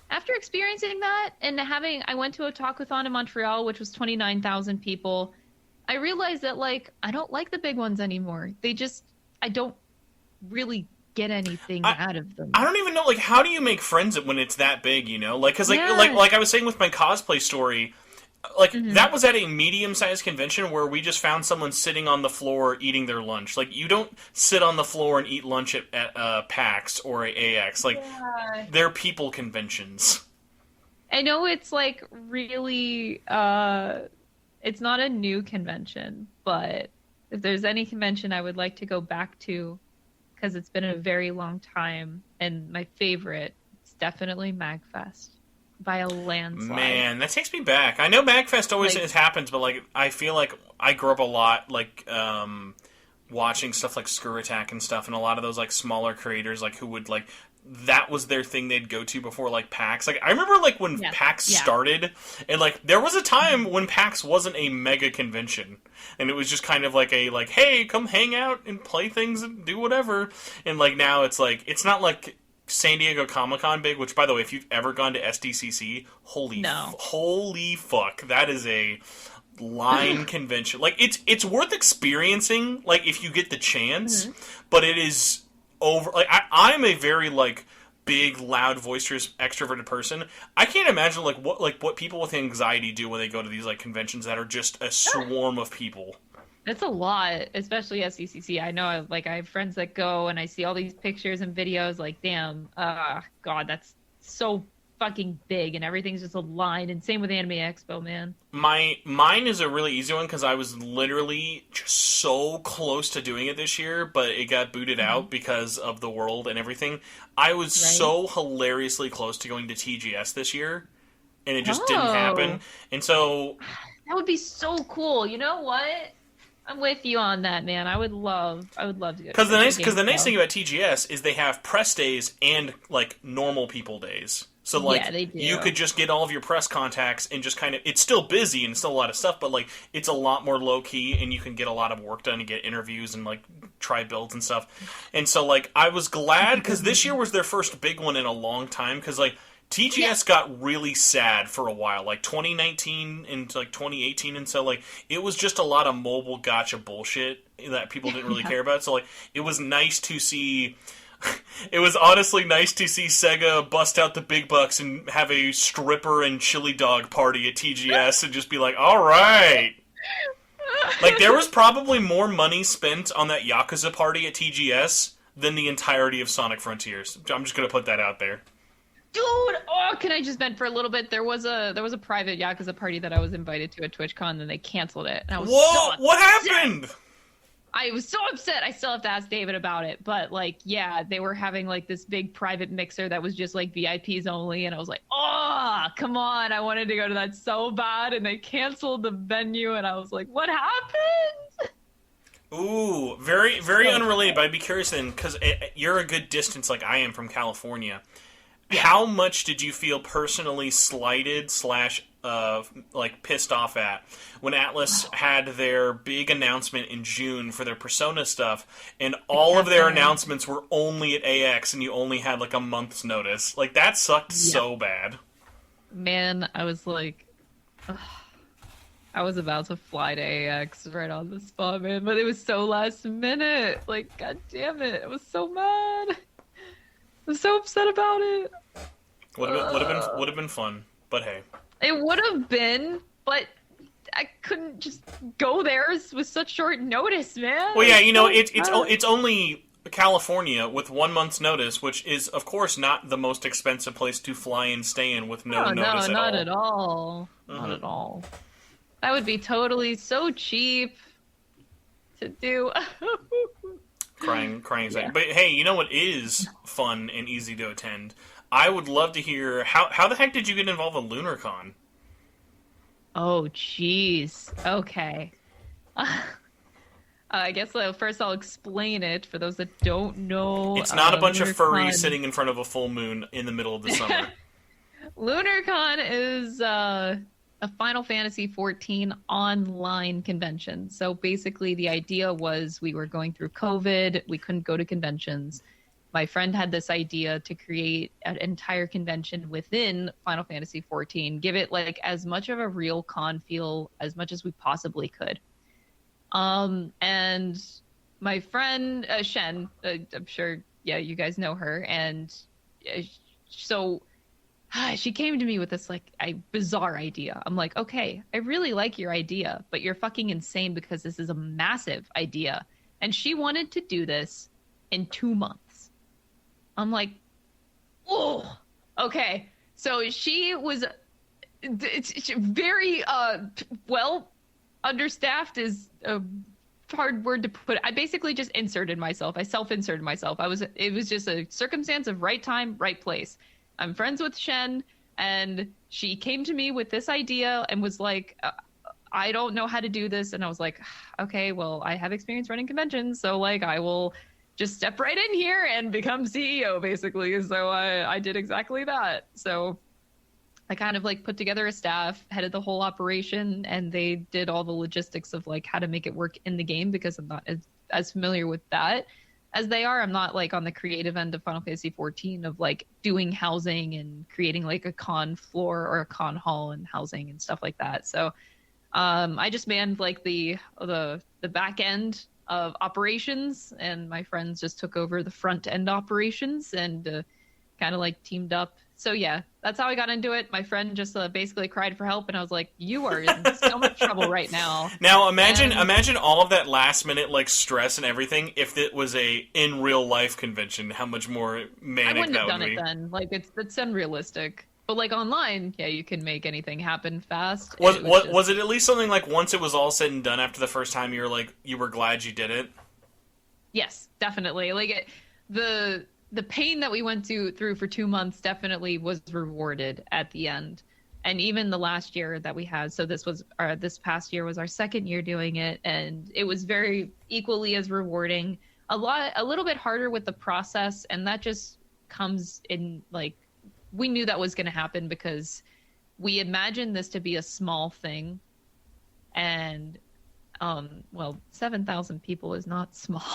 Speaker 3: after experiencing that and I went to a Otakuthon in Montreal, which was 29,000 people. I realized that, like, I don't like the big ones anymore. I don't really get anything out of them.
Speaker 2: I don't even know, like, how do you make friends when it's that big, you know? Like, because, like I was saying with my cosplay story, like, that was at a medium-sized convention where we just found someone sitting on the floor eating their lunch. Like, you don't sit on the floor and eat lunch at PAX or AX. Like, they're people conventions.
Speaker 3: I know it's, like, really, it's not a new convention, but if there's any convention I would like to go back to, because it's been a very long time, and my favorite is definitely MagFest by a landslide.
Speaker 2: Man, that takes me back. I know MagFest always happens, but like I feel like I grew up a lot like watching stuff like Screw Attack and stuff, and a lot of those like smaller creators like who would like that was their thing they'd go to before like PAX. Like I remember like when PAX started, and like there was a time when PAX wasn't a mega convention. And it was just kind of like hey, come hang out and play things and do whatever. And like now it's like, it's not like San Diego Comic-Con big, which by the way, if you've ever gone to SDCC, holy fuck, that is a line convention. Like it's worth experiencing, like if you get the chance, but it is over. Like I'm a very like big, loud, boisterous, extroverted person. I can't imagine what people with anxiety do when they go to these like conventions that are just a swarm of people.
Speaker 3: That's a lot, especially SCCC. I know, I have friends that go, and I see all these pictures and videos. Like, damn, God, that's so fucking big, and everything's just a line. And same with Anime Expo, man.
Speaker 2: Mine is a really easy one because I was literally just so close to doing it this year, but it got booted out because of the world and everything. I was so hilariously close to going to TGS this year, and it just didn't happen. And so
Speaker 3: that would be so cool. You know what? I'm with you on that, man. I would love to go.
Speaker 2: Because the nice thing about TGS is they have press days and like normal people days. So like you could just get all of your press contacts and just kind of, it's still busy and still a lot of stuff, but like it's a lot more low key and you can get a lot of work done and get interviews and like try builds and stuff. And so like I was glad because this year was their first big one in a long time because like TGS got really sad for a while, like 2019 and like 2018, and so like it was just a lot of mobile gotcha bullshit that people didn't really care about. So like it was nice to see. It was honestly nice to see Sega bust out the big bucks and have a stripper and chili dog party at TGS and just be like, all right. Like there was probably more money spent on that Yakuza party at TGS than the entirety of Sonic Frontiers. I'm just gonna put that out there.
Speaker 3: Dude, oh, can I just vent for a little bit? There was a private Yakuza party that I was invited to at TwitchCon, and they canceled it. And I was
Speaker 2: what happened?
Speaker 3: I was so upset. I still have to ask David about it. But like, yeah, they were having like this big private mixer that was just like VIPs only, and I was like, oh, come on! I wanted to go to that so bad, and they canceled the venue, and I was like, what happened?
Speaker 2: Ooh, very very unrelated. But I'd be curious then, because you're a good distance like I am from California. How much did you feel personally slighted / like pissed off at when Atlus had their big announcement in June for their Persona stuff, and all of their announcements were only at AX, and you only had like a month's notice? Like that sucked so bad.
Speaker 3: Man, I was like, ugh. I was about to fly to AX right on the spot, man, but it was so last minute. Like, god damn it, I was so mad. I'm so upset about it.
Speaker 2: Would have been fun, but hey.
Speaker 3: It would have been, but I couldn't just go there with such short notice, man.
Speaker 2: Well, yeah, you know, it's only California with 1 month's notice, which is of course not the most expensive place to fly and stay in with no notice at all.
Speaker 3: Not at all. Not at all. That would be totally so cheap to do.
Speaker 2: Crying. Yeah. But hey, you know what is fun and easy to attend? I would love to hear how the heck did you get involved with Lunarcon?
Speaker 3: Oh, jeez. Okay. I guess first I'll explain it for those that don't know.
Speaker 2: It's not a bunch
Speaker 3: Lunarcon.
Speaker 2: of furries sitting in front of a full moon in the middle of the summer.
Speaker 3: Lunarcon is a Final Fantasy XIV online convention. So basically the idea was we were going through COVID. We couldn't go to conventions. My friend had this idea to create an entire convention within Final Fantasy XIV, give it like as much of a real con feel as much as we possibly could. And my friend, Shin, I'm sure, you guys know her. And so she came to me with this like bizarre idea. I'm like, okay, I really like your idea, but you're fucking insane because this is a massive idea. And she wanted to do this in 2 months. I'm like, oh, okay. So she was very well understaffed is a hard word to put. I basically just inserted myself. I self-inserted myself. It was just a circumstance of right time, right place. I'm friends with Shen, and she came to me with this idea and was like, I don't know how to do this. And I was like, okay, well, I have experience running conventions, so like I will just step right in here and become CEO, basically. So I did exactly that. So I kind of like put together a staff, headed the whole operation, and they did all the logistics of like how to make it work in the game, because I'm not as familiar with that as they are. I'm not like on the creative end of Final Fantasy XIV of like doing housing and creating like a con floor or a con hall and housing and stuff like that. So I just manned like the back end of operations, and my friends just took over the front end operations and kind of like teamed up. So yeah, that's how I got into it. My friend just basically cried for help, and I was like, you are in so much trouble right now.
Speaker 2: Now imagine all of that last minute like stress and everything if it was a in real life convention, how much more manic
Speaker 3: I wouldn't
Speaker 2: that
Speaker 3: have done
Speaker 2: would be.
Speaker 3: it then. Like it's unrealistic. But like online, yeah, you can make anything happen fast.
Speaker 2: Was it at least something like once it was all said and done after the first time you were glad you did it?
Speaker 3: Yes, definitely. Like the pain that we went through for 2 months definitely was rewarded at the end. And even the last year that we had, so this past year was our second year doing it, and it was very equally as rewarding. A little bit harder with the process, and that just comes in, like, we knew that was going to happen because we imagined this to be a small thing, and 7,000 people is not small.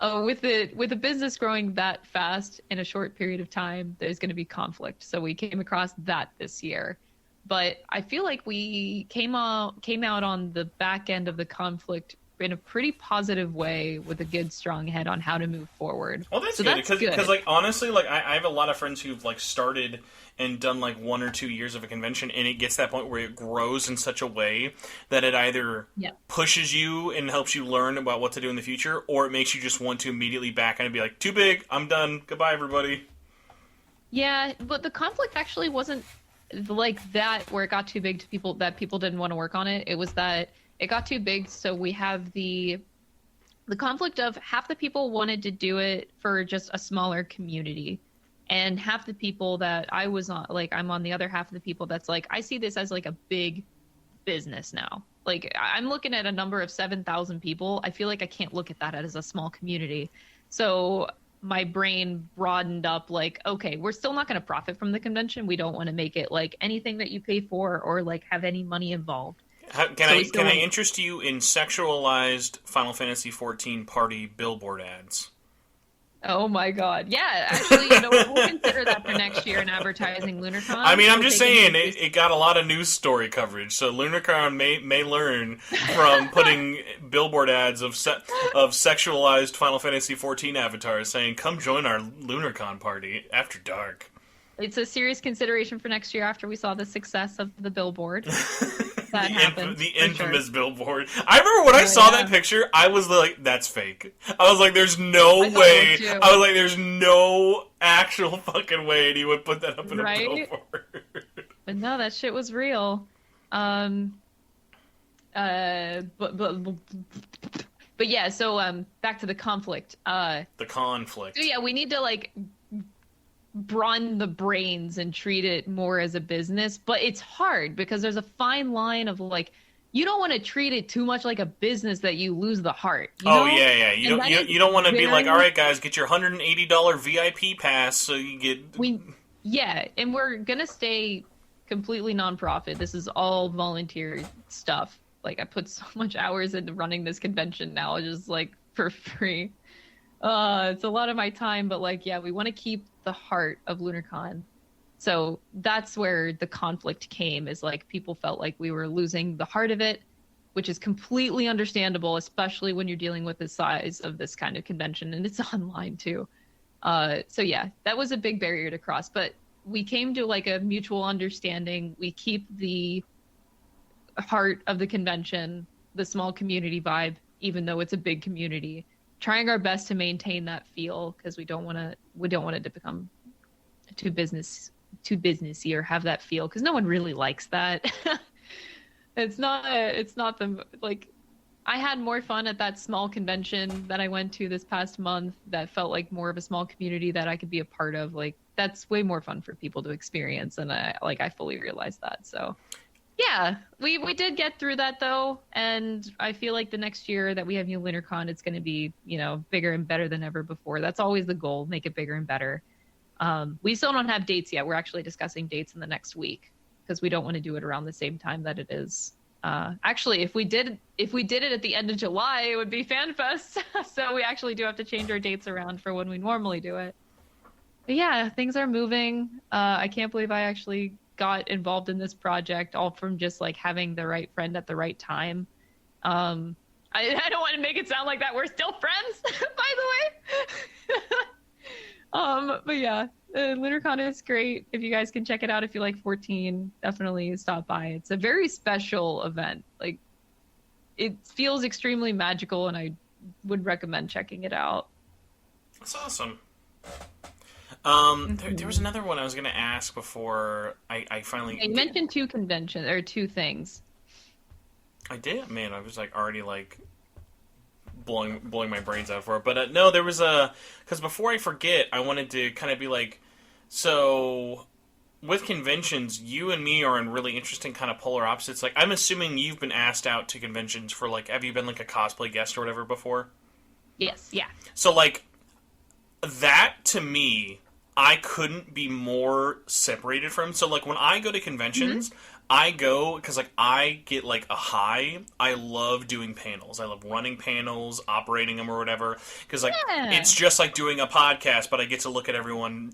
Speaker 3: With a business growing that fast in a short period of time, there's going to be conflict. So we came across that this year. But I feel like we came out on the back end of the conflict in a pretty positive way with a good, strong head on how to move forward.
Speaker 2: Well, that's good. Because, like, honestly, like, I have a lot of friends who've, like, started and done, like, 1 or 2 years of a convention, and it gets to that point where it grows in such a way that it either pushes you and helps you learn about what to do in the future, or it makes you just want to immediately back and be like, too big, I'm done, goodbye, everybody.
Speaker 3: Yeah, but the conflict actually wasn't like that, where it got too big to people didn't want to work on it. It was that it got too big, so we have the conflict of half the people wanted to do it for just a smaller community, and half the people that I was on, like, I'm on the other half of the people that's like, I see this as like a big business now. Like, I'm looking at a number of 7,000 people. I feel like I can't look at that as a small community. So my brain broadened up, like, okay, we're still not going to profit from the convention. We don't want to make it like anything that you pay for or like have any money involved.
Speaker 2: Can I interest you in sexualized Final Fantasy XIV party billboard ads?
Speaker 3: Oh my god. Yeah, actually, we'll consider that for next year in advertising Lunarcon.
Speaker 2: I mean, I'm just saying, it got a lot of news story coverage, so Lunarcon may learn from putting billboard ads of sexualized Final Fantasy XIV avatars saying, come join our Lunarcon party after dark.
Speaker 3: It's a serious consideration for next year after we saw the success of the billboard. The
Speaker 2: infamous billboard. I remember when I saw that picture, I was like, that's fake. I was like, there's no way. I was like, there's no actual fucking way anyone would put that up in a billboard.
Speaker 3: But no, that shit was real. But yeah, so back to the conflict.
Speaker 2: The conflict.
Speaker 3: So yeah, we need to like broaden the brains and treat it more as a business, but it's hard because there's a fine line of like, you don't want to treat it too much like a business that you lose the heart. You know?
Speaker 2: Yeah. You don't want to be like, all right, guys, get your $180 VIP pass so you get.
Speaker 3: And we're gonna stay completely nonprofit. This is all volunteer stuff. Like, I put so much hours into running this convention now, just like for free. It's a lot of my time, but like, yeah, we want to keep the heart of Lunarcon. So that's where the conflict came, is like people felt like we were losing the heart of it, which is completely understandable, especially when you're dealing with the size of this kind of convention, and it's online too. So yeah, that was a big barrier to cross, but we came to like a mutual understanding. We keep the heart of the convention, the small community vibe, even though it's a big community, trying our best to maintain that feel, because we don't want it to become too businessy or have that feel, because no one really likes that. It's not the, like, I had more fun at that small convention that I went to this past month that felt like more of a small community that I could be a part of. Like, that's way more fun for people to experience, and I fully realized that. So yeah, we did get through that though, and I feel like the next year that we have New Lunarcon, it's going to be, bigger and better than ever before. That's always the goal, make it bigger and better. We still don't have dates yet. We're actually discussing dates in the next week because we don't want to do it around the same time that it is. Actually, if we did it at the end of July, it would be FanFest. So we actually do have to change our dates around for when we normally do it. But yeah, things are moving. I can't believe I actually got involved in this project, all from just like having the right friend at the right time. I don't want to make it sound like that we're still friends, by the way. But yeah, Lunarcon is great. If you guys can check it out, if you like 14, definitely stop by. It's a very special event. Like, it feels extremely magical, and I would recommend checking it out.
Speaker 2: That's awesome. There was another one I was going to ask before I finally...
Speaker 3: Yeah, you mentioned two things.
Speaker 2: I did? Man, I was like already like blowing my brains out for it. But no, there was because before I forget, I wanted to kind of be like, So, with conventions, you and me are in really interesting kind of polar opposites. Like, I'm assuming you've been asked out to conventions for, like, have you been, like, a cosplay guest or whatever before?
Speaker 3: Yes, yeah.
Speaker 2: So, like, that, to me, I couldn't be more separated from. So, like, when I go to conventions, I go because, like, I get, like, a high. I love doing panels. I love running panels, operating them or whatever. Because, like, it's just like doing a podcast, but I get to look at everyone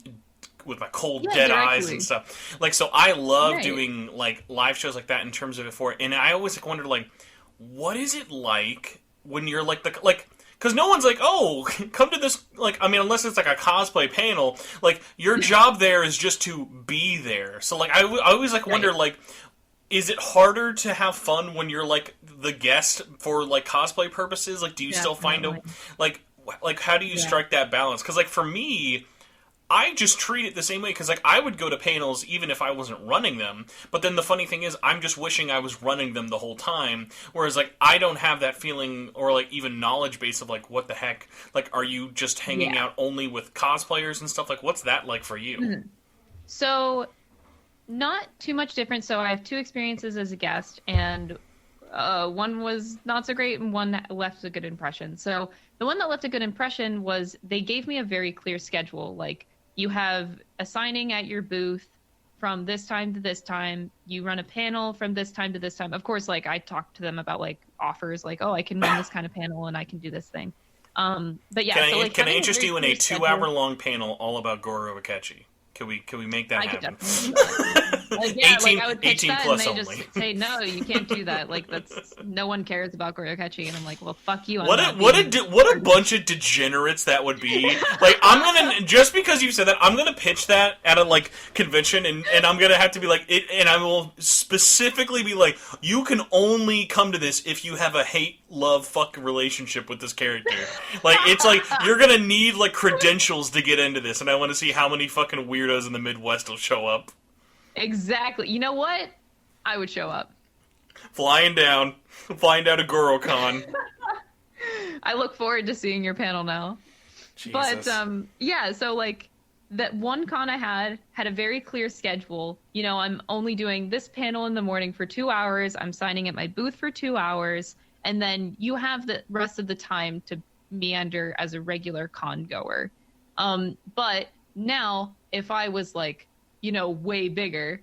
Speaker 2: with my cold, dead eyes and stuff. Like, so I love doing, like, live shows like that in terms of it for it. And I always, like, wonder, like, what is it like when you're, like, because no one's like, oh, come to this, like, I mean, unless it's like a cosplay panel, like, your job there is just to be there. So, like, I always, like, wonder, like, is it harder to have fun when you're, like, the guest for, like, cosplay purposes? Like, do you still find a, like, how do you strike that balance? Because, like, for me, I just treat it the same way, because, like, I would go to panels even if I wasn't running them, but then the funny thing is, I'm just wishing I was running them the whole time, whereas, like, I don't have that feeling, or, like, even knowledge base of, like, what the heck, like, are you just hanging out only with cosplayers and stuff? Like, what's that like for you?
Speaker 3: So, not too much different. So, I have 2 experiences as a guest, and one was not so great, and one left a good impression. So, the one that left a good impression was they gave me a very clear schedule, like, you have a signing at your booth from this time to this time. You run a panel from this time to this time. Of course, like, I talked to them about, like, offers, like, oh, I can run this kind of panel and I can do this thing. But yeah,
Speaker 2: can I interest you in a 2-hour-long panel all about Goro Akechi? Can we make that happen?
Speaker 3: Like, yeah,
Speaker 2: 18,
Speaker 3: like, I would pitch
Speaker 2: 18
Speaker 3: that
Speaker 2: plus
Speaker 3: and they
Speaker 2: only.
Speaker 3: just say, no, you can't do that. Like, that's, no one cares about Gorokachi. And I'm like, well, fuck you.
Speaker 2: What a bunch of degenerates that would be. Like, I'm gonna, just because you said that, I'm gonna pitch that at a, like, convention, and I'm gonna have to be like, and I will specifically be like, you can only come to this if you have a hate, love, fuck relationship with this character. Like, it's like, you're gonna need, like, credentials to get into this, and I want to see how many fucking weirdos in the Midwest will show up.
Speaker 3: Exactly. You know what? I would show up.
Speaker 2: Flying down to GoroCon.
Speaker 3: I look forward to seeing your panel now.
Speaker 2: Jesus.
Speaker 3: But, yeah, so, like, that one con I had a very clear schedule. You know, I'm only doing this panel in the morning for 2 hours. I'm signing at my booth for 2 hours. And then you have the rest of the time to meander as a regular con goer. But now, if I was, like, you know, way bigger,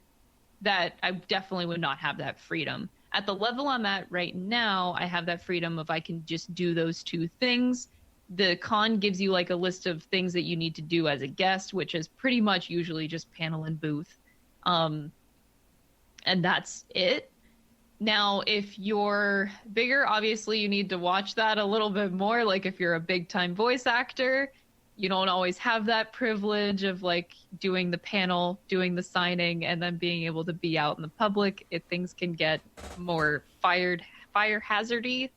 Speaker 3: that I definitely would not have that freedom. At the level I'm at right now, I have that freedom of I can just do those 2 things. The con gives you, like, a list of things that you need to do as a guest, which is pretty much usually just panel and booth. And that's it. Now, if you're bigger, obviously you need to watch that a little bit more. Like, if you're a big-time voice actor, you don't always have that privilege of, like, doing the panel, doing the signing, and then being able to be out in the public. If things can get more fire hazardy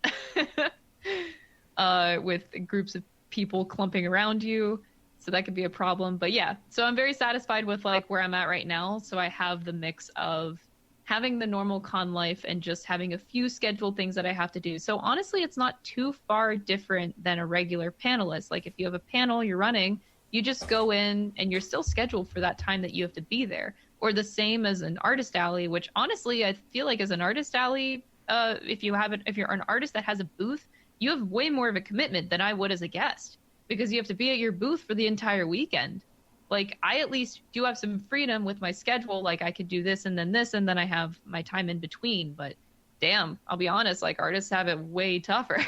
Speaker 3: with groups of people clumping around you. So that could be a problem. But yeah, so I'm very satisfied with, like, where I'm at right now. So I have the mix of having the normal con life and just having a few scheduled things that I have to do. So honestly, it's not too far different than a regular panelist. Like, if you have a panel you're running, you just go in and you're still scheduled for that time that you have to be there. Or the same as an artist alley, which honestly, I feel like as an artist alley, if you're an artist that has a booth, you have way more of a commitment than I would as a guest, because you have to be at your booth for the entire weekend. Like, I at least do have some freedom with my schedule. Like, I could do this, and then I have my time in between. But damn, I'll be honest, like, artists have it way tougher.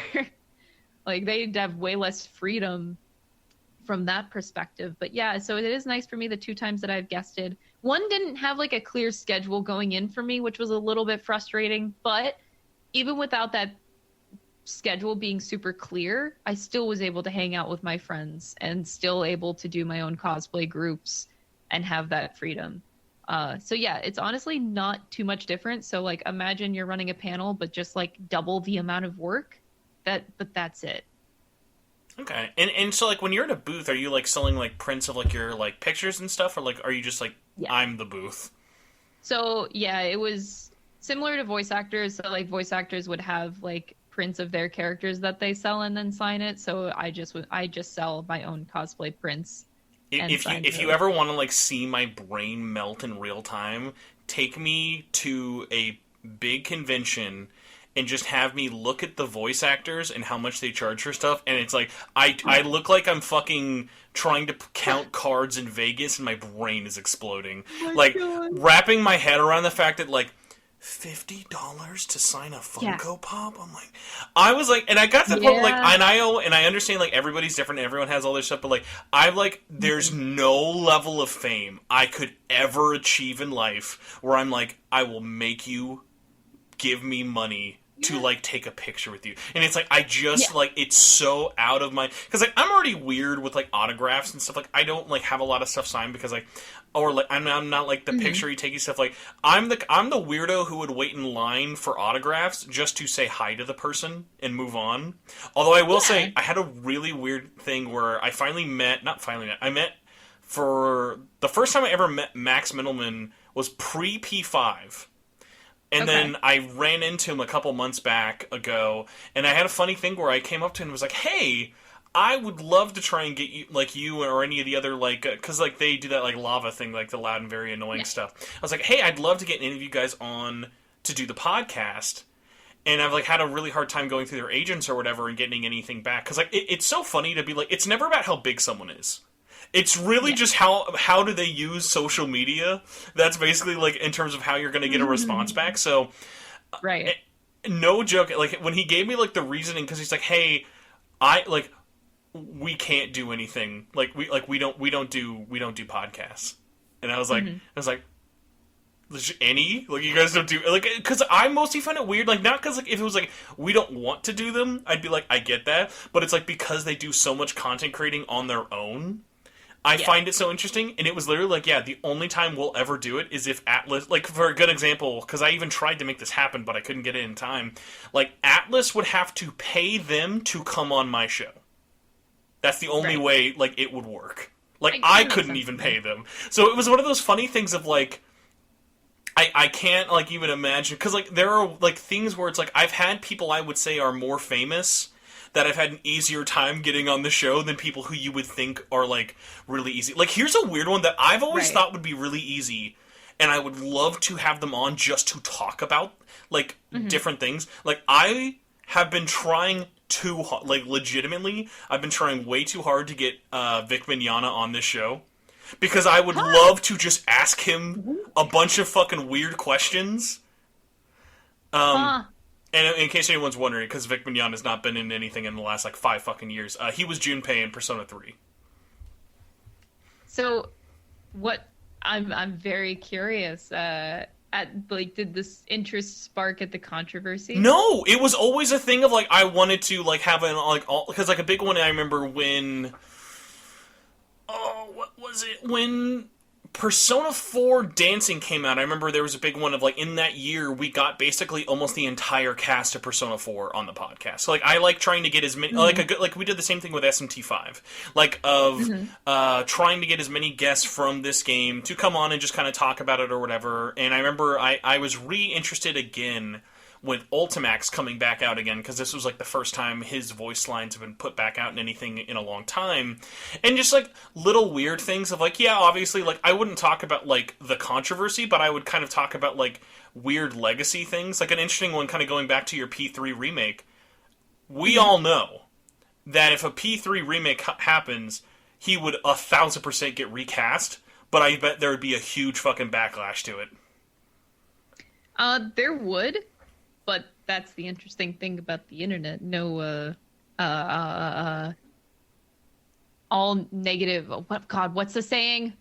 Speaker 3: Like, they have way less freedom from that perspective. But yeah, so it is nice for me the 2 times that I've guested. One didn't have, like, a clear schedule going in for me, which was a little bit frustrating. But even without that schedule being super clear, I still was able to hang out with my friends and still able to do my own cosplay groups and have that freedom. So yeah, it's honestly not too much different. So, like, imagine you're running a panel, but just, like, double the amount of work. But that's it.
Speaker 2: Okay. And so, like, when you're at a booth, are you, like, selling, like, prints of, like, your, like, pictures and stuff? Or, like, are you just, like, I'm the booth?
Speaker 3: So, yeah, it was similar to voice actors. So, like, voice actors would have, like, prints of their characters that they sell and then sign it. So I just sell my own cosplay prints. and
Speaker 2: if you ever want to like see my brain melt in real time, take me to a big convention and just have me look at the voice actors and how much they charge for stuff, and it's like I look like I'm fucking trying to count cards in Vegas and my brain is exploding. Wrapping my head around the fact that like $50 to sign a Funko Pop. I'm like, I was like, and I got to the point like, and I understand like everybody's different and everyone has all their stuff, but like I'm like, there's no level of fame I could ever achieve in life where I'm like, I will make you give me money to like take a picture with you. And it's like I just like it's so out of my, because like I'm already weird with like autographs and stuff. Like I don't like have a lot of stuff signed because like, or like I'm not like the picture you take stuff. Like I'm the weirdo who would wait in line for autographs just to say hi to the person and move on. Although I will say I had a really weird thing where I met for the first time I ever met Max Middleman was pre P5. And then I ran into him a couple months back ago, and I had a funny thing where I came up to him and was like, hey, I would love to try and get you, like you or any of the other, like, because like they do that like lava thing, like the loud and very annoying stuff. I was like, hey, I'd love to get any of you guys on to do the podcast. And I've like had a really hard time going through their agents or whatever and getting anything back. Because like it's so funny to be like, it's never about how big someone is. It's really just how do they use social media. That's basically like in terms of how you're going to get a response back. So, no joke. Like when he gave me like the reasoning, because he's like, "Hey, we can't do anything. Like we don't do podcasts." And I was like, any like you guys don't do like, because I mostly find it weird, like not because like if it was like we don't want to do them, I'd be like I get that, but it's like because they do so much content creating on their own. I find it so interesting, and it was literally like, the only time we'll ever do it is if Atlus, like, for a good example, because I even tried to make this happen, but I couldn't get it in time, like, Atlus would have to pay them to come on my show. That's the only way, like, it would work. Like, I couldn't even pay them. So it was one of those funny things of, like, I can't, like, even imagine, because, like, there are, like, things where it's, like, I've had people I would say are more famous that I've had an easier time getting on the show than people who you would think are, like, really easy. Like, here's a weird one that I've always thought would be really easy, and I would love to have them on just to talk about, like, different things. Like, I have been trying too hard, like, legitimately, I've been trying way too hard to get Vic Mignogna on this show. Because I would love to just ask him a bunch of fucking weird questions. And in case anyone's wondering, because Vic Mignogna has not been in anything in the last, like, 5 fucking years, he was Junpei in Persona 3.
Speaker 3: So, I'm very curious, did this interest spark at the controversy?
Speaker 2: No! It was always a thing of, like, I wanted to, like, have an, like, because, like, a big one I remember when... Oh, what was it? When Persona 4 Dancing came out, I remember there was a big one of, like, in that year, we got basically almost the entire cast of Persona 4 on the podcast. So, like, I like trying to get as many, like, we did the same thing with SMT5. Like, trying to get as many guests from this game to come on and just kind of talk about it or whatever. And I remember I was re-interested again with Ultimax coming back out again, because this was, like, the first time his voice lines have been put back out in anything in a long time. And just, like, little weird things of, like, obviously, like, I wouldn't talk about, like, the controversy, but I would kind of talk about, like, weird legacy things. Like, an interesting one kind of going back to your P3 remake. We all know that if a P3 remake happens, he would 1,000% get recast, but I bet there would be a huge fucking backlash to it.
Speaker 3: There would. But that's the interesting thing about the internet. No, all negative. What's the saying?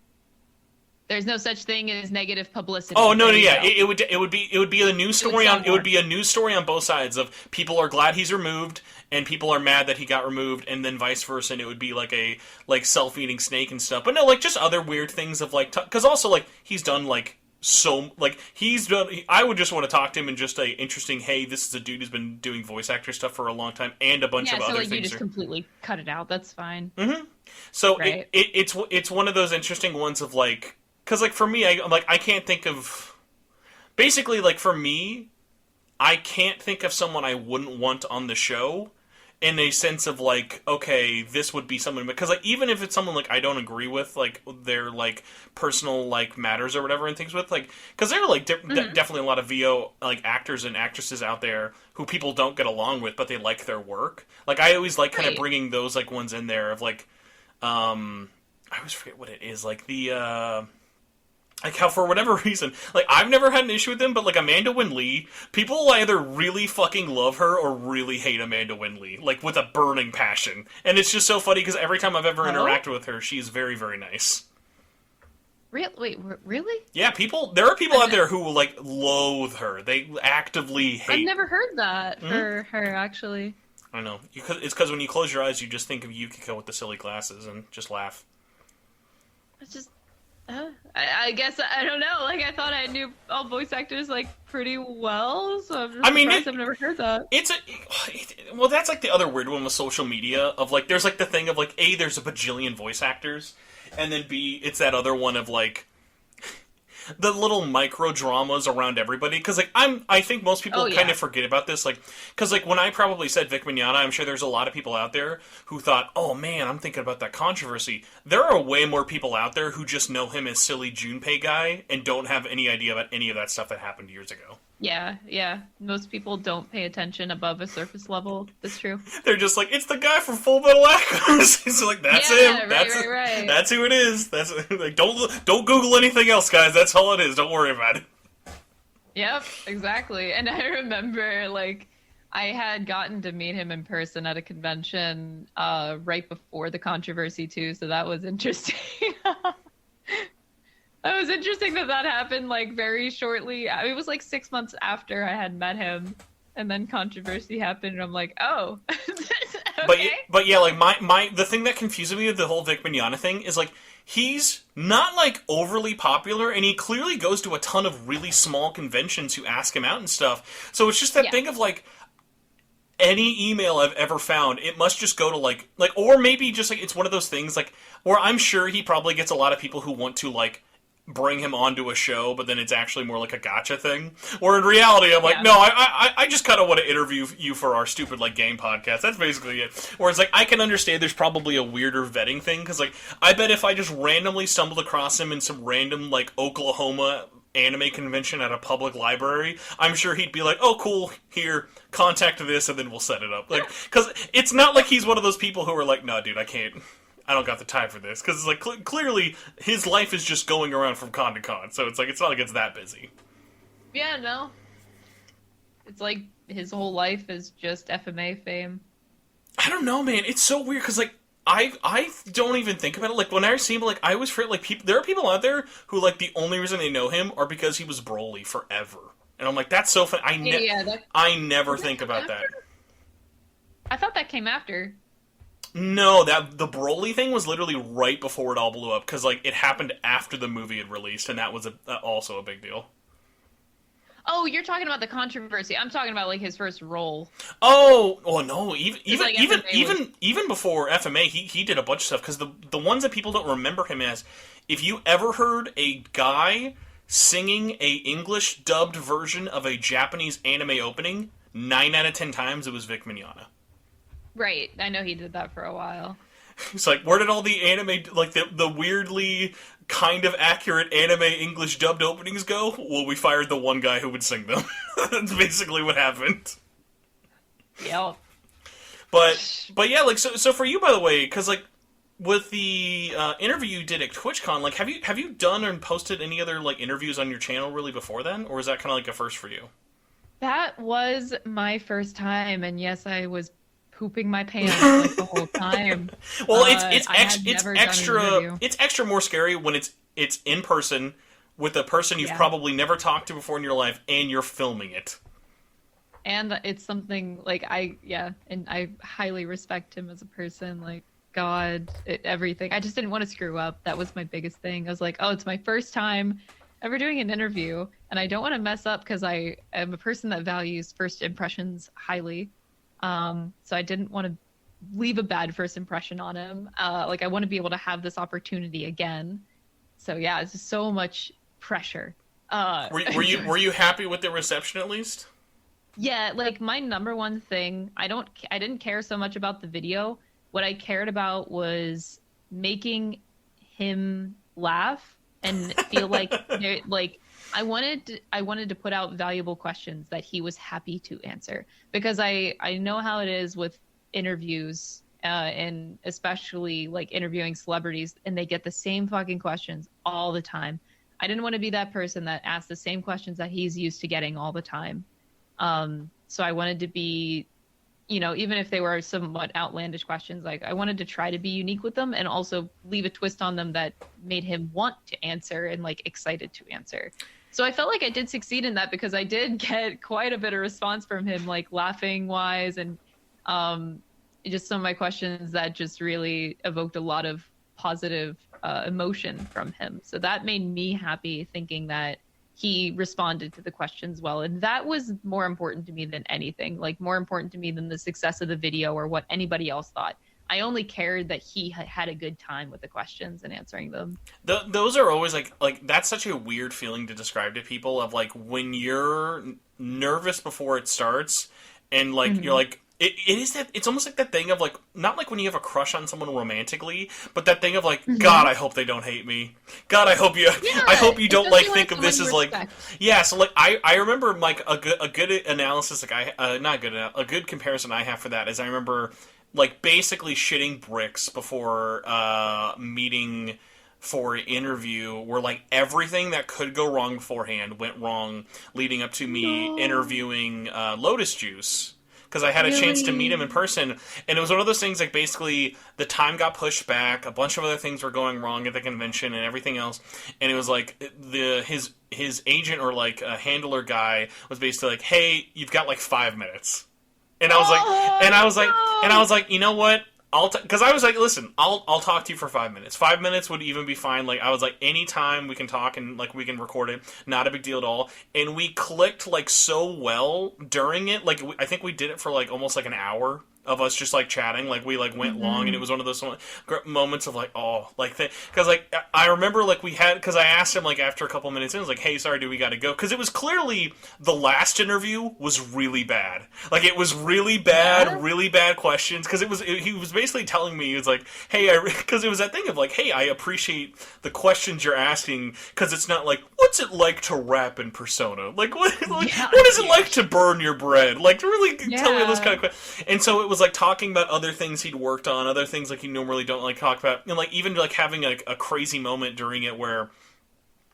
Speaker 3: There's no such thing as negative publicity.
Speaker 2: Oh no, yeah, it would be a news story on. It would be a news story on both sides of people are glad he's removed and people are mad that he got removed, and then vice versa. And it would be like a self-eating snake and stuff. But no, like just other weird things of like because also like he's done like. So, like, he's done... I would just want to talk to him and just a interesting, hey, this is a dude who's been doing voice actor stuff for a long time, and a bunch of other things.
Speaker 3: Yeah, so, like, you just completely cut it out. That's fine.
Speaker 2: Mm-hmm. So, right. It's one of those interesting ones of, like... Because, like, for me, I can't think of... Basically, like, for me, I can't think of someone I wouldn't want on the show, in a sense of like, okay, this would be someone, because like even if it's someone like I don't agree with like their like personal like matters or whatever and things with like, because there are like definitely a lot of VO like actors and actresses out there who people don't get along with, but they like their work. Like I always like kind of bringing those like ones in there of like, I always forget what it is, like the like how for whatever reason, like I've never had an issue with them, but like Amanda Wynn Lee, people either really fucking love her or really hate Amanda Wynn Lee, like with a burning passion. And it's just so funny because every time I've ever interacted with her, she's very, very nice.
Speaker 3: Wait, really?
Speaker 2: Yeah, there are people out there who will like loathe her. They actively hate.
Speaker 3: I've never heard that for her, actually.
Speaker 2: I know. It's because when you close your eyes, you just think of Yukiko with the silly glasses and just laugh.
Speaker 3: It's just. I guess I don't know. Like I thought I knew all voice actors like pretty well, so I'm just surprised I've never heard that.
Speaker 2: Well, that's like the other weird one with social media of like there's like the thing of like A, there's a bajillion voice actors, and then B, it's that other one of like the little micro dramas around everybody, because like I think most people kind of forget about this, like because like when I probably said Vic Mignogna, I'm sure there's a lot of people out there who thought, oh man, I'm thinking about that controversy. There are way more people out there who just know him as silly Junpei guy and don't have any idea about any of that stuff that happened years ago.
Speaker 3: Yeah. Most people don't pay attention above a surface level. That's true.
Speaker 2: They're just like, it's the guy from Full Metal Alchemist. It's like, that's him.
Speaker 3: Right.
Speaker 2: That's who it is. That's like, don't Google anything else, guys. That's all it is. Don't worry about it.
Speaker 3: Yep, exactly. And I remember, like, I had gotten to meet him in person at a convention right before the controversy too, so that was interesting. It was interesting that happened like very shortly. It was like 6 months after I had met him, and then controversy happened, and I'm like, oh. Okay.
Speaker 2: But yeah, like the thing that confuses me with the whole Vic Mignogna thing is like he's not like overly popular, and he clearly goes to a ton of really small conventions who ask him out and stuff. So it's just that thing of like any email I've ever found, it must just go to like or maybe just like it's one of those things like where I'm sure he probably gets a lot of people who want to like bring him onto a show, but then it's actually more like a gotcha thing. Or in reality, I'm like, no, I just kind of want to interview you for our stupid like game podcast. That's basically it. Whereas like I can understand there's probably a weirder vetting thing, because like I bet if I just randomly stumbled across him in some random like Oklahoma anime convention at a public library, I'm sure he'd be like, oh cool, here, contact this, and then we'll set it up. Like, because it's not like he's one of those people who are like, no dude, I don't got the time for this, because it's like clearly his life is just going around from con to con, so it's like it's not like it's that busy.
Speaker 3: Yeah, no. It's like his whole life is just FMA fame.
Speaker 2: I don't know, man. It's so weird because like I don't even think about it. Like when I see him, like I always feel like there are people out there who like the only reason they know him are because he was Broly forever, and I'm like that's so fun. I never think about that.
Speaker 3: I thought that came after.
Speaker 2: No, the Broly thing was literally right before it all blew up, because like it happened after the movie had released, and that was also a big deal.
Speaker 3: Oh, you're talking about the controversy. I'm talking about like his first role.
Speaker 2: Oh, no, even before FMA, he did a bunch of stuff, because the ones that people don't remember him as, if you ever heard a guy singing a English dubbed version of a Japanese anime opening, 9 out of 10 times it was Vic Mignogna.
Speaker 3: Right, I know he did that for a while.
Speaker 2: It's like, where did all the anime, like, the weirdly kind of accurate anime English dubbed openings go? Well, we fired the one guy who would sing them. That's basically what happened.
Speaker 3: Yeah.
Speaker 2: But yeah, like, so for you, by the way, because, like, with the interview you did at TwitchCon, like, have you done or posted any other, like, interviews on your channel really before then? Or is that kind of like a first for you?
Speaker 3: That was my first time, and yes, I was pooping my pants like the whole time.
Speaker 2: Well, it's extra more scary when it's in person with a person you've probably never talked to before in your life, and you're filming it.
Speaker 3: And it's something like and I highly respect him as a person. Like everything. I just didn't want to screw up. That was my biggest thing. I was like, oh, it's my first time ever doing an interview, and I don't want to mess up because I am a person that values first impressions highly. So I didn't want to leave a bad first impression on him. Like I want to be able to have this opportunity again. So yeah, it's just so much pressure.
Speaker 2: Were you happy with the reception at least?
Speaker 3: Yeah, like my number one thing, I didn't care so much about the video. What I cared about was making him laugh and feel like I wanted to put out valuable questions that he was happy to answer because I know how it is with interviews and especially like interviewing celebrities and they get the same fucking questions all the time. I didn't want to be that person that asked the same questions that he's used to getting all the time. So I wanted to be, even if they were somewhat outlandish questions, like I wanted to try to be unique with them and also leave a twist on them that made him want to answer and like excited to answer. So I felt like I did succeed in that because I did get quite a bit of response from him, like laughing wise and just some of my questions that just really evoked a lot of positive emotion from him. So that made me happy thinking that he responded to the questions well. And that was more important to me than anything, like more important to me than the success of the video or what anybody else thought. I only cared that he had a good time with the questions and answering them.
Speaker 2: Those are always like that's such a weird feeling to describe to people of like when you're nervous before it starts and like you're like it is that it's almost like that thing of like not like when you have a crush on someone romantically, but that thing of like God, I hope they don't hate me. God, I hope you don't like think of this as like yeah. So like I remember like a good analysis like a good comparison I have for that is I remember like basically shitting bricks before meeting for an interview where like everything that could go wrong beforehand went wrong leading up to me interviewing Lotus Juice. Because I had a chance to meet him in person, and it was one of those things like basically the time got pushed back, a bunch of other things were going wrong at the convention and everything else, and it was like his agent or like a handler guy was basically like, "Hey, you've got like 5 minutes," and I was like, you know what? Because I was like, listen, I'll talk to you for 5 minutes. 5 minutes would even be fine. Like I was like, anytime we can talk and like we can record it, not a big deal at all. And we clicked like so well during it. Like I think we did it for like almost like an hour of us just like chatting. Like we like went long, and it was one of those moments of like because like I remember like we had because I asked him like after a couple minutes, and it was like, hey, sorry, do we got to go? Because it was clearly the last interview was really bad. Like it was really bad, really bad questions. Because he was basically telling me he was like, hey, because it was that thing of like, hey, I appreciate the questions you're asking because it's not like what's it like to rap in Persona? Like what is it like to burn your bread? Like really tell me those kind of questions. And so it was like talking about other things he'd worked on, other things like he normally don't like talk about, and like even like having a crazy moment during it where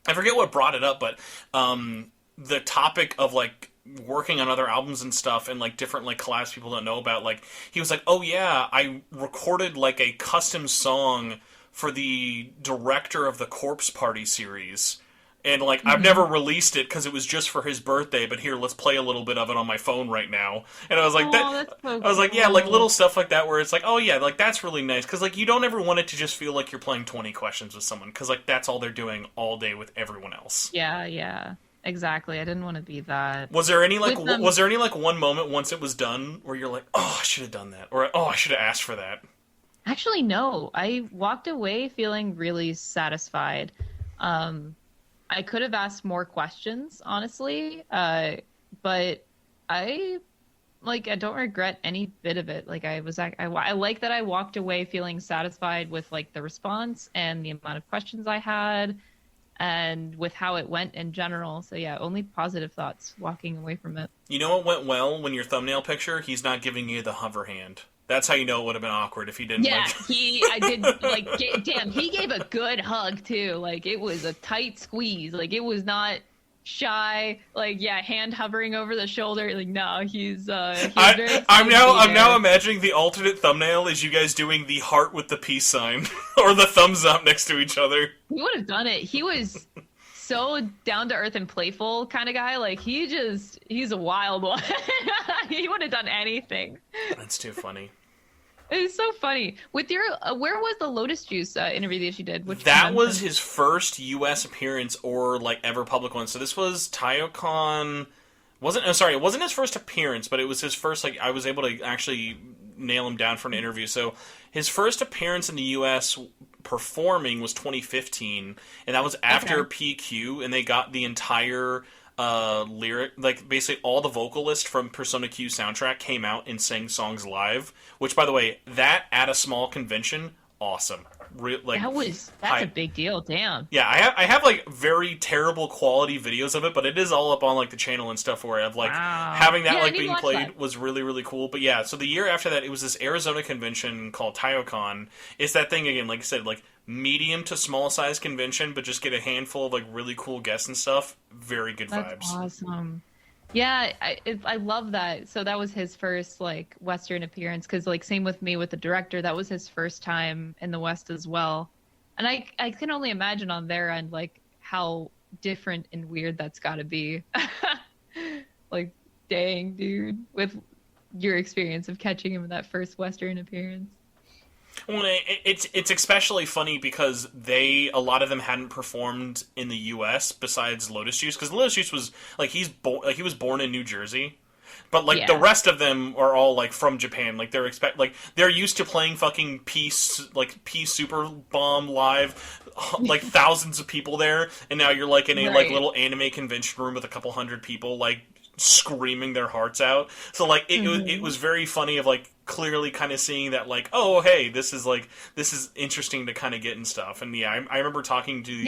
Speaker 2: I forget what brought it up, but the topic of like working on other albums and stuff and like different like collabs people don't know about, like he was like, oh yeah, I recorded like a custom song for the director of the Corpse Party series. And, like, I've never released it because it was just for his birthday, but here, let's play a little bit of it on my phone right now. And I was like, I was like, yeah, like, little stuff like that where it's like, oh, yeah, like, that's really nice. Because, like, you don't ever want it to just feel like you're playing 20 questions with someone. Because, like, that's all they're doing all day with everyone else.
Speaker 3: Yeah, exactly. I didn't want to be that.
Speaker 2: Was there any, like, one moment once it was done where you're like, oh, I should have done that? Or, oh, I should have asked for that?
Speaker 3: Actually, no. I walked away feeling really satisfied. I could have asked more questions, honestly, but I don't regret any bit of it. Like I like that I walked away feeling satisfied with like the response and the amount of questions I had, and with how it went in general. So yeah, only positive thoughts walking away from it.
Speaker 2: You know what went well when your thumbnail picture? He's not giving you the hover hand. That's how you know it would have been awkward if he didn't.
Speaker 3: Yeah, I did, like, damn, he gave a good hug, too. Like, it was a tight squeeze. Like, it was not shy. Like, yeah, hand hovering over the shoulder. Like, no, he's very
Speaker 2: I'm now imagining the alternate thumbnail is you guys doing the heart with the peace sign. Or the thumbs up next to each other.
Speaker 3: He would have done it. He was so down-to-earth and playful kind of guy. Like, he's a wild one. He would have done anything.
Speaker 2: That's too funny.
Speaker 3: It's so funny. With your, where was the Lotus Juice interview that you did?
Speaker 2: That was his first U.S. appearance or like ever public one. So this was TaioCon. It wasn't his first appearance, but it was his first. Like I was able to actually nail him down for an interview. So his first appearance in the U.S. performing was 2015, and that was after PQ, and they got the entire lyric, like basically all the vocalists from Persona Q soundtrack came out and sang songs live. Which, by the way, that at a small convention, awesome.
Speaker 3: That's a big deal. Damn.
Speaker 2: Yeah, I have like very terrible quality videos of it, but it is all up on like the channel and stuff where I've like having that like being played was really, really cool. But yeah, so the year after that, it was this Arizona convention called TaioCon. It's that thing again, like I said, like medium to small size convention, but just get a handful of like really cool guests and stuff. Very good vibes.
Speaker 3: That's awesome. Yeah, I love that. So that was his first like Western appearance, because like same with me with the director, that was his first time in the West as well. And I can only imagine on their end like how different and weird that's got to be. Like, dang, dude, with your experience of catching him in that first Western appearance.
Speaker 2: Well, it's especially funny because a lot of them hadn't performed in the U.S. besides Lotus Juice, because Lotus Juice was like he was born in New Jersey, but like the rest of them are all like from Japan. Like they're used to playing fucking Peace Super Bomb live, like thousands of people there, and now you're like in a like little anime convention room with a couple hundred people like screaming their hearts out. So like it was very funny of like clearly kind of seeing that like, oh hey, this is interesting to kind of get and stuff. And yeah, I remember talking to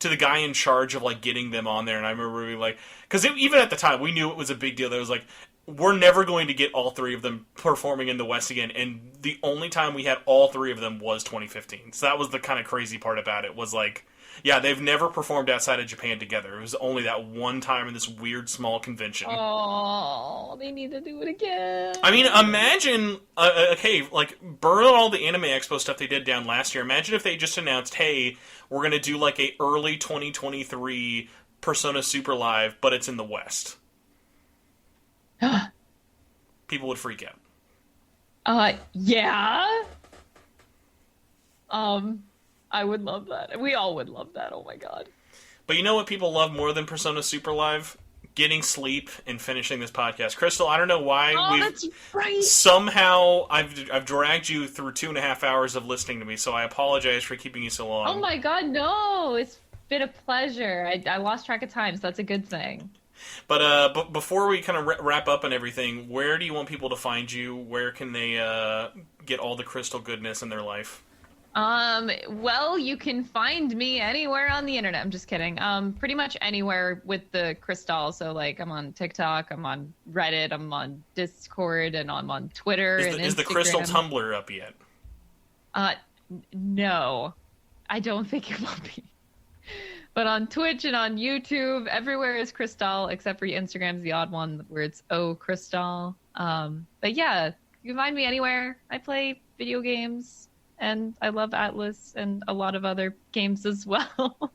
Speaker 2: the guy in charge of like getting them on there, and I remember being like, because even at the time we knew it was a big deal. That was like, we're never going to get all three of them performing in the West again, and the only time we had all three of them was 2015. So that was the kind of crazy part about it, was like, yeah, they've never performed outside of Japan together. It was only that one time in this weird small convention.
Speaker 3: Oh, they need to do it again.
Speaker 2: I mean, imagine, okay, like, burn all the Anime Expo stuff they did down last year. Imagine if they just announced, hey, we're going to do like a early 2023 Persona Super Live, but it's in the West. People would freak out.
Speaker 3: Yeah. I would love that. We all would love that. Oh my god.
Speaker 2: But you know what people love more than Persona Super Live? Getting sleep and finishing this podcast. Crystal, I don't know why
Speaker 3: that's right.
Speaker 2: Somehow I've dragged you through 2.5 hours of listening to me, so I apologize for keeping you so long.
Speaker 3: Oh my god, no. It's been a pleasure. I lost track of time, so that's a good thing.
Speaker 2: But before we kind of wrap up and everything, where do you want people to find you? Where can they get all the Crystal goodness in their life?
Speaker 3: Well, you can find me anywhere on the internet. I'm just kidding. Pretty much anywhere with the Crystal. So, like, I'm on TikTok, I'm on Reddit, I'm on Discord, and I'm on Twitter and Instagram.
Speaker 2: Is the Crystal Tumblr up yet?
Speaker 3: No. I don't think it will be. But on Twitch and on YouTube, everywhere is Crystal, except for Instagram's the odd one where it's Crystal. But yeah, you can find me anywhere. I play video games. And I love Atlus and a lot of other games as well,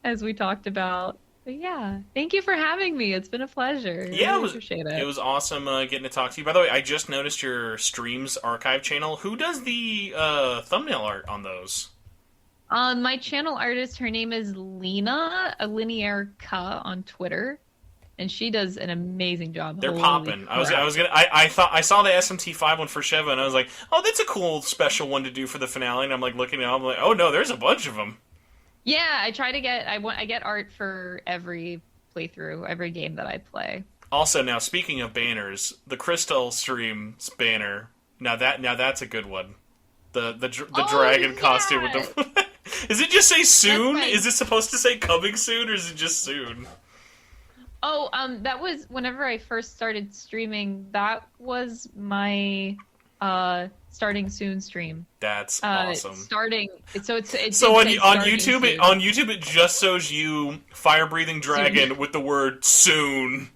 Speaker 3: as we talked about. But yeah, thank you for having me. It's been a pleasure.
Speaker 2: Yeah,
Speaker 3: really appreciate it.
Speaker 2: It was awesome getting to talk to you. By the way, I just noticed your streams archive channel. Who does the thumbnail art on those?
Speaker 3: My channel artist, her name is Lena, a linear Ka on Twitter. And she does an amazing job.
Speaker 2: They're popping. I saw the SMT5 one for Sheva, and I was like, oh, that's a cool special one to do for the finale. And I'm like looking at it, I'm like, oh no, there's a bunch of them.
Speaker 3: Yeah, I try to get I get art for every playthrough, every game that I play.
Speaker 2: Also, now speaking of banners, the Crystal Stream's banner. Now that's a good one. The dragon costume with the. Does it just say soon? Is it supposed to say coming soon, or is it just soon?
Speaker 3: Oh, that was whenever I first started streaming. That was my starting soon stream.
Speaker 2: That's awesome.
Speaker 3: So it's
Speaker 2: so on YouTube on YouTube it just shows you fire breathing dragon soon. With the word soon.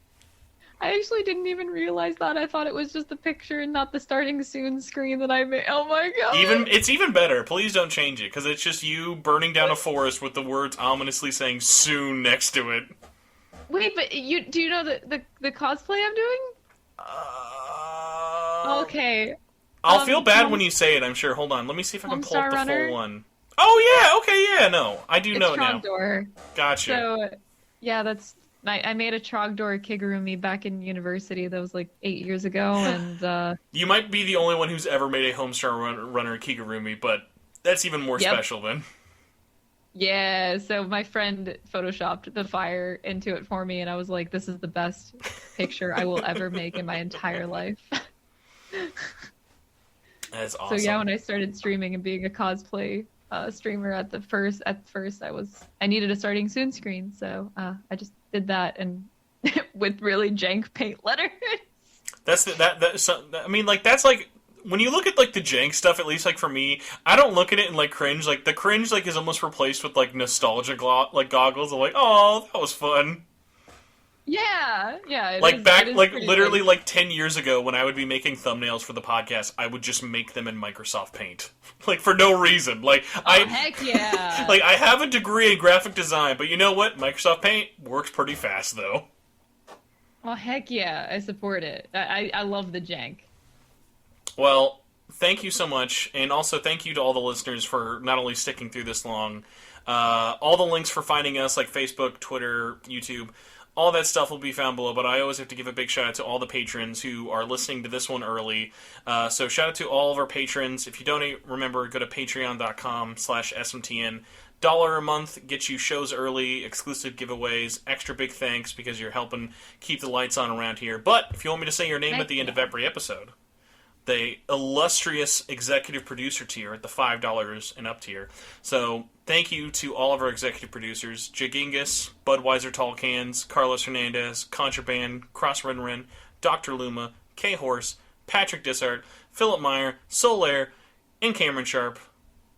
Speaker 3: I actually didn't even realize that. I thought it was just the picture and not the starting soon screen that I made. Oh my god!
Speaker 2: It's even better. Please don't change it, because it's just you burning down a forest with the words ominously saying soon next to it.
Speaker 3: Wait, but do you know the cosplay I'm doing? Okay.
Speaker 2: I'll feel bad when you say it, I'm sure. Hold on, let me see if I can pull up the full one. Oh yeah, okay, yeah, no. I do know it now.
Speaker 3: Trogdor.
Speaker 2: Gotcha.
Speaker 3: So, yeah, I made a Trogdor Kigurumi back in university. That was like 8 years ago, and
Speaker 2: you might be the only one who's ever made a Homestar Runner Kigurumi, but that's even more special then.
Speaker 3: Yeah, so my friend photoshopped the fire into it for me, and I was like, this is the best picture I will ever make in my entire life.
Speaker 2: That's
Speaker 3: So yeah,
Speaker 2: awesome.
Speaker 3: when I started streaming and being a cosplay streamer at first I needed a starting soon screen, so I just did that and with really jank paint letters.
Speaker 2: I mean, like, that's like when you look at like the jank stuff. At least like for me, I don't look at it and like cringe. Like the cringe like is almost replaced with like nostalgia like goggles. I'm like, oh, that was fun.
Speaker 3: Yeah, yeah,
Speaker 2: Like
Speaker 3: it
Speaker 2: back,
Speaker 3: is
Speaker 2: like
Speaker 3: pretty
Speaker 2: literally
Speaker 3: like
Speaker 2: like 10 years ago, when I would be making thumbnails for the podcast, I would just make them in Microsoft Paint, like for no reason. Like
Speaker 3: oh heck yeah.
Speaker 2: like I have a degree in graphic design, but you know what? Microsoft Paint works pretty fast though.
Speaker 3: Oh heck yeah, I support it. I love the jank.
Speaker 2: Well, thank you so much, and also thank you to all the listeners for not only sticking through this long. All the links for finding us, like Facebook, Twitter, YouTube, all that stuff will be found below, but I always have to give a big shout out to all the patrons who are listening to this one early. So shout out to all of our patrons. If you donate, remember, go to patreon.com/SMTN. $1 a month gets you shows early, exclusive giveaways, extra big thanks because you're helping keep the lights on around here. But if you want me to say your name at
Speaker 3: Heck
Speaker 2: the end of
Speaker 3: yeah.
Speaker 2: every episode, the illustrious executive producer tier at the $5 and up tier. So thank you to all of our executive producers: Jagingus, Budweiser Tall Cans, Carlos Hernandez, Contraband, Cross Ren Ren, Dr. Luma, K Horse, Patrick Dissart, Philip Meyer, Solaire, and Cameron Sharp.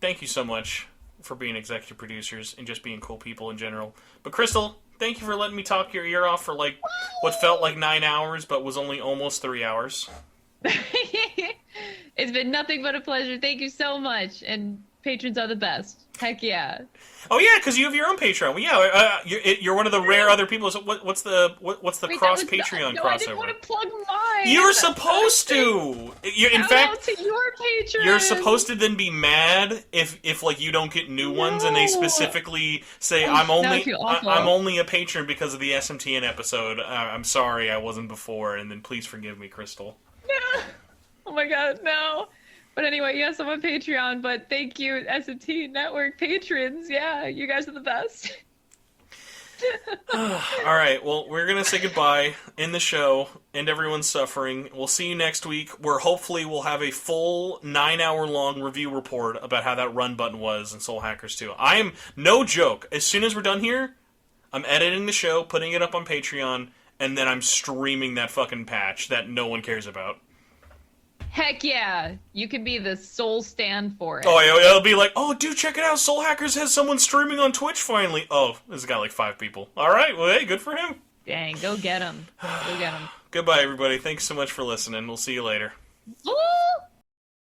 Speaker 2: Thank you so much for being executive producers and just being cool people in general. But Crystal, thank you for letting me talk your ear off for like what felt like 9 hours but was only almost 3 hours.
Speaker 3: It's been nothing but a pleasure. Thank you so much. And patrons are the best. Heck yeah.
Speaker 2: Oh yeah, because you have your own Patreon. Well, yeah, you're one of the rare other people. So what's the
Speaker 3: Wait,
Speaker 2: cross Patreon
Speaker 3: no,
Speaker 2: crossover?
Speaker 3: I didn't want to plug mine.
Speaker 2: You're supposed to. In
Speaker 3: Shout
Speaker 2: fact,
Speaker 3: out to your patrons.
Speaker 2: you're supposed to then be mad if like you don't get new ones, and they
Speaker 3: No.
Speaker 2: specifically say
Speaker 3: Oh,
Speaker 2: I'm
Speaker 3: now I
Speaker 2: only
Speaker 3: feel awful.
Speaker 2: I'm only a patron because of the SMTN episode. I'm sorry I wasn't before, and then please forgive me, Crystal.
Speaker 3: No. Oh my god, no. But anyway, yes, I'm on Patreon, but thank you, SMT Network patrons. Yeah, you guys are the best.
Speaker 2: All right, well, we're going to say goodbye, end the show, end everyone's suffering. We'll see you next week, where hopefully we'll have a full 9-hour-long review report about how that run button was in Soul Hackers 2. I am, no joke, as soon as we're done here, I'm editing the show, putting it up on Patreon, and then I'm streaming that fucking patch that no one cares about.
Speaker 3: Heck yeah. You can be the sole stand for it.
Speaker 2: Oh, it'll be like, oh, dude, check it out, Soul Hackers has someone streaming on Twitch finally. Oh, this has got like 5 people. All right, well, hey, good for him.
Speaker 3: Dang, go get him. Go get him.
Speaker 2: Goodbye, everybody. Thanks so much for listening. We'll see you later.
Speaker 3: Ooh!